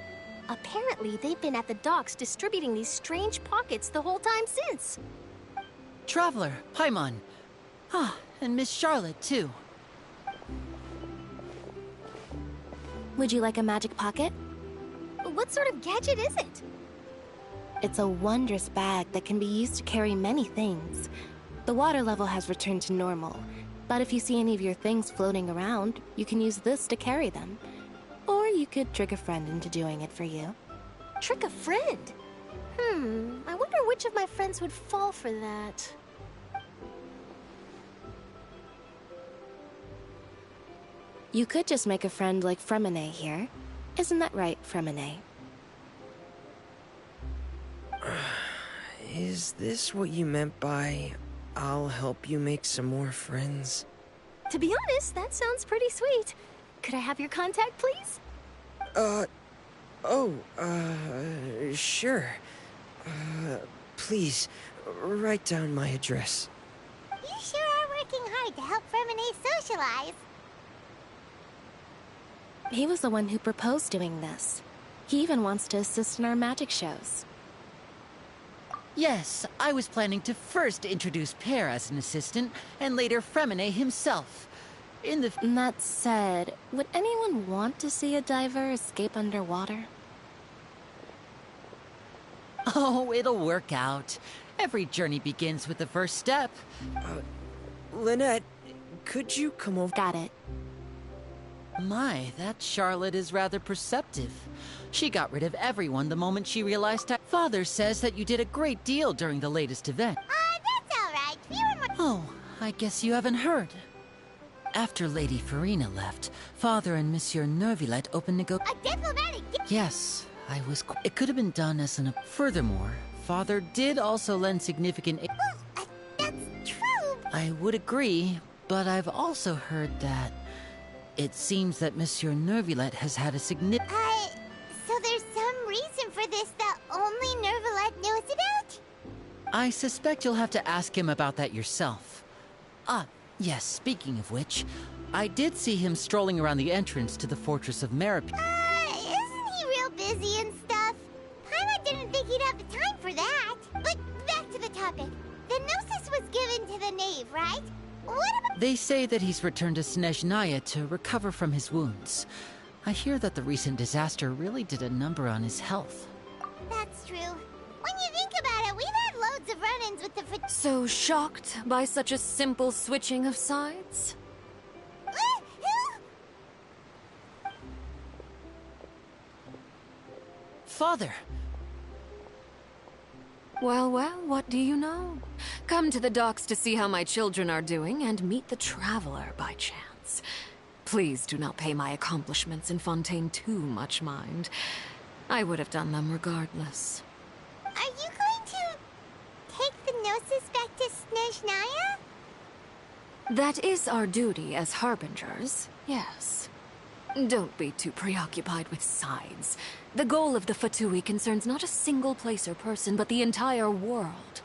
Apparently, they've been at the docks distributing these strange pockets the whole time since. Traveler, Paimon. Ah, and Miss Charlotte, too. Would you like a magic pocket? What sort of gadget is it? It's a wondrous bag that can be used to carry many things. The water level has returned to normal, but if you see any of your things floating around, you can use this to carry them. Or you could trick a friend into doing it for you. Trick a friend? I wonder which of my friends would fall for that. You could just make a friend like Fremine here. Isn't that right, Fremine? Is this what you meant by, I'll help you make some more friends? To be honest, that sounds pretty sweet. Could I have your contact, please? Sure. Please, write down my address. You sure are working hard to help Fremine socialize. He was the one who proposed doing this. He even wants to assist in our magic shows. Yes, I was planning to first introduce Pear as an assistant, and later Fremine himself. That said, would anyone want to see a diver escape underwater? Oh, it'll work out. Every journey begins with the first step. Lynette, could you come over? Got it. My, that Charlotte is rather perceptive. She got rid of everyone the moment she realized that Father says that you did a great deal during the latest event. That's all right. We were more... Oh, I guess you haven't heard. After Lady Farina left, Father and Monsieur Neuvillette opened A diplomatic... Yes, I was... It could have been done as an... Furthermore, Father did also lend significant... Well, that's true. I would agree, but I've also heard that... It seems that Monsieur Neuvillette has had a significant... So there's some reason for this that only Neuvillette knows about? I suspect you'll have to ask him about that yourself. Ah, yes, speaking of which, I did see him strolling around the entrance to the Fortress of Meripede. Isn't he real busy and stuff? Paimon didn't think he'd have the time for that. But back to the topic. The Gnosis was given to the knave, right? What about... They say that he's returned to Snezhnaya to recover from his wounds. I hear that the recent disaster really did a number on his health. That's true. When you think about it, we've had loads of run-ins with the... So shocked by such a simple switching of sides? Father! Well, what do you know? Come to the docks to see how my children are doing and meet the Traveler by chance. Please do not pay my accomplishments in Fontaine too much mind. I would have done them regardless. Are you going to take the Gnosis back to Snezhnaya? That is our duty as Harbingers, yes. Don't be too preoccupied with sides. The goal of the Fatui concerns not a single place or person, but the entire world.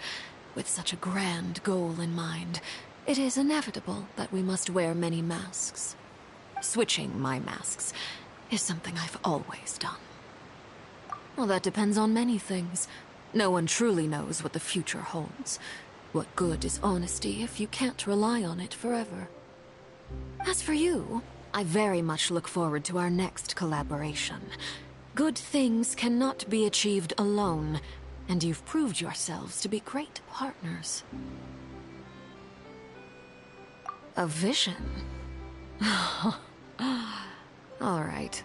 With such a grand goal in mind, it is inevitable that we must wear many masks. Switching my masks is something I've always done. Well, that depends on many things. No one truly knows what the future holds. What good is honesty if you can't rely on it forever? As for you, I very much look forward to our next collaboration. Good things cannot be achieved alone, and you've proved yourselves to be great partners. A vision? All right.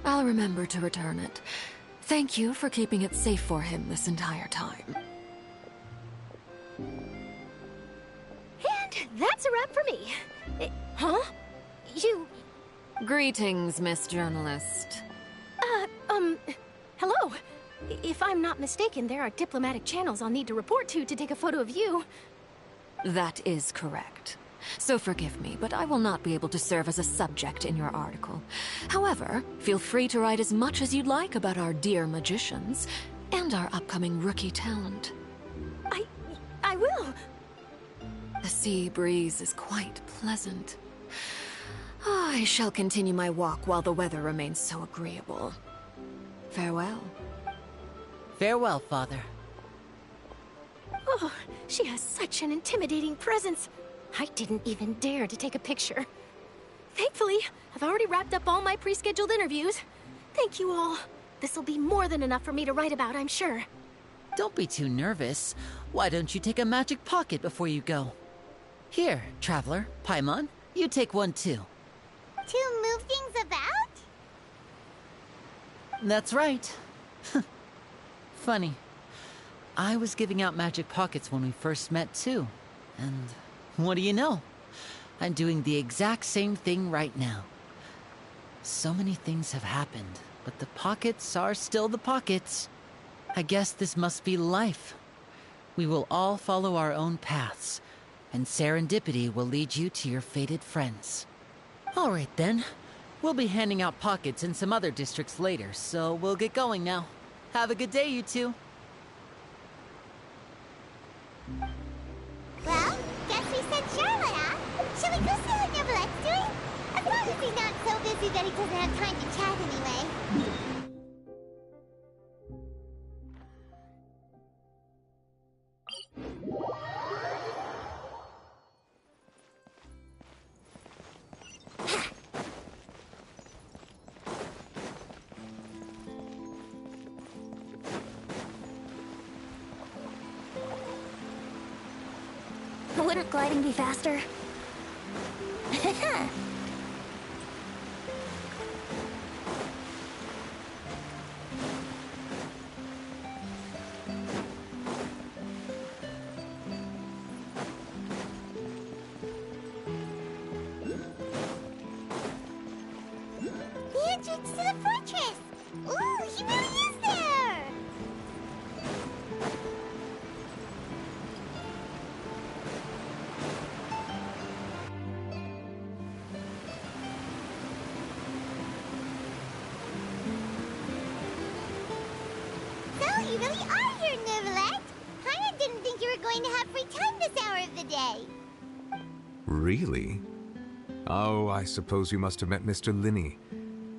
I'll remember to return it. Thank you for keeping it safe for him this entire time. And that's a wrap for me. Huh? You... Greetings, Miss Journalist. Hello. If I'm not mistaken, there are diplomatic channels I'll need to report to take a photo of you. That is correct. So forgive me, but I will not be able to serve as a subject in your article. However, feel free to write as much as you'd like about our dear magicians and our upcoming rookie talent. I will. The sea breeze is quite pleasant. I shall continue my walk while the weather remains so agreeable. Farewell. Farewell, Father. Oh, she has such an intimidating presence. I didn't even dare to take a picture. Thankfully, I've already wrapped up all my pre-scheduled interviews. Thank you all. This'll be more than enough for me to write about, I'm sure. Don't be too nervous. Why don't you take a magic pocket before you go? Here, Traveler, Paimon, you take one too. To move things about? That's right. Funny. I was giving out magic pockets when we first met too. And what do you know? I'm doing the exact same thing right now. So many things have happened, but the pockets are still the pockets. I guess this must be life. We will all follow our own paths, and serendipity will lead you to your fated friends. All right then. We'll be handing out pockets in some other districts later, so we'll get going now. Have a good day, you two. Well, guess we sent Charlotte, huh? Shall we go see how Neverlette's doing? As long as he's not so busy that he doesn't have time to chat anyway. Wouldn't gliding be faster? The entrance to the fortress! Ooh, he really is there! So, you really are here, Neverlette! Paimon didn't think you were going to have free time this hour of the day. Really? Oh, I suppose you must have met Mr. Linney.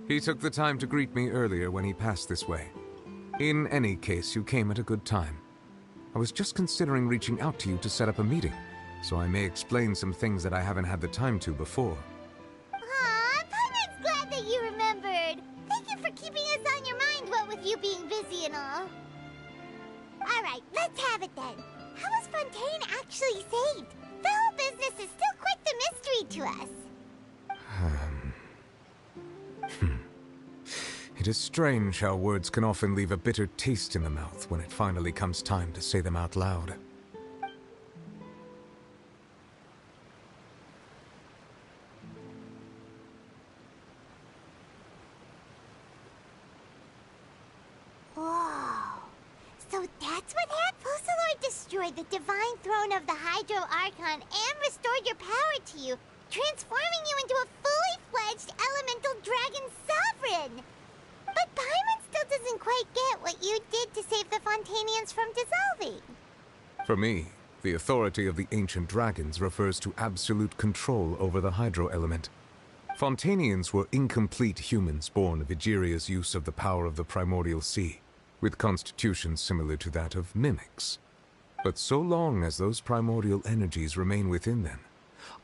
He took the time to greet me earlier when he passed this way. In any case, you came at a good time. I was just considering reaching out to you to set up a meeting, so I may explain some things that I haven't had the time to before. Aw, Paimon's glad that you remembered. Thank you for keeping us on your mind, what with you being busy and all. Alright, let's have it then. How was Fontaine actually saved? The whole business is still quite the mystery to us. It is strange how words can often leave a bitter taste in the mouth when it finally comes time to say them out loud. Whoa. So that's what happened? Focalor destroyed the divine throne of the Hydro Archon and restored your power to you, transforming you into a fully fledged elemental dragon sovereign. But Paimon still doesn't quite get what you did to save the Fontanians from dissolving. For me, the authority of the ancient dragons refers to absolute control over the hydro element. Fontanians were incomplete humans born of Egeria's use of the power of the primordial sea, with constitutions similar to that of mimics. But so long as those primordial energies remain within them,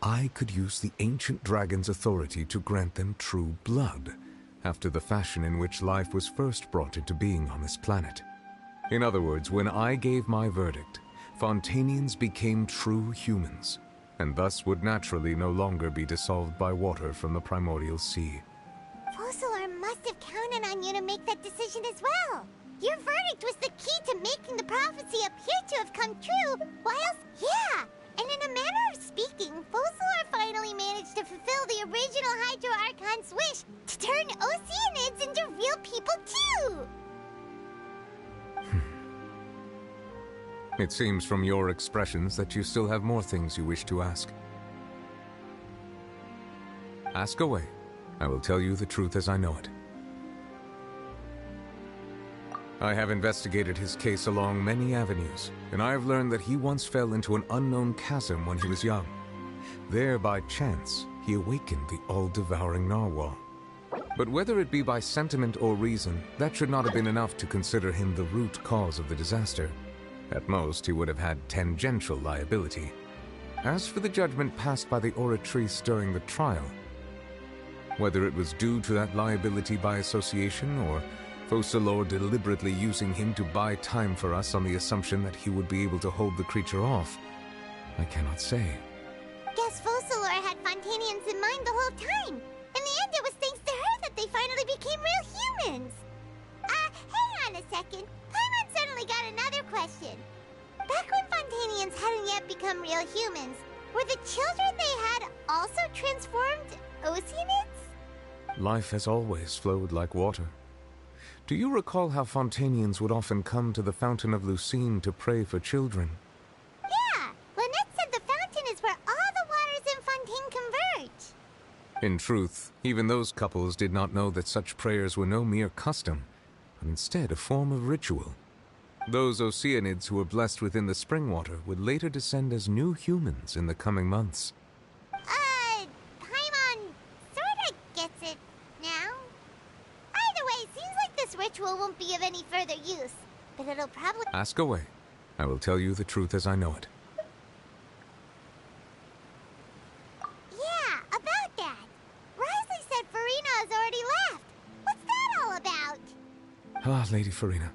I could use the ancient dragon's authority to grant them true blood, after the fashion in which life was first brought into being on this planet. In other words, when I gave my verdict, Fontanians became true humans, and thus would naturally no longer be dissolved by water from the primordial sea. Focalor must have counted on you to make that decision as well. Your verdict was the key to making the prophecy appear to have come true, whilst, yeah, and in a manner of speaking, Focalor finally managed to fulfill the original Hydro Archon's wish to turn Oceanids into real people too! It seems from your expressions that you still have more things you wish to ask. Ask away. I will tell you the truth as I know it. I have investigated his case along many avenues, and I have learned that he once fell into an unknown chasm when he was young. There, by chance, he awakened the all-devouring narwhal. But whether it be by sentiment or reason, that should not have been enough to consider him the root cause of the disaster. At most, he would have had tangential liability. As for the judgment passed by the Oratrice during the trial, whether it was due to that liability by association, or Focalors deliberately using him to buy time for us on the assumption that he would be able to hold the creature off, I cannot say. Guess Focalors had Fontanians in mind the whole time. In the end, it was thanks to her that they finally became real humans. Hang on a second. Paimon suddenly got another question. Back when Fontanians hadn't yet become real humans, were the children they had also transformed Oceanids? Life has always flowed like water. Do you recall how Fontanians would often come to the Fountain of Lucine to pray for children? Yeah, Lynette said the fountain is where all the waters in Fontaine converge. In truth, even those couples did not know that such prayers were no mere custom, but instead a form of ritual. Those Oceanids who were blessed within the spring water would later descend as new humans in the coming months. Paimon sorta gets it now. Either way, it seems like this ritual won't be of any further use, but it'll probably— Ask away. I will tell you the truth as I know it. Yeah, about that. Risley said Farina has already left. What's that all about? Ah, Lady Farina.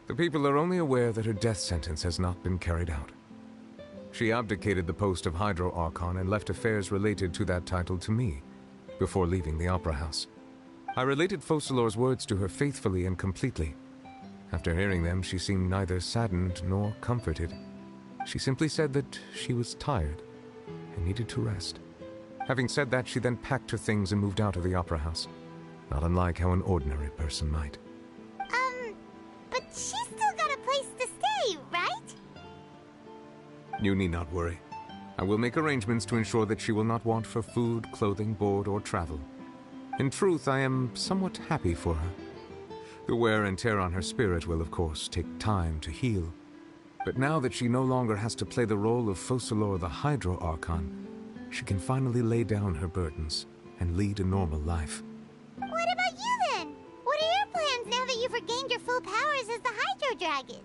The people are only aware that her death sentence has not been carried out. She abdicated the post of Hydro Archon and left affairs related to that title to me, before leaving the Opera House. I related Focalors' words to her faithfully and completely. After hearing them, she seemed neither saddened nor comforted. She simply said that she was tired and needed to rest. Having said that, she then packed her things and moved out of the Opera House, not unlike how an ordinary person might. But she's still got a place to stay, right? You need not worry. I will make arrangements to ensure that she will not want for food, clothing, board, or travel. In truth, I am somewhat happy for her. The wear and tear on her spirit will, of course, take time to heal. But now that she no longer has to play the role of Focalors the Hydro Archon, she can finally lay down her burdens and lead a normal life. What about you then? What are your plans now that you've regained your full powers as the Hydro Dragon?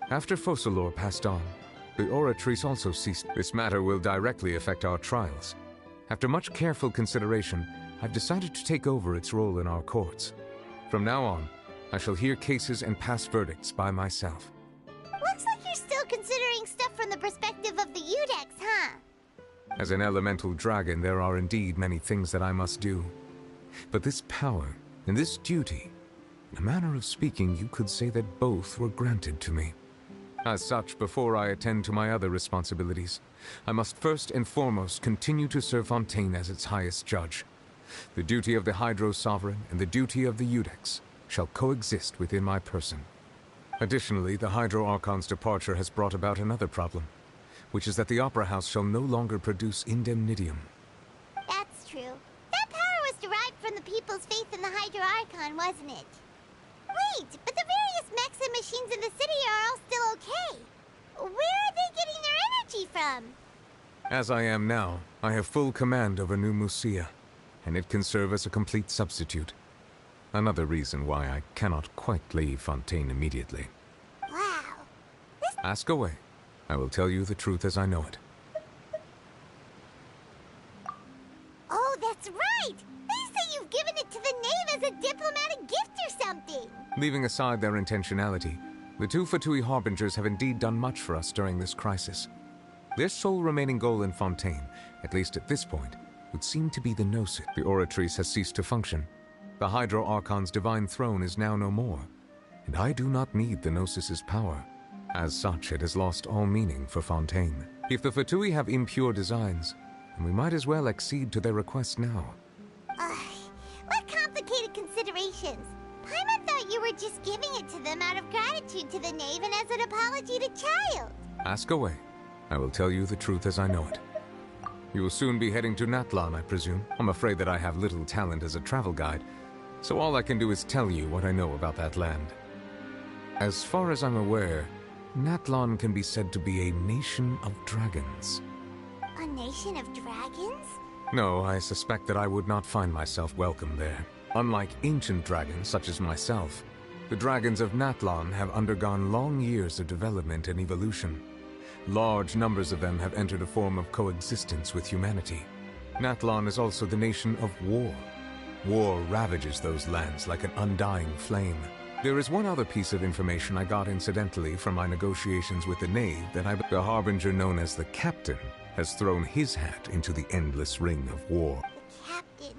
After Focalors passed on, the Oratrice also ceased. This matter will directly affect our trials. After much careful consideration, I've decided to take over its role in our courts. From now on, I shall hear cases and pass verdicts by myself. Looks like you're still considering stuff from the perspective of the Udex, huh? As an elemental dragon, there are indeed many things that I must do. But this power and this duty, in a manner of speaking, you could say that both were granted to me. As such, before I attend to my other responsibilities, I must first and foremost continue to serve Fontaine as its highest judge. The duty of the Hydro Sovereign and the duty of the Udex shall coexist within my person. Additionally, the Hydro Archon's departure has brought about another problem, which is that the Opera House shall no longer produce indemnitium. That's true. That power was derived from the people's faith in the Hydro Archon, wasn't it? Wait, but the various mechs and machines in the city are all still okay. Where are they getting their energy from? As I am now, I have full command over New Musia, and it can serve as a complete substitute. Another reason why I cannot quite leave Fontaine immediately. Wow. Ask away. I will tell you the truth as I know it. Oh, that's right! They say you've given it to the Knave as a diplomatic gift or something! Leaving aside their intentionality, the two Fatui Harbingers have indeed done much for us during this crisis. Their sole remaining goal in Fontaine, at least at this point, would seem to be the Gnosis. The Oratrice has ceased to function. The Hydro Archon's divine throne is now no more, and I do not need the Gnosis's power. As such, it has lost all meaning for Fontaine. If the Fatui have impure designs, then we might as well accede to their request now. What complicated considerations? Paimon thought you were just giving it to them out of gratitude to the Knave and as an apology to Child. Ask away. I will tell you the truth as I know it. You will soon be heading to Natlan, I presume. I'm afraid that I have little talent as a travel guide, so all I can do is tell you what I know about that land. As far as I'm aware, Natlan can be said to be a nation of dragons. A nation of dragons? No, I suspect that I would not find myself welcome there. Unlike ancient dragons such as myself, the dragons of Natlan have undergone long years of development and evolution. Large numbers of them have entered a form of coexistence with humanity. Natlan is also the nation of war. War ravages those lands like an undying flame. There is one other piece of information I got incidentally from my negotiations with the Knave that the Harbinger known as the Captain has thrown his hat into the endless ring of war. The Captain.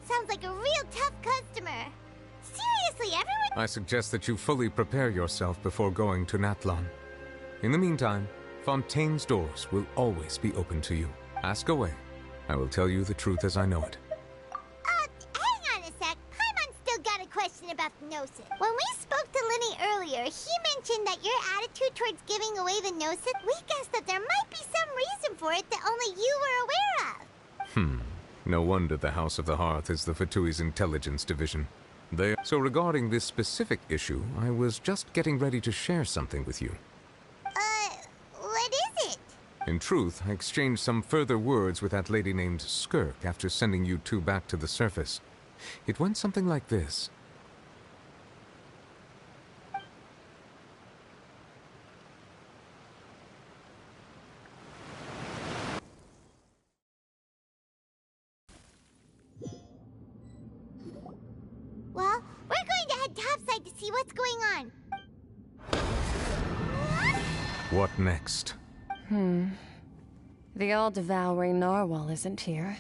Sounds like a real tough customer. Seriously, everyone... I suggest that you fully prepare yourself before going to Natlan. In the meantime, Fontaine's doors will always be open to you. Ask away. I will tell you the truth as I know it. Hang on a sec. Paimon still got a question about the Gnosis. When we spoke to Linny earlier, he mentioned that your attitude towards giving away the Gnosis, we guessed that there might be some reason for it that only you were aware of. No wonder the House of the Hearth is the Fatui's intelligence division. So regarding this specific issue, I was just getting ready to share something with you. What is it? In truth, I exchanged some further words with that lady named Skirk after sending you two back to the surface. It went something like this. Well, we're going to head topside to see what's going on. What next? The all-devouring narwhal isn't here,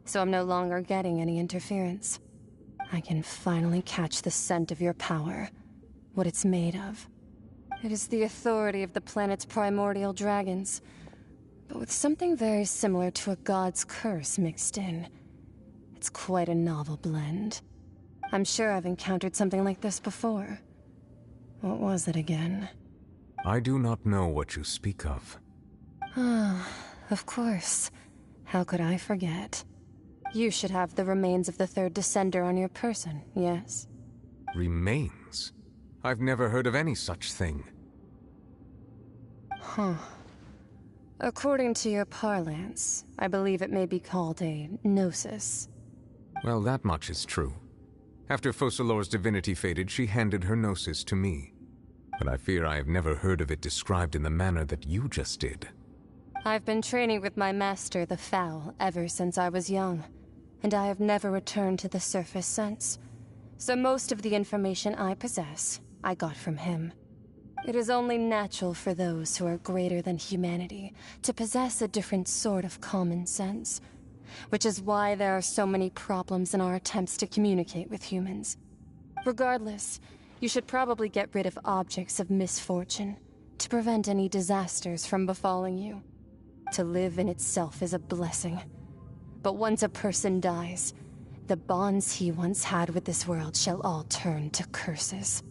so I'm no longer getting any interference. I can finally catch the scent of your power, what it's made of. It is the authority of the planet's primordial dragons, but with something very similar to a god's curse mixed in. It's quite a novel blend. I'm sure I've encountered something like this before. What was it again? I do not know what you speak of. Of course. How could I forget? You should have the remains of the third descender on your person, yes? Remains? I've never heard of any such thing. According to your parlance, I believe it may be called a gnosis. Well, that much is true. After Focalor's divinity faded, she handed her gnosis to me. But I fear I have never heard of it described in the manner that you just did. I've been training with my master, the Foul, ever since I was young, and I have never returned to the surface since. So most of the information I possess, I got from him. It is only natural for those who are greater than humanity to possess a different sort of common sense, which is why there are so many problems in our attempts to communicate with humans. Regardless, you should probably get rid of objects of misfortune to prevent any disasters from befalling you. To live in itself is a blessing. But once a person dies, the bonds he once had with this world shall all turn to curses.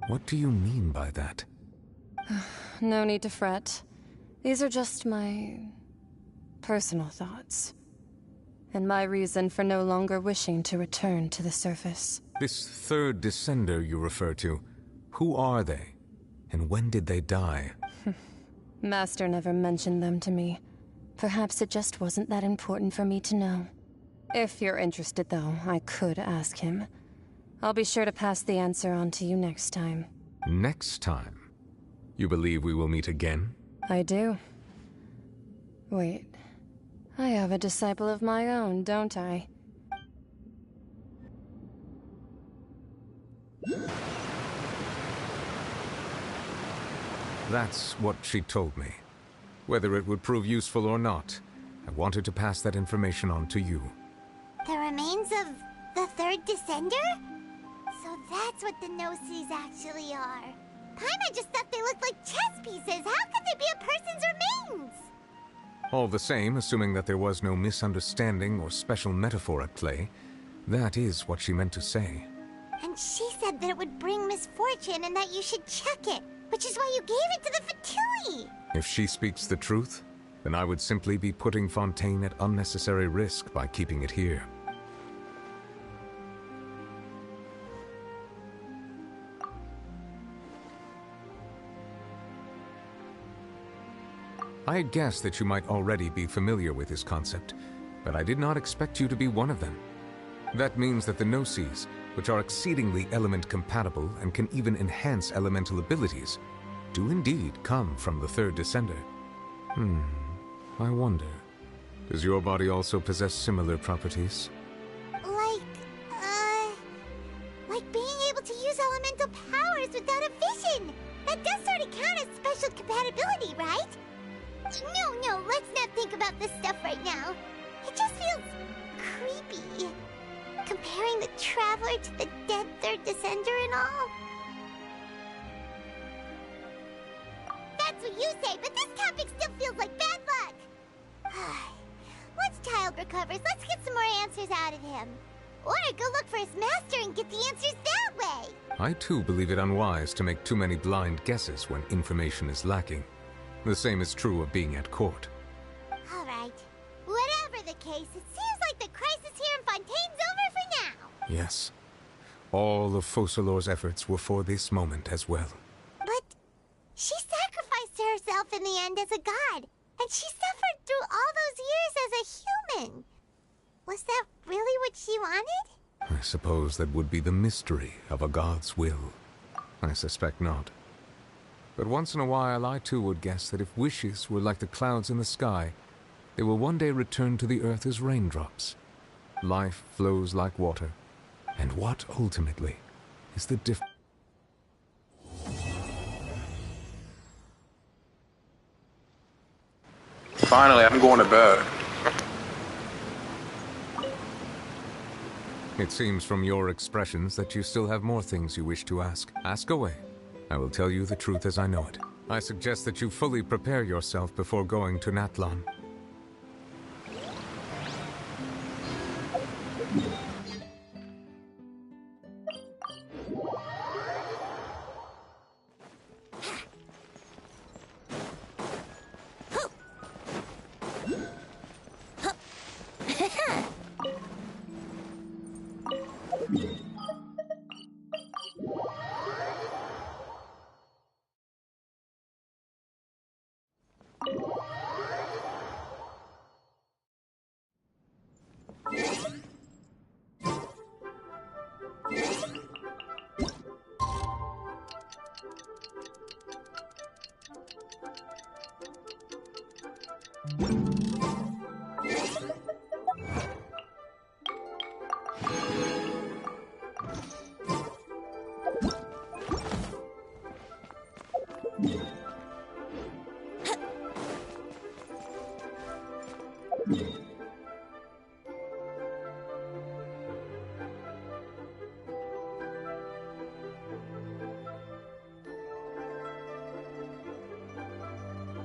What do you mean by that? No need to fret. These are just my personal thoughts. And my reason for no longer wishing to return to the surface. This third descender you refer to, who are they? And when did they die? Master never mentioned them to me. Perhaps it just wasn't that important for me to know. If you're interested, though, I could ask him. I'll be sure to pass the answer on to you next time. Next time? You believe we will meet again? I do. Wait. I have a disciple of my own, don't I? That's what she told me. Whether it would prove useful or not, I wanted to pass that information on to you. The remains of the third descender? So that's what the Gnosis actually are. Paimon just thought they looked like chess pieces. How could they be a person's remains? All the same, assuming that there was no misunderstanding or special metaphor at play, that is what she meant to say. And she said that it would bring misfortune and that you should check it, which is why you gave it to the Fatui. If she speaks the truth, then I would simply be putting Fontaine at unnecessary risk by keeping it here. I had guessed that you might already be familiar with this concept, but I did not expect you to be one of them. That means that the Gnosis, which are exceedingly element compatible and can even enhance elemental abilities, do indeed come from the third descender. I wonder, does your body also possess similar properties? Like being able to use elemental powers without a vision! That does sort of count as special compatibility, right? No, let's not think about this stuff right now. It just feels creepy. Comparing the Traveler to the dead third descender and all. That's what you say, but this topic still feels like bad luck. Once Child recovers, let's get some more answers out of him. Or go look for his master and get the answers that way. I too believe it unwise to make too many blind guesses when information is lacking. The same is true of being at court. Alright. Whatever the case, it seems like the crisis here in Fontaine's over for now. Yes. All of Focalor's efforts were for this moment as well. But she sacrificed herself in the end as a god, and she suffered through all those years as a human. Was that really what she wanted? I suppose that would be the mystery of a god's will. I suspect not. But once in a while I too would guess that if wishes were like the clouds in the sky, they will one day return to the earth as raindrops. Life flows like water. And what ultimately is the difference? Finally, I'm going to bed. It seems from your expressions that you still have more things you wish to ask. Ask away. I will tell you the truth as I know it. I suggest that you fully prepare yourself before going to Natlan.